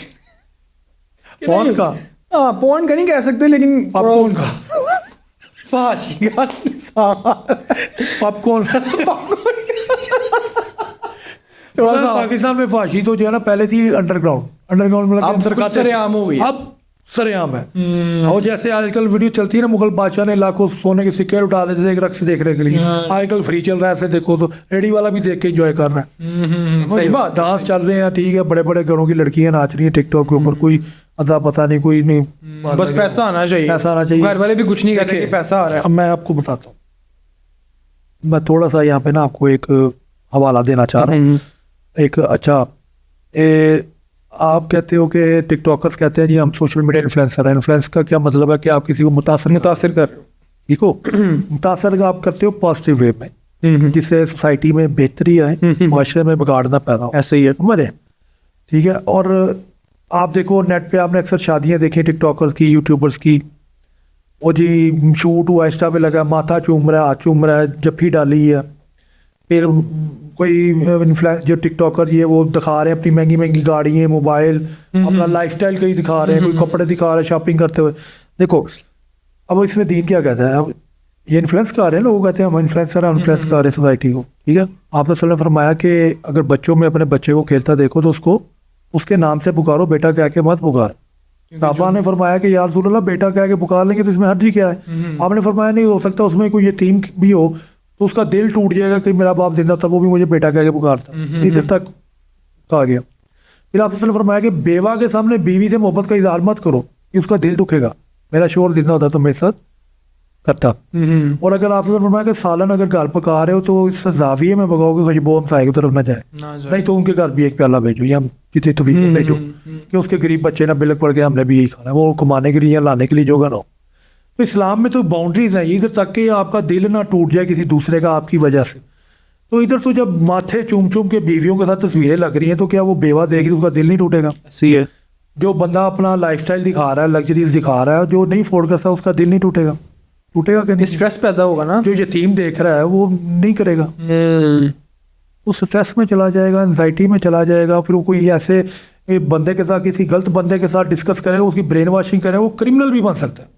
पॉर्न का, हाँ, पॉर्न का नहीं कह सकते, लेकिन पॉपकॉर्न का, फाशी का पॉपकॉर्न थोड़ा सा पाकिस्तान में फाशी तो जो है ना पहले थी अंडरग्राउंड मतलब अब अंदर खुद सरेआम हो गई है। अब सरेआम है। और जैसे आजकल वीडियो चलती है ना, मुगल बादशाह ने लाखों सोने के सिक्के उठा देते थे एक रक्स देखने के लिए, आजकल फ्री चल रहा है, ऐसे देखो तो रेडी वाला भी देख के एंजॉय कर रहा है, सही बात। डांस चल रहे हैं, ठीक है, बड़े बड़े घरों की लड़कियां नाच रही हैं टिकटॉक के ऊपर, कोई अदा पता नहीं, कोई नहीं, बस पैसा आना चाहिए, पैसा आना चाहिए, घर वाले भी कुछ नहीं कहते कि पैसा आ रहा है। अब मैं आपको बताता हूँ, मैं थोड़ा सा यहाँ पे ना आपको एक हवाला देना चाह रहा हूँ। एक अच्छा, आप कहते हो कि टिकटॉकर्स कहते हैं जी हम सोशल मीडिया इन्फ्लुएंसर हैं, इन्फ्लुएंस का क्या मतलब है कि आप किसी को मुतासर मुतासिर कर रहे हो, ठीक हो, मुतासर आप करते हो पॉजिटिव वे में, जिससे सोसाइटी में बेहतरी आए, माशरे में बिगाड़ ना पैदा हो, ऐसे ही है समझ रहे, ठीक है। और आप देखो नेट पे आपने अक्सर शादियां देखी टिकटॉकर्स की, यूट्यूबर्स की, वो जी शूट हुआ, इंस्टा पे लगा, माथा चूम रहा है, हाथ चूम रहा है, जफ्फी डाली है, फिर कोई इन्फ्लुएंस जो टिकटॉकर ये वो दिखा रहे हैं अपनी महंगी महंगी गाड़ियाँ, मोबाइल, अपना लाइफस्टाइल कहीं दिखा रहे हैं, कोई कपड़े दिखा रहे हैं शॉपिंग करते हुए। देखो अब इसमें दीन क्या कहता है, अब ये इन्फ्लुएंस कर रहे हैं, लोग कहते हैं हम इन्फ्लुएंसर हैं, इन्फ्लुएंस कर रहे हैं सोसाइटी को, ठीक है। आपने सल्लल्लाहु अलैहि वसल्लम ने फरमाया कि अगर बच्चों में अपने बच्चे को खेलता देखो तो उसको उसके नाम से पुकारो, बेटा कह के मत पुकार। साहबा ने फरमाया कि यार रसूल अल्लाह बेटा कह के पुकार लेंगे तो इसमें हर्ज क्या है। आपने फरमाया नहीं हो सकता उसमें कोई यतीम भी हो तो उसका दिल टूट जाएगा कि मेरा बाप जिंदा था वो भी मुझे बेटा कह के पुकारता, इधर तक कहा गया। फिर आपने सल्लल्लाहु अलैहि वसल्लम फरमाया कि बेवा के सामने बीवी से मोहब्बत का इजहार मत करो कि उसका दिल दुखेगा, मेरा शोर जिंदा होता तो मेरे साथ करता। और अगर आपने फरमाया कि सालन अगर घर पका रहे हो तो इस जाविये में पकाओगे खुशबू हमसाए की तरफ ना जाए, नहीं तो उनके घर भी एक प्याला भेजो या किसी तो भेजो कि उसके गरीब बच्चे ना बिलक पड़ के हमने भी यही खाना, वो कमाने के लिए या लाने के लिए जोगा ना हो। तो इस्लाम में तो बाउंड्रीज हैं इधर तक कि आपका दिल ना टूट जाए किसी दूसरे का आपकी वजह से। तो इधर तो जब माथे चूम चूम के बीवियों के साथ तस्वीरें लग रही हैं तो क्या वो बेवा देख रही उसका दिल नहीं टूटेगा? सही है। जो बंदा अपना लाइफस्टाइल दिखा रहा है, लग्जरीज दिखा रहा है, जो नहीं अफोर्ड करता उसका दिल नहीं टूटेगा? टूटेगा कि नहीं? स्ट्रेस पैदा होगा ना। जो यतीम देख रहा है वो नहीं करेगा, वो स्ट्रेस में चला जाएगा, एंजाइटी में चला जाएगा। फिर वो कोई ऐसे बंदे के साथ किसी गलत बंदे के साथ डिस्कस करेगा, उसकी ब्रेन वॉशिंग करेगा, वो क्रिमिनल भी बन सकता है,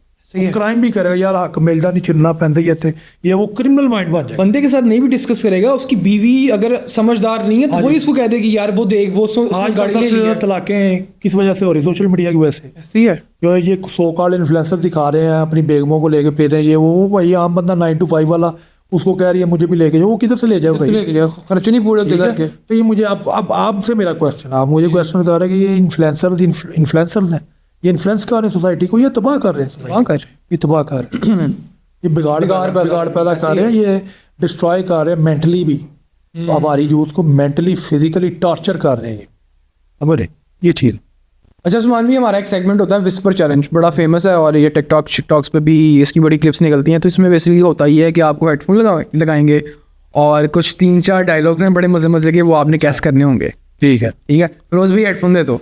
क्राइम भी करेगा। यार हक मिलता नहीं चिरना पैंदा ही इतने, ये वो क्रिमिनल माइंड बन जाएगा। बंदे के साथ नहीं भी डिस्कस करेगा, उसकी बीवी अगर समझदार नहीं है तो वही उसको कह देगी यार वो देख वो आज गाड़ी ले लिया। तलाकें किस वजह से हो रही? सोशल मीडिया की वजह से। सही है। जो ये सो कॉल्ड इन्फ्लुएंसर दिखा रहे हैं अपनी बेगमों को लेके फिर रहे हैं, ये वो भाई आम बंदा 9 to 5 वाला उसको कह रही है मुझे भी लेके जाओ, वो किधर से ले जाओ? खर्च नहीं पूरे होते घर के। तो ये मुझे अब आपसे मेरा क्वेश्चन, आप मुझे क्वेश्चन कर रहे हैं कि ये इन्फ्लुएंसर हैं, ये इन्फ्लुएंस कर रहे हैं सोसाइटी को, ये तबाह कर रहे हैं, ये तबाह कर रहे हैं, ये बिगाड़ पैदा कर रहे हैं, ये डिस्ट्रॉय कर रहे हैं मेंटली भी। हमारी यूथ को मेंटली फिजिकली टॉर्चर कर रहे हैं, समझ रहे ये चीज़। अच्छा उस्मान भी, हमारा एक सेगमेंट होता है विस्पर चैलेंज, बड़ा फेमस है और ये टिकटॉक्स पे भी इसकी बड़ी क्लिप्स निकलती हैं। तो इसमें बेसिकली होता ही है कि आपको हेडफोन लगाएंगे और कुछ 3-4 डायलॉग्स हैं बड़े मज़े के, वो आपने कैस करने होंगे। ठीक है फिरोज भाई हेडफोन दे दो।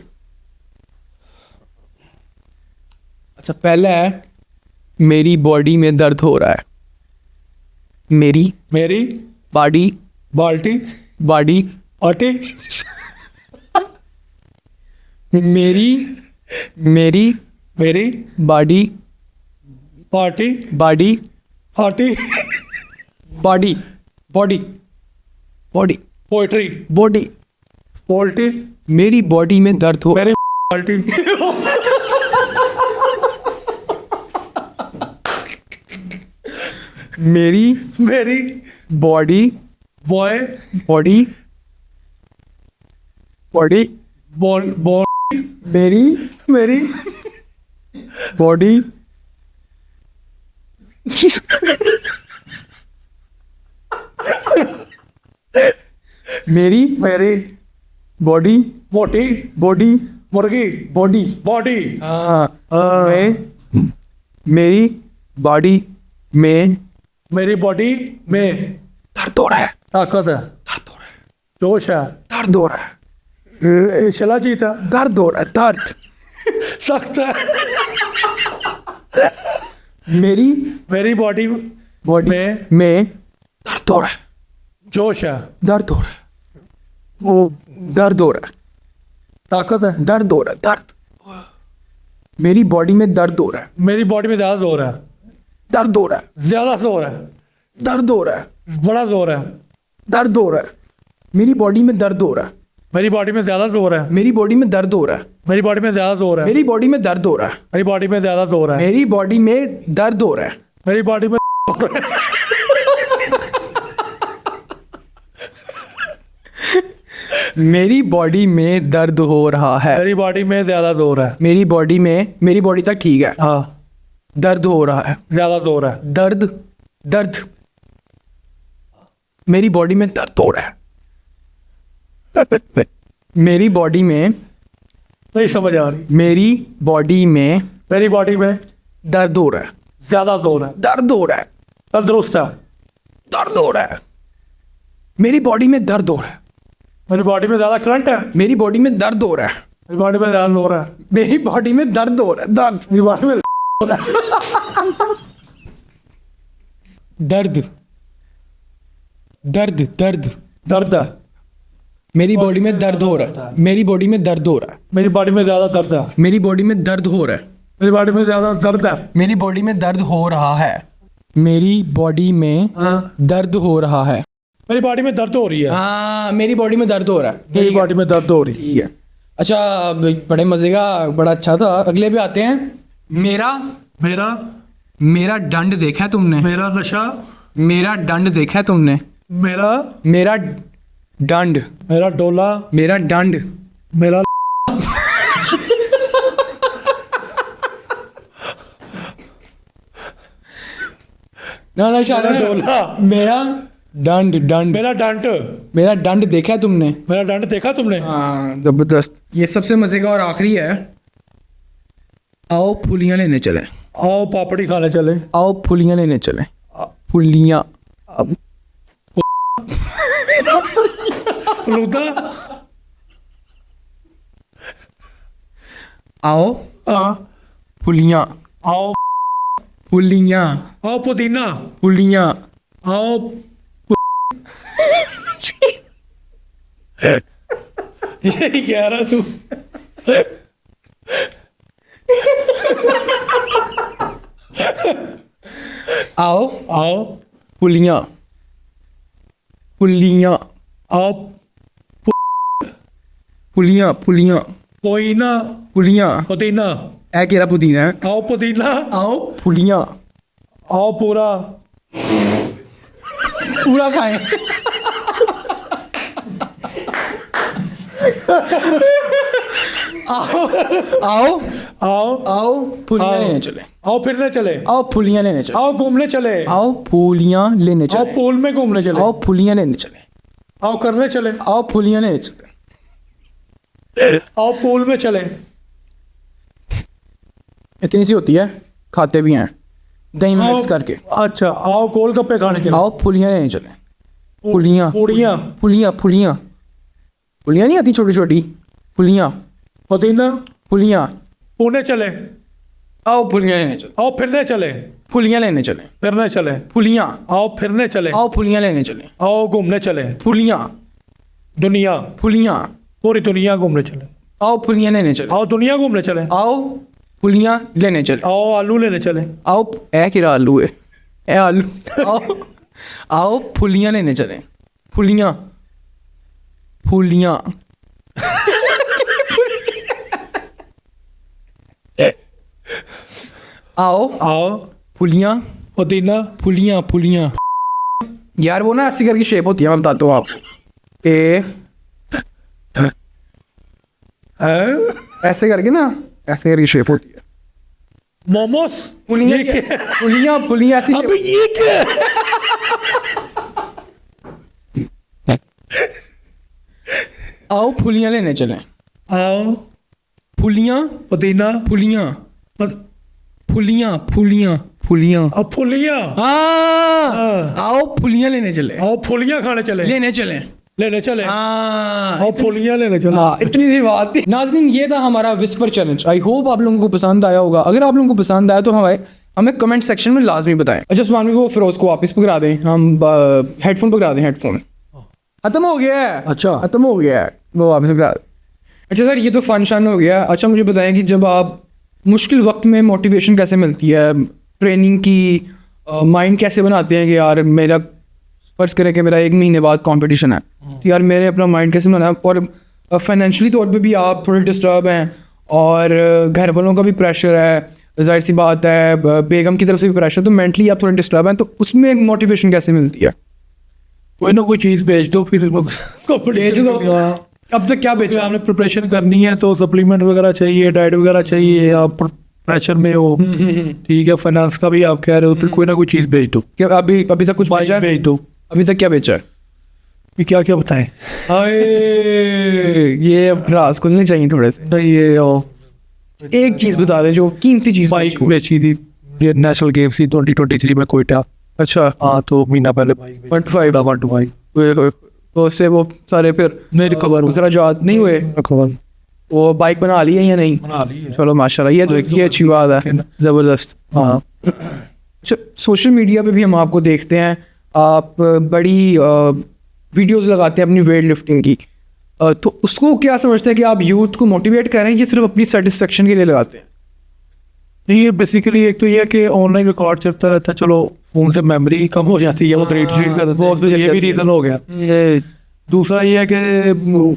अच्छा पहला है, मेरी बॉडी में दर्द हो रहा है। मेरी बाल्टी बॉडी आटे मेरी body party body party body poetry body poultry मेरी बॉडी में दर्द हो मेरी पार्टी मेरी बॉडी बॉय बॉडी बॉल मेरी बॉडी मेरी बॉडी मोटी मुर्गी बॉडी बॉडी मेरी बॉडी में मेरी बॉडी में दर्द हो रहा है, ताकत है, जोश है, दर्द हो रहा है, चला जीता, दर्द हो रहा है, दर्द सख्त है। मेरी बॉडी में दर्द हो रहा है, जोश है, दर्द हो रहा है, वो दर्द हो रहा है, ताकत है, दर्द हो रहा है, दर्द मेरी बॉडी में दर्द हो रहा है, मेरी बॉडी में ज्यादा जोर है, दर्द हो रहा है, ज्यादा जोर है, दर्द हो रहा है, बड़ा जोर है, दर्द हो रहा है, मेरी बॉडी में दर्द हो रहा है, मेरी बॉडी में ज्यादा जोर है, मेरी बॉडी में दर्द हो रहा है, मेरी बॉडी में ज्यादा जोर है, मेरी बॉडी में दर्द हो रहा है, मेरी बॉडी में ज्यादा जोर है, मेरी बॉडी में दर्द हो रहा है, मेरी बॉडी में मेरी बॉडी में दर्द हो रहा है, मेरी बॉडी में ज्यादा जोर है, मेरी बॉडी तक ठीक है, हाँ दर्द हो रहा है, ज्यादा जोर है, दर्द मेरी बॉडी में दर्द हो रहा है, मेरी बॉडी में नहीं समझ आ रही, मेरी बॉडी में दर्द हो रहा है, ज्यादा जोर है, दर्द हो रहा है, तंदुरुस्त है, दर्द हो रहा है, मेरी बॉडी में दर्द हो रहा है, मेरी बॉडी में ज्यादा करंट है, मेरी बॉडी में दर्द हो रहा है, मेरी बॉडी में ज्यादा जोर है, मेरी बॉडी में दर्द हो रहा है, दर्द मेरी बॉडी में दर्द दर्द है, मेरी बॉडी में दर्द हो रहा है, मेरी बॉडी में दर्द हो रहा है, मेरी बॉडी में ज़्यादा दर्द है, मेरी बॉडी में दर्द हो रहा है, मेरी बॉडी में ज़्यादा दर्द है, मेरी बॉडी में दर्द हो रहा है, मेरी बॉडी में हाँ, दर्द हो रहा है। मेरी बॉडी में दर्द हो रही है, हाँ, मेरी बॉडी में दर्द हो रहा है। मेरी बॉडी में दर्द हो रही है। ठीक है। अच्छा, बड़े मजे का, बड़ा अच्छा था। अगले पे आते हैं। मेरा मेरा मेरा दंड देखा है तुमने? मेरा नशा, मेरा दंड देखा है तुमने? मेरा मेरा दंड, मेरा डोला, मेरा दंड, मेरा ना शाला मेरा डोला, मेरा दंड दंड मेरा डंट, मेरा दंड देखा है तुमने? मेरा डंट देखा तुमने? हाँ, जबरदस्त। ये सबसे मजे का और आखिरी है। आओ फुलियां लेने चले, आओ पापड़ी खाने चले, आओ फुलियां लेने चले, फुलियां। फलूदा, आओ हाँ, फुलियां, आओ, फुलियां, आओ पुदीना, फुलियां। आओ यही कह रहा तू। आओ आओ, फुलियां, फुलियां, आओ फुलियां, फुलियां, पोइना, फुलियां। पुदीना, ऐ केरा पुदीना है। आओ पुदीना, आओ फुलियां, आओ पूरा, पूरा खाएं। आओ आओ आओ, आओ फुलियां आओ। लेने चले, आओ फिरने चले, आओ फुलियां लेने चले, आओ घूमने चले, आओ फुलियां लेने आओ चले, पूल में घूमने चले, आओ फुलियां लेने चले, आओ करने चले, आओ फुलियां लेने चले। आओ पूल में चले, इतनी सी होती है, खाते भी हैं दही में आओ, मिक्स करके। अच्छा, आओ गोलगप्पे खाने चले, आओ फुलियां लेने चले, फुलियां, पूड़ियाँ, फुलियां, फुलियां, फुलियां नहीं आती छोटी छोटी, फुलियां, पुदीना, फुलियां। पुणे चले, आओ फुलियां लेने चले, आओ फिरने चले, फुलियां लेने चले, फिरने चले, फुलियां, आओ फिरने चले, आओ फुलियां लेने चले, आओ घूमने चले, फुलियां, दुनिया, फुलियां, पूरी दुनिया घूमने चले, आओ फुलियां लेने चले, आओ दुनिया घूमने चले, आओ फुलियां लेने चले, आओ आलू लेने चले, आओ ए किरा आलू है, ए आलू। आओ आओ फुलियां लेने चले, फुलियां, फुलियां। आओ आओ फुलियां, पुदीना, फुलियां, फुलियां। यार वो ना ऐसी करके शेप होती है, मैं बताता हूँ आपको। ए हैं? ऐसे करके ना, ऐसे करके शेप होती है। मोमोस, फुलियां ये क्या? फुलियां, फुलियां ऐसी अबे shape- ये क्या? आओ फुलियां लेने चले, आओ फुलियां, पुदीना, फुलियां, पत- फुलियां, फुलियां, फुलियां। आओ फुलियाँ, हाँ, आओ फुलियां लेने चले, आओ फुलियाँ खाने चले, लेने चले। लेने चले, हाँ, आओ फुलियाँ लेने चले। हाँ, इतनी सी बात थी। नाज़रीन, ये था हमारा विस्पर चैलेंज। आई होप आप लोगों को पसंद आया होगा। अगर आप लोगों को पसंद आया तो हमें कमेंट सेक्शन में लाजमी बताएं। अच्छा उस्मान भाई, वो फिरोज को वापस पकड़ा दें, हम हेडफोन पकड़ा दें। हेडफोन खत्म हो गया है। अच्छा। खत्म हो गया है, वो वापस पकड़ा दें। अच्छा सर, ये तो फन शन हो गया। अच्छा मुझे बताएं कि जब आप मुश्किल वक्त में मोटिवेशन कैसे मिलती है, ट्रेनिंग की माइंड कैसे बनाते हैं कि यार मेरा फर्ज करें कि मेरा 1 महीने बाद कंपटीशन है, तो यार मेरे अपना माइंड कैसे बनाना। और फाइनेंशियली तौर पे भी आप थोड़े डिस्टर्ब हैं और घर वालों का भी प्रेशर है, जाहिर सी बात है, बेगम की तरफ से भी प्रेशर, तो मेंटली आप थोड़े डिस्टर्ब हैं, तो उसमें मोटिवेशन कैसे मिलती है? कोई ना कोई चीज़ बेच दो, फिर बेच दो। अब तक क्या बेचा? आपने प्रिपरेशन करनी है तो सप्लीमेंट वगैरह चाहिए, डाइट वगैरह चाहिए, आप प्रेशर में हो, ठीक है, फाइनेंस का भी आप कह रहे हो, फिर कोई ना कोई चीज़ बेच दो। क्या अभी तक कुछ बाइक बेचा है? बेच दो। अभी तक क्या बेचा है? ये क्या क्या बताएं? हाय, ये अब राज खुलने चाहिए थोड़े से। नहीं ये एक चीज़ बता दे जो कीमती चीज़। बाइक बेची थी, ये नेशनल गेम्स थी 2023 में कोयटा। अच्छा, हाँ, तो महीना पहले बाइक 125 125 तो उससे वो सारे फिर नहीं रिकवर दूसरा याद नहीं हुए, रिकवर वो बाइक बना ली है या नहीं? बना ली है। चलो माशाल्लाह, ये अच्छी बात है, ज़बरदस्त। हाँ, अच्छा, सोशल मीडिया पे भी हम आपको देखते हैं, आप बड़ी वीडियोस लगाते हैं अपनी वेट लिफ्टिंग की, तो उसको क्या समझते हैं कि आप यूथ को मोटिवेट करें या सिर्फ अपनी सेटिस्फेक्शन के लिए लगाते हैं? नहीं, ये बेसिकली एक तो ये है कि ऑनलाइन रिकॉर्ड चलता रहता है, चलो फोन से मेमोरी कम हो जाती है, वो रीड कर देते हैं, ये भी रीज़न हो गया। दूसरा ये है कि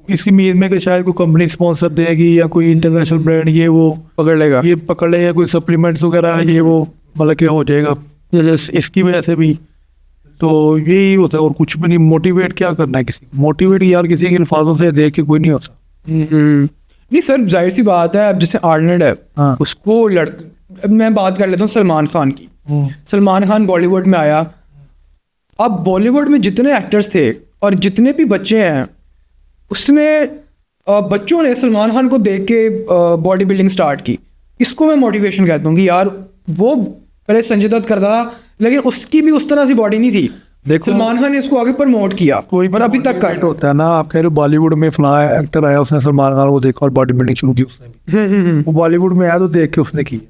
इसी उम्मीद में कि शायद कोई कंपनी स्पॉन्सर देगी या कोई इंटरनेशनल ब्रांड ये वो पकड़ लेगा, ये पकड़ लेगा, कोई सप्लीमेंट्स वगैरह ये वो मतलब कि हो जाएगा इसकी वजह से भी। तो यही होता है और कुछ भी नहीं। मोटिवेट क्या करना है किसी, मोटिवेट यार किसी के अल्फाजों से देख के कोई नहीं होता। नहीं सर, जाहिर सी बात है, अब जैसे आर्नल्ड है, हाँ। उसको अब मैं बात कर लेता हूँ सलमान खान की। सलमान खान बॉलीवुड में आया, अब बॉलीवुड में जितने एक्टर्स थे और जितने भी बच्चे हैं, उसने बच्चों ने सलमान खान को देख के बॉडी बिल्डिंग स्टार्ट की। इसको मैं मोटिवेशन कहता हूँ कि यार वो पहले संजय दत्त करता था, लेकिन उसकी भी उस तरह से बॉडी नहीं थी। देखो, सलमान खान ने इसको आगे प्रमोट किया, कोई पर अभी तक मोटिवेट होता है ना। आप कह रहे हो बॉलीवुड में फला एक्टर आया, उसने सलमान खान को देखा और बॉडी बिल्डिंग शुरू की उसने भी। वो बॉलीवुड में आया तो देख के उसने की,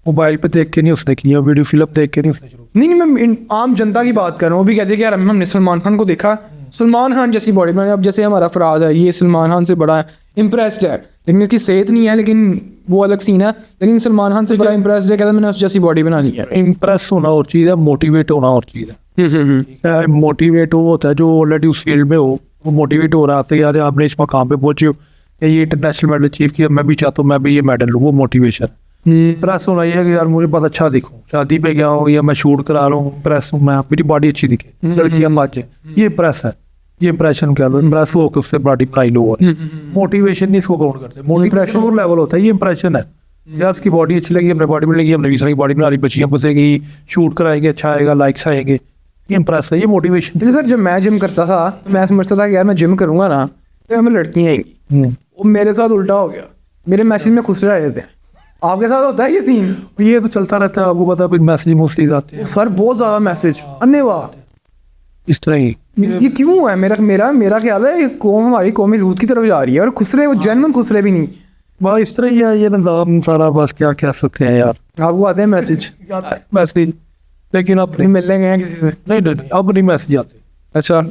मोबाइल पे देख के नहीं उसने की, वीडियो फिल्म देख के नहीं उसने शुरू। नहीं, मैं आम जनता की बात कर रहा हूँ। वो भी कहते हैं कि यार हमने सलमान खान को देखा, सलमान खान जैसी बॉडी बने। अब जैसे हमारा फराज है, ये सलमान खान से बड़ा इम्प्रेस्ड है, लेकिन इसकी सेहत नहीं है, लेकिन वो अलग सीन है। लेकिन सलमान खान से बड़ा इम्प्रेस्ड है, कहता मैंने उस जैसी बॉडी बना ली है। इम्प्रेस होना और चीज़ है, मोटिवेट होना और चीज़ है। मोटिवेट वो होता है जो ऑलरेडी उस फील्ड में हो, वो मोटिवेट हो रहा है यार आपने इस मकाम पे पहुंचे हो, ये इंटरनेशनल मेडल अचीव किया, मैं भी चाहता हूँ मैं भी ये मेडल लूँ, वो मोटिवेशन। प्रेस होना ये है कि यार मुझे बहुत अच्छा दिखूं, शादी पे गया हूँ या मैं शूट करा रहा हूँ, प्रेस हूँ मैं, मेरी बॉडी अच्छी दिखे, लड़कियां बाजे, ये प्रेस है, ये इंप्रेशन कह लो। इंप्रेस हो के उससे बॉडी बनाई लो। मोटिवेशन नहीं इसको काउंट करते, मोटिवेशन और लेवल होता है, ये इंप्रेशन है यार उसकी बॉडी अच्छी लगी, हमने बॉडी मिलेगी, हमने दूसरी बॉडी बना ली, बच्चियाँ बसेगी, शूट कराएंगे, अच्छा आएगा, लाइक्स आएंगे, ये इंप्रेस है, ये मोटिवेशन। जैसे सर जब मैं जिम करता था तो मैं समझता था कि यार मैं जिम करूंगा ना तो हमें लड़कियाँ आएंगी। वो मेरे साथ उल्टा हो गया, मेरे मैसेज में खुश रह रहे थे। आपके साथ होता है ये सीन? ये तो चलता रहता है, आपको पता है, मैसेज मोस्टली आते हैं सर, बहुत ज्यादा मैसेज, अन्य वाह इस तरह ही। ये क्यों है? मेरा ख्याल है ये कौम हमारी कौमी लूट की तरफ जा रही है, और खुसरे, वो जेन्युइन खुसरे भी नहीं। बस इस तरह ही है ये निज़ाम सारा, बस क्या कह सकते हैं यार। आपको आते हैं मैसेज? मैसेज, लेकिन अब मिलने गए हैं किसी से? नहीं, अब नहीं मैसेज आते। अच्छा,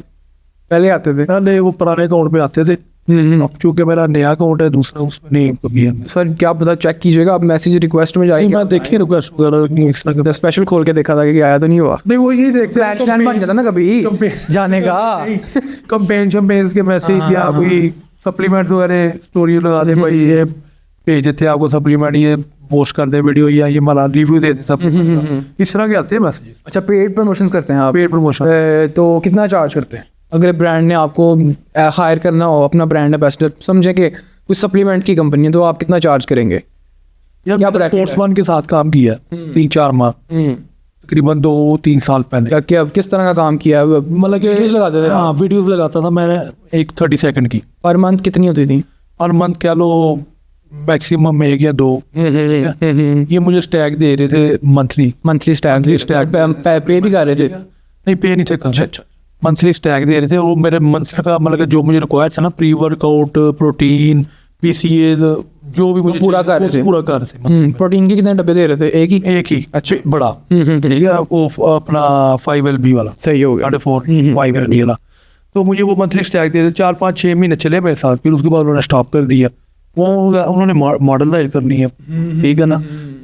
पहले आते थे? पहले वो पुराने अकाउंट पे आते थे, अब चूंकि मेरा नया अकाउंट है दूसरा, उसमें नहीं कभी है। सर क्या पता, चेक कीजिएगा, अब मैसेज रिक्वेस्ट में जाएगी। मैं देखिए रिक्वेस्ट वगैरह इस तरह स्पेशल खोल के देखा था कि आया तो नहीं हुआ। नहीं, वो यही देखते प्लान बन जाता ना कभी जाने का। कंपेन शम्पेन्स के मैसेज या कोई सप्लीमेंट्स वगैरह स्टोरी लगा दे, भाई ये भेज देते आपको सप्लीमेंट, ये पोस्ट कर दे वीडियो, या ये माला रिव्यू दे दे, सब इस तरह के आते हैं मैसेज। अच्छा, पेड प्रमोशन करते हैं आप? Paid promotion. तो कितना चार्ज करते हैं अगर ब्रांड ने आपको हायर करना हो, अपना ब्रांड एम्बेसडर समझे कि कुछ सप्लीमेंट की कंपनी है, तो आप कितना चार्ज करेंगे? यार स्पोर्ट्समैन के साथ काम किया 3-4 माह, तकरीबन 2-3 साल पहले। क्या किस तरह का काम किया? मतलब कि वीडियोस लगाते थे? हाँ, वीडियोस लगाता था मैंने, एक 30 सेकंड की। पर मंथ कितनी होती थी? और मंथ कह लो मैक्सिमम 1 या 2। ये मुझे स्टैग दे रहे थे मंथली स्टैग पे भी कर रहे थे? नहीं, पे नहीं थे। अच्छा, मंथली स्टैग दे रहे थे। वो मेरे मंथ का मतलब जो मुझे रिक्वायर था ना, प्री वर्कआउट, प्रोटीन, पीसीए, जो भी मुझे पूरा कर रहे थे। प्रोटीन के कितने डब्बे दे रहे थे? एक ही। अच्छा, बड़ा ठीक है, वो अपना 5LB वाला, सही हो गया, 5LB वाला। तो मुझे वो मंथली स्टैग दे रहे थे। 4-5-6 महीने चले मेरे साथ, फिर उसके बाद उन्होंने स्टॉप कर दिया। वो उन्होंने मॉडल हायर करनी है, ठीक है ना,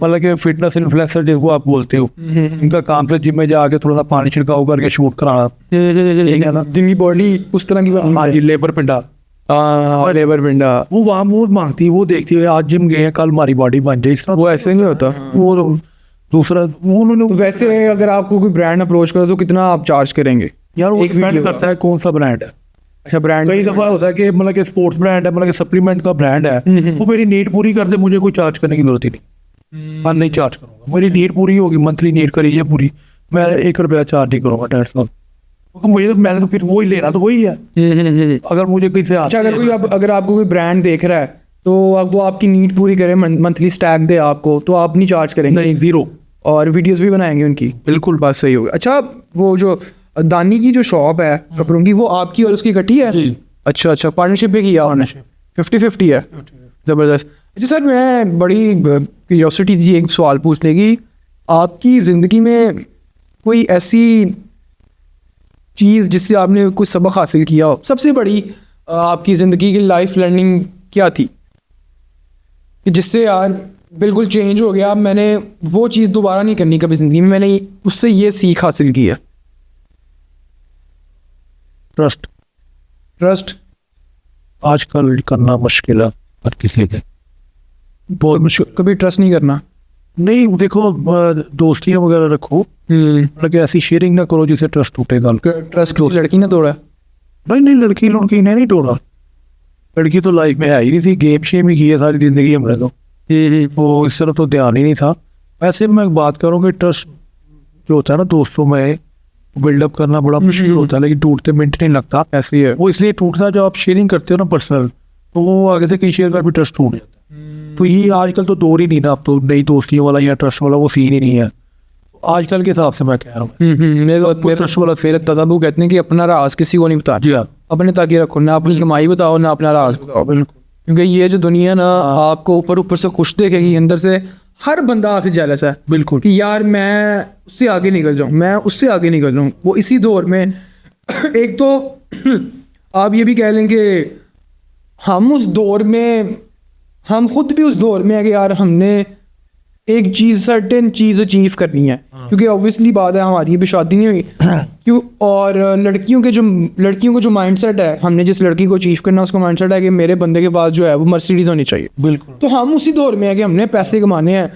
मतलब कि फिटनेस इन्फ्लुएंसर जिनको आप बोलते हो, इनका काम से जिम में जाके थोड़ा सा पानी छिड़काव करके शूट कराना, ठीक है ना, जिनकी बॉडी उस तरह की। हाँ जी, लेबर पिंडा, वो वहाँ वो मांगती है, वो देखती है आज जिम गए हैं, कल हमारी बॉडी बन जाए, इस तरह। वो ऐसे नहीं होता। वो दूसरा वो उन्होंने वैसे अगर आपको कोई ब्रांड अप्रोच करो तो कितना आप चार्ज करेंगे? यार वो डिपेंड करता है कौन सा ब्रांड है। अच्छा, ब्रांड कई दफा होता है कि मतलब कि स्पोर्ट्स ब्रांड है, मतलब कि सप्लीमेंट का ब्रांड है, वो मेरी नीड पूरी कर दे, मुझे कोई चार्ज करने की जरूरत ही नहीं। मैं नहीं चार्ज करूंगा, मेरी नीड पूरी होगी, मंथली नीड करी है पूरी, मैं 1 रुपया चार्ज नहीं करूंगा 150। क्योंकि मुझे तो मैंने तो फिर वही लेना, तो वही है। अगर मुझे किसी अच्छा, अगर आपको कोई ब्रांड देख रहा है तो अब वो आपकी नीड पूरी करे, मंथली स्टैक दे आपको, तो आप नहीं चार्ज करेंगे? नहीं, 0। और वीडियोस भी बनाएंगे उनकी? बिल्कुल, बात सही होगी। अच्छा, वो जो दानी की जो शॉप है कपड़ों की, वो आपकी और उसकी इकट्ठी है? जी। अच्छा, पार्टनरशिप पे किया? 50-50 है, ज़बरदस्त। अच्छा सर, मैं बड़ी क्यूरियोसिटी थी एक सवाल पूछने की, आपकी ज़िंदगी में कोई ऐसी चीज़ जिससे आपने कुछ सबक हासिल किया हो, सबसे बड़ी आपकी ज़िंदगी की लाइफ लर्निंग क्या थी कि जिससे यार बिल्कुल चेंज हो गया, अब मैंने वो चीज़ दोबारा नहीं करनी कभी ज़िंदगी में, मैंने उससे ये सीख हासिल की है? Trust trust. आजकल करना मुश्किल है हर किसी के, बहुत मुश्किल। कभी ट्रस्ट नहीं करना। नहीं देखो, दोस्तियाँ वगैरह रखो, मतलब ऐसी शेयरिंग ना करो जिससे ट्रस्ट टूटेगा। ट्रस्ट की लड़की ने तोड़ा। नहीं नहीं, लड़की ने नहीं तोड़ा। लड़की तो लाइफ में है ही नहीं थी, गेम शेम ही की है सारी जिंदगी हमने तो। वो इस तरफ तो ध्यान ही नहीं था। वैसे मैं बात करूँ कि ट्रस्ट जो होता है ना दोस्तों में, बिल्डअप करना बड़ा मुश्किल होता है, लेकिन टूटते मिनट नहीं लगता। ऐसे ही है। वो इसलिए टूटता है जब आप शेयरिंग करते हो ना पर्सनल, तो वो आगे से कहीं शेयर कर भी ट्रस्ट टूट जाता है। तो ये आजकल तो दौर ही नहीं ना, अब तो नई दोस्तियों वाला या ट्रस्ट वाला वो सीन ही नहीं है आजकल के हिसाब से, मैं कह रहा हूँ। ट्रस्ट वाला फिर तदाबू कहते हैं कि अपना राज किसी को नहीं बता, जी हाँ, अपने तक ही रखो, ना अपनी कमाई बताओ ना अपना राज बताओ। क्योंकि ये जो दुनिया ना आपको ऊपर ऊपर से खुश देखेगी, अंदर से हर बंदा आपसे जेलस है बिल्कुल। कि यार मैं उससे आगे निकल जाऊँ, मैं उससे आगे निकल जाऊँ। वो इसी दौर में एक तो आप ये भी कह लें कि हम उस दौर में, हम खुद भी उस दौर में है कि यार हमने एक चीज़, सर्टेन चीज़ अचीव करनी है, क्योंकि ऑब्वियसली बात है हमारी भी शादी नहीं हुई क्यों। और लड़कियों को जो माइंडसेट है, हमने जिस लड़की को अचीव करना है उसका माइंडसेट है कि मेरे बंदे के पास जो है वो मर्सिडीज होनी चाहिए। बिल्कुल। तो हम उसी दौर में है कि हमने पैसे कमाने हैं,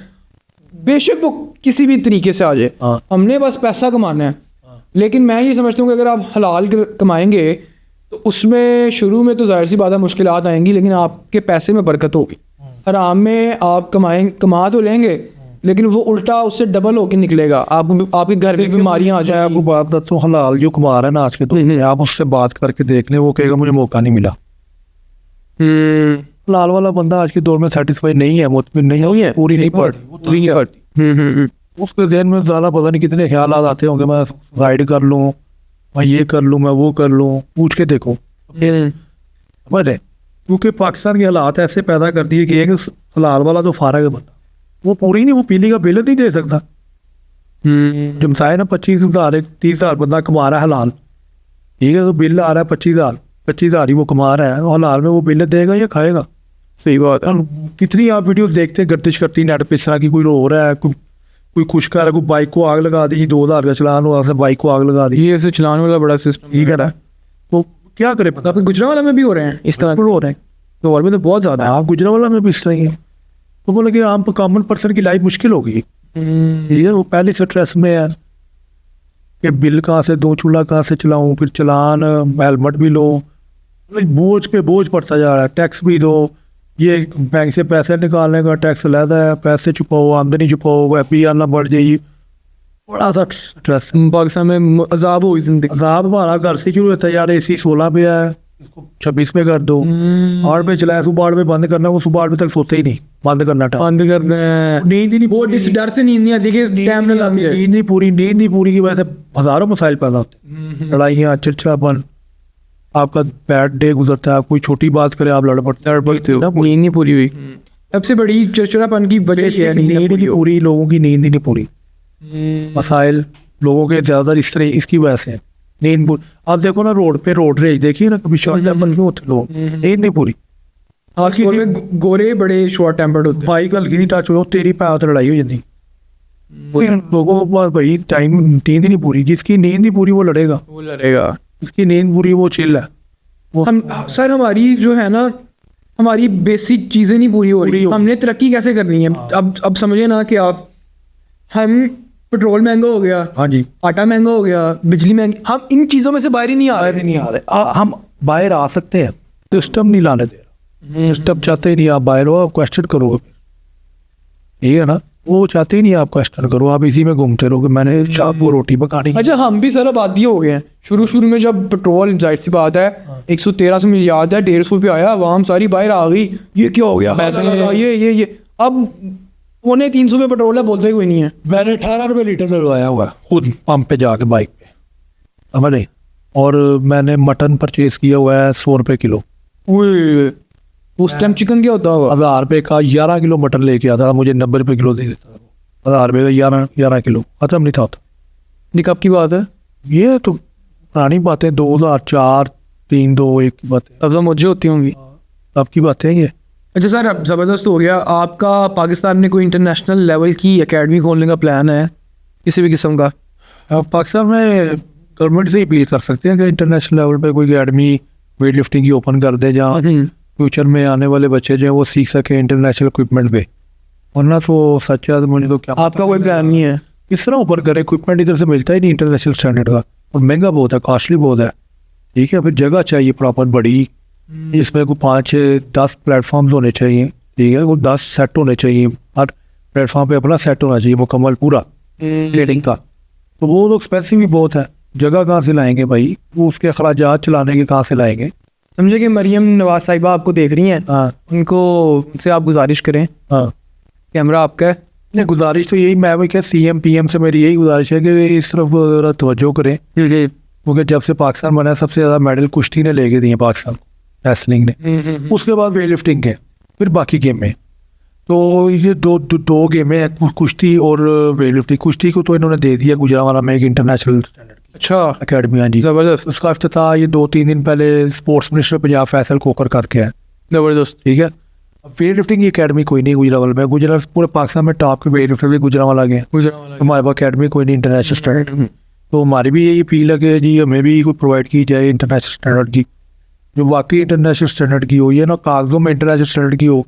बेशक वो किसी भी तरीके से आ जाए, हमने बस पैसा कमाना है। लेकिन मैं ये समझता हूँ कि अगर आप हलाल कमाएंगे तो उसमें शुरू में तो जाहिर सी बात है मुश्किलात आएंगी, लेकिन आपके पैसे में बरकत होगी। हराम में आप कमा तो लेंगे, लेकिन वो उल्टा उससे डबल होके निकलेगा। आपके घर में बीमारियां आ मैं जाएंगी। आपको बात बताता हूँ, हलाल जो कमा रहा है ना आज के दौर में, आप उससे बात करके देख लें, वो कहेगा मुझे मौका नहीं मिला। हलाल वाला बंदा आज के दौर में सेटिस्फाई नहीं है, मुतमिन नहीं है, पूरी नहीं पड़ती। उसके जहन में ज़्यादा पता नहीं कितने ख्याल आते होंगे, मैं राइड कर लूँ, मैं ये कर लूँ, मैं वो कर लूँ। पूछ के देखो समझ है, क्योंकि पाकिस्तान के हालात ऐसे पैदा कर दिए कि हलाल वाला तो फारग है बंदा, वो पूरी नहीं, वो पीली का बिल नहीं दे सकता। जब बताए ना 25,000 30,000 बंदा कमा रहा है हलाल, ठीक है, तो बिल आ रहा है 25,000 ही वो कमा रहा है, और हलाल में वो बिल देगा या खाएगा? सही बात है। कितनी आप वीडियोस देखते हैं गर्दिश करती नेट पे, इस तरह की, कोई रो रहा है, कोई खुश कर रहा है, कोई बाइक को आग लगा दी, 2,000 का चलान हुआ, बाइक को आग लगा दी। ये ऐसे चलाने वाला बड़ा सिस्टम ठीक है ना, वो क्या करे पता। आपके गुजरावाला में भी हो रहे हैं इस तरह हो रहे हैं तो, और में तो बहुत ज़्यादा है। हाँ, गुजरावाला में भी इस तरह ही है। तो बोले कि आम कॉमन पर्सन की लाइफ मुश्किल हो गई। ठीक है, वो पहले से स्ट्रेस में है कि बिल कहाँ से दूँ, चूल्हा कहाँ से चलाऊँ, फिर चलान, हेलमेट भी लो, बोझ पे बोझ पड़ता जा रहा है। टैक्स भी दो, ये बैंक से पैसे निकालने का टैक्स लहदा है, पैसे छुपाओ, आमदनी छुपाओ, FBR ना बढ़ जाएगी, बड़ा सा स्ट्रेस। पाकिस्तान में अजाब हुई जिंदगी। अजाब हमारा घर से शुरू होता है यार, AC 16 पे है, इसको 26 पे कर दो, 8 पे चलाया, सुबह 8 पे बंद करना, वो सुबह 8 बजे तक सोते ही नहीं, बंद करना था, बंद कर रहे हैं। नींद ही नहीं, वो इस डर से नींद नहीं आती कि टाइम ना लग जाए। नींद नहीं पूरी की वजह से हजारों मसाइल पैदा होते हैं, लड़ाइयाँ, चिड़चिड़ापन, आपका बैड डे गुजरता है, आप कोई छोटी बात करे आप लड़ पड़ते हो, नींद नहीं पूरी हुई। सबसे बड़ी चिड़चिड़ापन की वजह ये है, नींद नहीं पूरी, लोगों की नींद ही नहीं पूरी, मसाइल लोगों के ज़्यादातर इस तरह इसकी वजह से नींद पूरी। आप देखो ना रोड पे रोड रेज देखिए ना, कभी शॉर्ट टेम्पर क्यों होते लोग, नींद नहीं पूरी। आज में गोरे बड़े शॉर्ट टेम्पर्ड होते हैं, बाइक हल्की सी टच हो, तेरी पैर तो लड़ाई हो जाती। लोगों को पास भाई टाइम, नींद ही नहीं पूरी, जिसकी नींद नहीं पूरी वो लड़ेगा, जिसकी नींद पूरी वो चिल है। हम सर हमारी जो है ना, हमारी बेसिक चीज़ें नहीं पूरी हो रही, हमने तरक्की कैसे करनी है? अब समझे ना कि आप, हम पेट्रोल महंगा हो गया, हाँ जी, आटा महंगा हो गया, बिजली महंगी, हम इन चीज़ों में से बाहर ही नहीं आ रहे। हम बाहर आ सकते हैं, सिस्टम नहीं लाने दे रहा, सिस्टम चाहते ही नहीं आप बाहर हो, आप क्वेश्चन करोगे, ठीक है ना, वो चाहते ही नहीं आप क्वेश्चन करो, आप इसी में घूमते रहोगे, मैंने शाम को रोटी पकानी। अच्छा, हम भी सर आबादी हो गए हैं। शुरू में जब पेट्रोल, जाहिर सी बात है, 113 से मुझे याद है 150 पे आया, आवाम सारी बाहर आ गई, ये क्या हो गया, ये अब 350 में पेट्रोल है, बोलते कोई नहीं है। मैंने 18 रुपये लीटर डलवाया हुआ खुद पंप पे जाके बाइक पे, समझे, और मैंने मटन परचेज किया हुआ है 100 रुपये किलो। उस टाइम चिकन क्या होता होगा? 1000 रुपये का 11 किलो मटन लेके आता था, मुझे 90 रुपये किलो दे देता था। 1000 रुपये का 11 किलो खत्म नहीं था। ये कब की बात है? ये तो पुरानी बातें 2004 3 2 1 की बातें, तब तो मुझे होती होंगी। तब की बातें हैं ये। अच्छा सर, अब ज़बरदस्त हो गया आपका। पाकिस्तान में कोई इंटरनेशनल लेवल की एकेडमी खोलने का प्लान है किसी भी किस्म का? पाकिस्तान में गवर्नमेंट से अपील कर सकते हैं कि इंटरनेशनल लेवल पे कोई अकेडमी वेट लिफ्टिंग की ओपन कर दे, जहाँ फ्यूचर में आने वाले बच्चे जो हैं वो सीख सके इंटरनेशनल इक्विपमेंट पे। वरना तो सच है, मुझे तो क्या आपका कोई प्लान नहीं है? किस तरह ऊपर करे, इक्विपमेंट इधर से मिलता ही नहीं इंटरनेशनल स्टैंडर्ड का, और महंगा बहुत है, कॉस्टली बहुत है। ठीक है, फिर जगह चाहिए प्रॉपर बड़ी, इसमें कोई 5-10 प्लेटफॉर्म्स होने चाहिए। ठीक है, कोई 10 सेट होने चाहिए, हर प्लेटफॉर्म पे अपना सेट होना चाहिए मुकम्मल पूरा ट्रेडिंग का। तो वो तो एक्सपेंसिव भी बहुत है, जगह कहाँ से लाएंगे भाई, वो उसके अखराजात चलाने के कहाँ से लाएंगे। समझे कि मरियम नवाज साहिबा आपको देख रही हैं, हाँ उनको उनसे आप गुजारिश करें, हाँ, कैमरा आपका है। नहीं गुजारिश तो यही, मैं भी क्या CM PM से मेरी यही गुजारिश है कि इस तरफ ज़रा तवज्जो करें, क्योंकि जब से पाकिस्तान बना है सबसे ज़्यादा मेडल कुश्ती ने लेके दिए पाकिस्तान को, रेसलिंग ने, उसके बाद वेट लिफ्टिंग के, फिर बाकी गेम में। तो ये दो गेमें हैं, कुश्ती और वेट लिफ्टिंग। कुश्ती को तो इन्होंने दे दिया गुजरांवाला में एक इंटरनेशनल अच्छा, अकेडमी। हाँ जी, ज़बरदस्त उसका इफ्तिताह ये 2-3 दिन पहले स्पोर्ट्स मिनिस्टर पंजाब फैसल खोकर करके है। ज़बरदस्त। ठीक है, अब वेट लिफ्टिंग की अकेडमी कोई नहीं गुजरांवाला में, गुजरात पूरे पाकिस्तान में टॉप के वेट लिफ्टर भी गुजरांवाला गए, हमारे पास अकेडमी कोई नहीं इंटरनेशनल स्टैंडर्ड। तो हमारी भी यही अपील है कि जी हमें भी कोई प्रोवाइड की जाए इंटरनेशनल स्टैंडर्ड की, जो वाकई इंटरनेशनल स्टैंडर्ड की हो, ये ना कागजों में इंटरनेशनल स्टैंडर्ड की हो,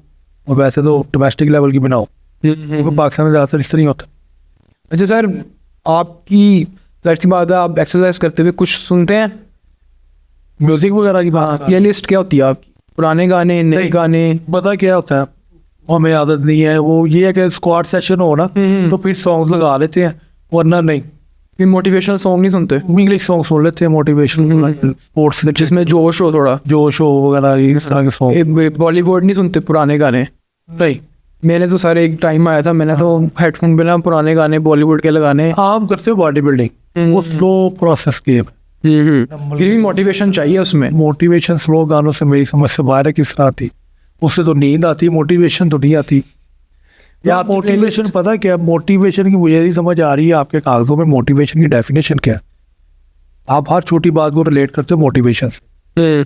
और वैसे तो डोमेस्टिक लेवल की बनाओ, क्योंकि पाकिस्तान में ज़्यादातर इस तरह नहीं होता। अच्छा सर, आपकी जाहिर सी बात है आप एक्सरसाइज करते हुए कुछ सुनते हैं? म्यूजिक वगैरह की बात प्ले लिस्ट क्या होती है आपकी? पुराने गाने, नए नहीं। गाने? पता क्या होता है, वो हमें आदत नहीं है, वो ये है कि स्क्वाड सेशन हो ना तो फिर सॉन्ग लगा लेते हैं, वरना नहीं। फिर मोटिवेशनल सॉन्ग नहीं सुनते इंग्लिश सॉन्ग सुन लेते हैं, मोटिवेशनल स्पोर्ट्स जिसमें जोश हो थोड़ा? जोश हो वगैरह इस तरह के सॉन्ग। बॉलीवुड नहीं सुनते पुराने गाने? नहीं, मैंने तो सारे एक टाइम आया था, मैंने तो हेडफोन पे ना पुराने गाने बॉलीवुड के लगाने। आप करते हो बॉडी बिल्डिंग, वो स्लो प्रोसेस की है। फिर भी मोटिवेशन चाहिए उसमें। मोटिवेशन स्लो गानों से मेरी समझ से बाहर है, किस तरह आती, उससे तो नींद आती, मोटिवेशन तो नहीं आती। या आपकी मोटिवेशन playlist- पता क्या, मोटिवेशन की मुझे नहीं समझ आ रही है आपके कागजों में मोटिवेशन की डेफिनेशन क्या है। आप हर छोटी बात को रिलेट करते हो मोटिवेशन से।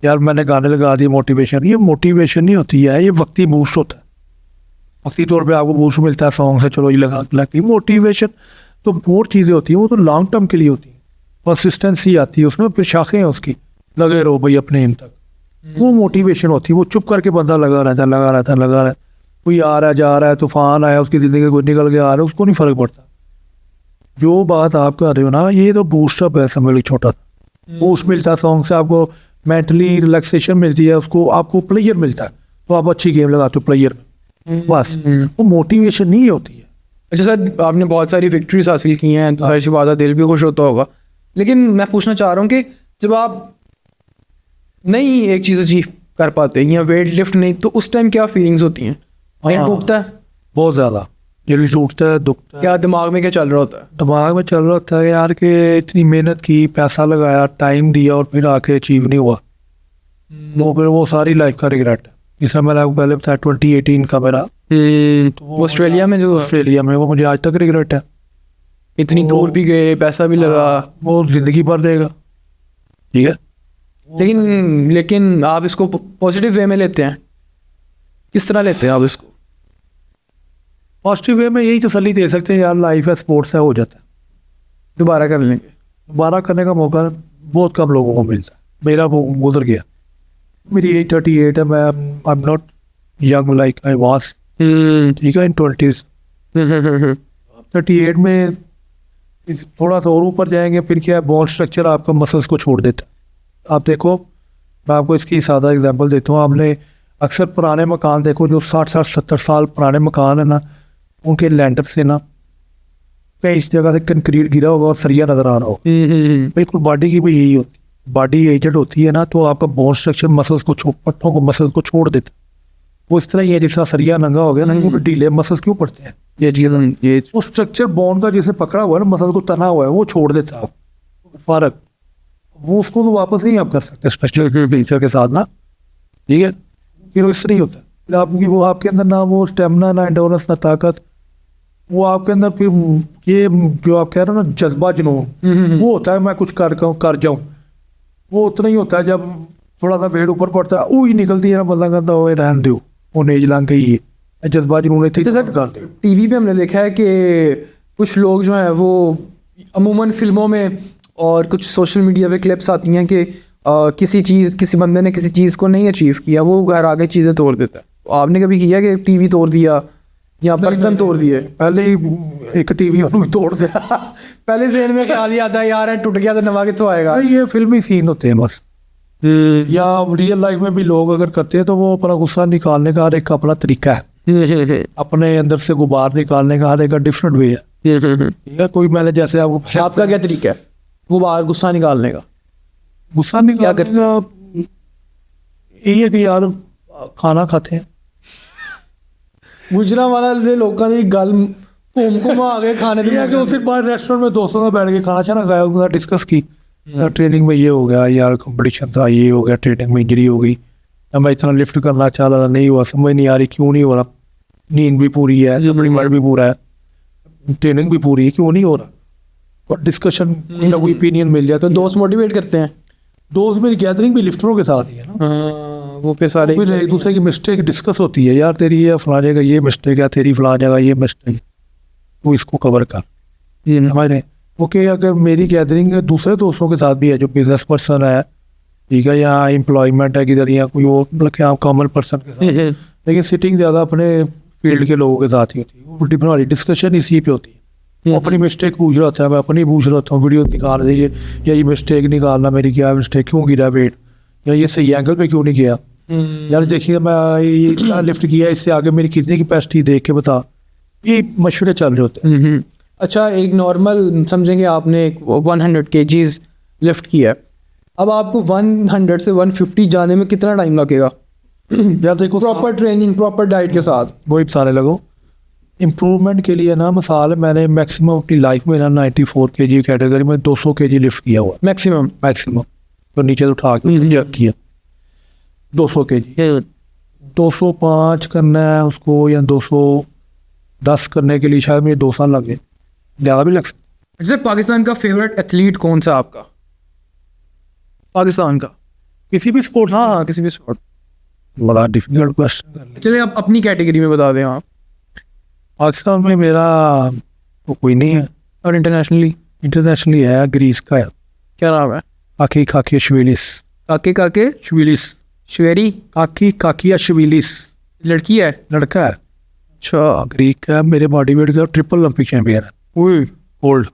यार मैंने गाने लगा दिए मोटिवेशन, ये मोटिवेशन नहीं होती है, ये वक्ती बूस्ट होता है। वक्ती तौर पे आपको बूस्ट मिलता है सॉन्ग से, चलो ये लगती है। मोटिवेशन तो बहुत चीज़ें होती हैं, वो तो लॉन्ग टर्म के लिए होती है, कंसिस्टेंसी आती है उसमें, फिर शाखें हैं उसकी, लगे रहो भाई अपने एम तक, वो मोटिवेशन होती है। वो चुप करके बंदा लगा रहता है, कोई आ रहा है जा रहा है, तूफान आया उसकी ज़िंदगी कोई निकल के आ रहा है, उसको नहीं फ़र्क पड़ता। जो बात आप कर रहे हो ना, ये तो बूस्टअप है, समझ लो छोटा सा बूस्ट मिलता है सॉन्ग से, आपको मेंटली रिलैक्सेशन मिलती है, उसको आपको प्लेयर मिलता है, तो आप अच्छी गेम लगाते हो प्लेयर में, बस। वो मोटिवेशन नहीं होती है। अच्छा सर, आपने बहुत सारी विक्ट्रीज हासिल की हैं, तो जाहिर सी बात है दिल भी खुश होता होगा, लेकिन मैं पूछना चाह रहा हूँ कि जब आप नई एक चीज़ अचीव कर पाते हैं या वेट लिफ्ट नहीं, तो उस टाइम क्या फीलिंग्स होती हैं? दिल हाँ। टूटता है? बहुत ज़्यादा दिल टूटता है, दुखता है। क्या दिमाग में क्या चल रहा होता है? दिमाग में चल रहा था यार कि इतनी मेहनत की, पैसा लगाया, टाइम दिया, और फिर आके अचीव नहीं हुआ, वो फिर वो सारी लाइफ का रिग्रेट है। इसलिए मैंने आपको पहले बताया 2018 का मेरा, वो ऑस्ट्रेलिया में जो ऑस्ट्रेलिया में, वो मुझे आज तक रिग्रेट है। इतनी दूर भी गए, पैसा भी लगा, वो जिंदगी भर रहेगा। ठीक है, लेकिन आप इसको पॉजिटिव वे में लेते हैं, किस तरह लेते हैं आप इसको? पॉजिटिव वे में यही तसल्ली दे सकते हैं यार, लाइफ है, स्पोर्ट्स है, हो जाता है। दोबारा कर लेंगे। दोबारा करने का मौका बहुत कम लोगों को मिलता है, मेरा वो गुजर गया। मेरी एज 38 है, मैं I am not young like I was, ठीक है, इन 20s। 38 में थोड़ा सा और ऊपर जाएंगे, फिर क्या है, बोन स्ट्रक्चर आपका मसल्स को छोड़ देता है। आप देखो, मैं आपको इसकी सादा एग्जांपल देता हूँ। आपने अक्सर पुराने मकान देखो, जो 60-70 साल पुराने मकान है ना, उनके लैंटर से ना कहीं इस जगह से कंक्रीट गिरा होगा और सरिया नज़र आ रहा हो। बिल्कुल बॉडी की भी यही होती, बॉडी एजेड होती है ना, तो आपका बोन स्ट्रक्चर मसल्स को पट्टों को मसल्स को छोड़ देता है। वो इस तरह ही है, जिस तरह सरिया नंगा हो गया ना, वो ढीले मसल्स क्यों पड़ते हैं, ये चीज़। वो स्ट्रक्चर बोन का जिसे पकड़ा हुआ है ना, मसल को तना हुआ है, वो छोड़ देता है फर्क, वो उसको तो वापस नहीं आप कर सकते स्ट्रक्चर फीचर के साथ ना। ठीक है, फिर वो इस तरह ही होता है, फिर आपकी वो आपके अंदर ना वो स्टेमिना, ना एंडोरेंस, ना ताकत, वो आपके अंदर फिर ये जो आप कह रहे हो ना जज्बा जुनून, वो होता है मैं कुछ कर जाऊँ, वो उतना ही होता है जब थोड़ा सा वेट ऊपर पड़ता है ऊही निकलती है ना, बंदा कहता है रहने दो वो नेज लंघ गई है, जज्बा जुनून इतनी अच्छा सर, कर दे। टीवी पे हमने देखा है कि कुछ लोग जो हैं वो अमूमन फिल्मों में और कुछ सोशल मीडिया पे क्लिप्स आती हैं कि किसी बंदे ने किसी चीज़ को नहीं अचीव किया, वो घर आके चीज़ें तोड़ देता है। तो आपने कभी किया कि टीवी तोड़ दिया या बर्तन तोड़ दिए? पहले ही एक टीवी उन्होंने तोड़ दिया। पहले ज़हन में ख्याल ही आता है यार टूट गया तो नवा कितों आएगा। नहीं, ये फिल्मी सीन होते हैं बस, या रियल लाइफ में भी लोग अगर करते हैं तो वो अपना गुस्सा निकालने का हर एक का अपना तरीका है, अपने अंदर से गुबार निकालने का हर एक का डिफरेंट वे है। ठीक है, कोई मैंने जैसे आपका क्या तरीका है वो बाहर गुस्सा निकालने का? गुस्सा निकालने का यही है कि यार खाना खाते हैं, गुजरा वाला लोगों की गल घूम आ गए खाने ये है कि उस दिन बाहर रेस्टोरेंट में दोस्तों से बैठ के खाना छाना खाया, उनका डिस्कस की ट्रेनिंग में ये हो गया यार, कंपटीशन था, ये हो गया, ट्रेनिंग में इंजरी हो गई, मैं इतना लिफ्ट करना चाह रहा था, नहीं हुआ, समझ नहीं आ रही क्यों नहीं हो रहा, नींद भी पूरी है, सप्लीमेंट भी पूरा है, ट्रेनिंग भी पूरी है, क्यों नहीं हो रहा, और डिस्कशन कोई ओपिनियन मिल जाए तो दोस्त मोटिवेट करते हैं। दोस्त मेरी गैदरिंग भी लिफ्टरों के साथ ही है ना, वो पे सारे फिर एक दूसरे की मिस्टेक डिस्कस होती है, यार तेरी ये फला जगह ये मिस्टेक है, तेरी फला जगह ये मिस्टेक, तो इसको कवर कर हमारे। ओके, अगर मेरी गैदरिंग दूसरे दोस्तों के साथ भी है जो बिजनेस पर्सन है, ठीक है, या एम्प्लॉयमेंट है किधर, या कोई और मतलब क्या कॉमन पर्सन के साथ, लेकिन सिटिंग ज़्यादा अपने फील्ड के लोगों के साथ ही होती है, वो डिफरेंट डिस्कशन इसी पे होती है। वो अपनी मिस्टेक पूछ रहा था, मैं अपनी पूछ रहा था, वीडियो निकाल दीजिए, या ये मिस्टेक निकालना मेरी क्या मिस्टेक, क्यों गिरा वेट, या ये सही एंगल पे क्यों नहीं गया, यार देखिए मैं ये इतना लिफ्ट किया, इससे आगे मेरी कितनी कैपेसिटी देख के बता, ये मशवरे चल रहे होते हैं। अच्छा, एक नॉर्मल समझेंगे आपने 100 kgs लिफ्ट किया, अब आपको 100 से 150 जाने में कितना टाइम लगेगा? यार देखो प्रॉपर ट्रेनिंग प्रॉपर डाइट के साथ वही सारे लगो इम्प्रूवमेंट के लिए ना, मिसाल मैंने मैक्सिमम अपनी लाइफ में ना 94 kg कैटेगरी में 200 kg लिफ्ट किया हुआ, मैक्सिमम तो नीचे से उठा के जग किया 200 kg, 205 करना है उसको या 210 करने के लिए शायद मुझे 2 साल लगे, ज़्यादा भी लग सकता। सर, पाकिस्तान का फेवरेट एथलीट कौन सा आपका? पाकिस्तान का किसी भी स्पोर्ट्स, हाँ किसी भी स्पोर्ट। बड़ा डिफिकल्ट क्वेश्चन। चलिए आप अपनी कैटेगरी में बता दें आप। पाकिस्तान में मेरा तो कोई नहीं है, और इंटरनेशनली है, ग्रीस का है, क्या नाम है? काकी काकी शविलिस, काके शविलिस, श्वेरी काकी काकी शविलिस, लड़की है? लड़का है, अच्छा, ग्रीक का, मेरे बॉडी वेट का ट्रिपल ओलंपिक चैंपियन है, गोल्ड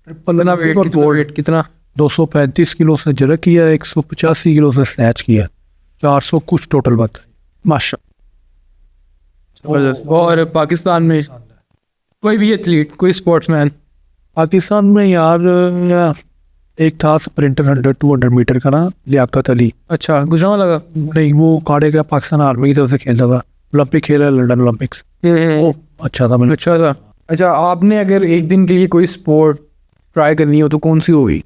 ट्रिपल ओलंपिक और गोल्ड। कितना? 235 किलो से जरक किया, 185 किलो से स्नैच किया, 400 कुछ टोटल बात है। माशा। और पाकिस्तान में कोई भी एथलीट, कोई स्पोर्ट्समैन? पाकिस्तान में यार एक था स्प्रिंटर 100-200 मीटर का ना, लियाकत अली। अच्छा, गुजरांवाला का? नहीं, वो काड़े का पाकिस्तान आर्मी की तरफ से खेलता था, ओलंपिक खेला लंदन ओलंपिक्स, वो अच्छा था। अच्छा था। अच्छा, आपने अगर एक दिन के लिए कोई स्पोर्ट ट्राई करनी हो तो कौन सी होगी?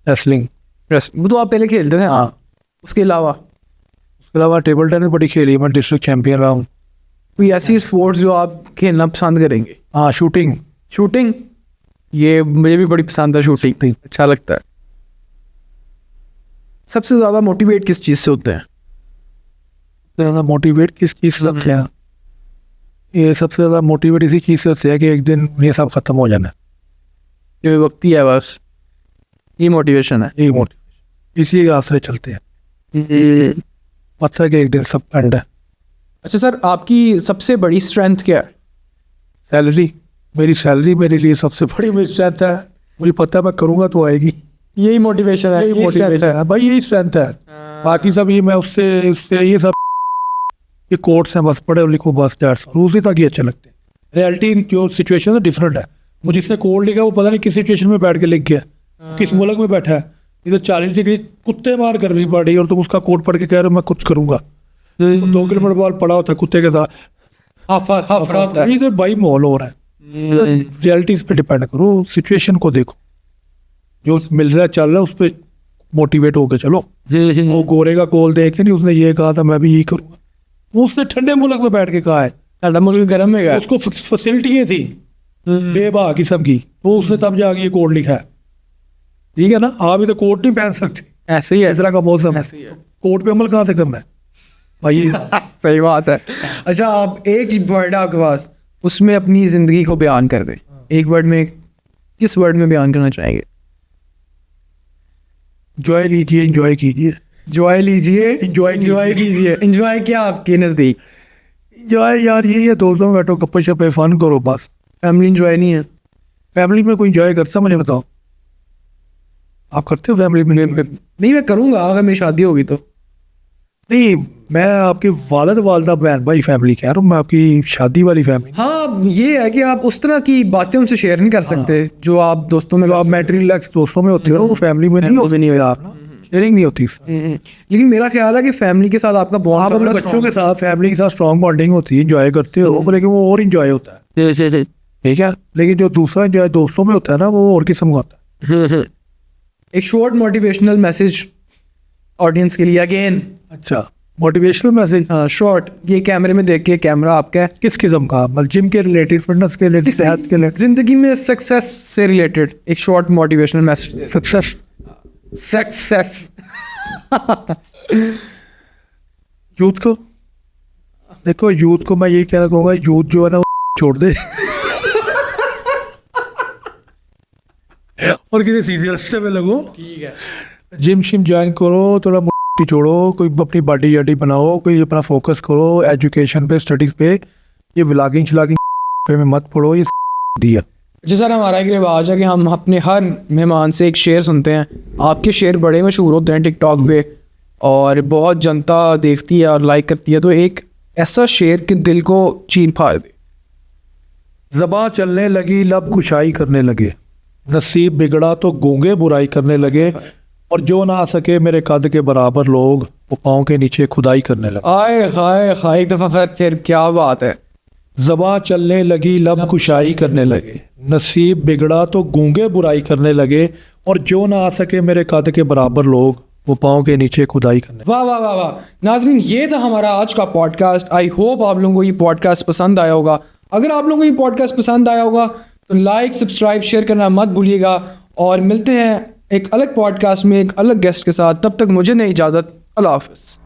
रेसलिंग। वो तो आप पहले खेलते थे। हाँ, उसके अलावा टेबल टेनिस बड़ी खेली, मैं डिस्ट्रिक्ट चैंपियन रहा हूँ। कोई ऐसी स्पोर्ट्स जो आप खेलना पसंद करेंगे? हाँ, शूटिंग, ये मुझे भी बड़ी पसंद है, शूटिंग अच्छा लगता है। सबसे ज़्यादा मोटिवेट किस चीज़ से होते हैं? मोटिवेट किस चीज़ से होते हैं? ये सबसे ज़्यादा मोटिवेट इसी चीज़ से होते हैं कि एक दिन ये सब खत्म हो जाना है, ये वक्त ही है बस, ये मोटिवेशन है। यही मोटिवेशन, इसी आसरे चलते हैं, पता है कि एक दिन सब एंड है। अच्छा सर, आपकी सबसे बड़ी स्ट्रेंथ क्या है? सैलरी, मेरी सैलरी मेरे लिए सबसे बड़ी मेरी स्ट्रेंथ है, मुझे पता है मैं करूँगा तो आएगी, यही मोटिवेशन है, यही मोटिवेशन है भाई, यही स्ट्रेंथ है। बाकी सब ये मैं उससे ये सब ये कोर्ट्स हैं, बस पढ़े लिखो बस, उसी तक ही अच्छे लगते हैं। रियलिटी जो सिचुएशन है डिफरेंट है, वो जिसने कोड लिखा वो पता नहीं किस सिचुएशन में बैठ के लिख गया, किस मुल्क में बैठा है, इधर 40 डिग्री कुत्ते मार करनी पड़ी और तुम उसका कोड पढ़ के कह रहे हो मैं कुछ करूँगा, 2 किलोमीटर बाद पड़ा होता है कुत्ते के साथ, ये तो भाई माहौल हो रहा है। रियलिटीज पे डिपेंड करो, सिचुएशन को देखो, जो मिल रहा है चल रहा है उस पर मोटिवेट होकर चलो। वो गोरे का कॉल देख के नहीं उसने ये कहा था मैं भी यही करूँगा, वो उसने ठंडे मुल्क में बैठ के कहा है, मुल्क गर्म में गया, उसको फैसिलिटियाँ थी, बेबा किस्म की, तो उसने तब जाके ये कोट लिखा है। ठीक है ना, आप भी तो कोट नहीं पहन सकते, ऐसे ही है, इस तरह का मौसम है, ऐसे ही है। कोट पे अमल कहाँ से करना है भाई? सही बात है। अच्छा, आप एक वर्ड आपके पास, उसमें अपनी जिंदगी को बयान कर दे। एक वर्ड में, किस वर्ड में बयान करना चाहेंगे? इंजॉय लीजिए, इंजॉय कीजिए। जॉय लीजिए, Enjoy इंजॉय कीजिए। इंजॉय क्या आपके नज़दीक? इंजॉय यार यही है, दोस्तों में बैठो, गप्पे शप्पे, फन करो बस। फैमिली इंजॉय नहीं है? फैमिली में कोई इंजॉय करता, मुझे बताओ, आप करते हो फैमिली में? नहीं, मैं करूँगा अगर मेरी शादी होगी तो। नहीं, मैं आपके वालिद वालदा बहन भाई फैमिली कह रहा हूँ, मैं आपकी शादी वाली फैमिली। हाँ, ये है कि आप उस तरह की बातें उनसे शेयर नहीं कर सकते जो आप दोस्तों में जो आप मैटरी रिलैक्स दोस्तों में होते हो, वो फैमिली में नहीं होती, नहीं आप ना, शेयरिंग नहीं होती। लेकिन मेरा ख्याल है कि फैमिली के साथ आपका आप बॉन्ड अपने बच्चों के साथ, फैमिली के साथ स्ट्रॉन्ग बॉन्डिंग होती है, इंजॉय करते हो, लेकिन वो और इंजॉय होता है, ठीक है। लेकिन जो दूसरा इंजॉय दोस्तों में होता है ना, वो और किस्म का होता है। एक शॉर्ट मोटिवेशनल मैसेज ऑडियंस के लिए अगेन। अच्छा, मोटिवेशनल मैसेज शॉर्ट, ये कैमरे में देख के, कैमरा आपका है, किस किस्म का? मतलब जिम के रिलेटेड, फिटनेस के रिलेटेड, सेहत के रिलेटेड, जिंदगी में सक्सेस से रिलेटेड एक short motivational message. Success? Success youth को देखो, यूथ को मैं यही कहना कहूँगा, यूथ जो है ना, वो छोड़ दे और किसी सीधे रास्ते में लगो। ठीक है। जिम शिम ज्वाइन करो, थोड़ा मुट्ठी छोड़ो, कोई अपनी बॉडी यडी बनाओ, कोई अपना फोकस करो एजुकेशन पे, स्टडीज पे। ये व्लॉगिंग शलॉगिंग पे में मत पड़ो, ये दिया। जी सर, हमारा एक रिवाज है कि हम अपने हर मेहमान से एक शेर सुनते हैं। आपके शेर बड़े मशहूर होते हैं टिकटॉक पे और बहुत जनता देखती है और लाइक करती है, तो एक ऐसा शेर कि दिल को चीर फाड़ दे। ज़बां चलने लगी, लब कुशाई करने लगे, नसीब बिगड़ा तो गूंगे बुराई करने लगे, और जो ना आ सके मेरे कद के बराबर लोग, वो पाँव के नीचे खुदाई करने लगे। आए हाय हाय, एक दफ़ा फिर क्या बात है। ज़बां चलने लगी, लब कुशाई करने लगे, नसीब बिगड़ा तो गूंगे बुराई करने लगे, और जो ना आ सके मेरे कद के बराबर लोग, वो पाँव के नीचे खुदाई करने। वाह वाह वाह वाह। नाजरीन, ये था हमारा आज का पॉडकास्ट। आई होप आप लोगों को ये पॉडकास्ट पसंद आया होगा। अगर आप लोगों को ये पॉडकास्ट पसंद आया होगा तो लाइक, सब्सक्राइब, शेयर करना मत भूलिएगा, और मिलते हैं एक अलग पॉडकास्ट में एक अलग गेस्ट के साथ। तब तक मुझे नहीं इजाज़त। अल्लाह हाफ़िज़।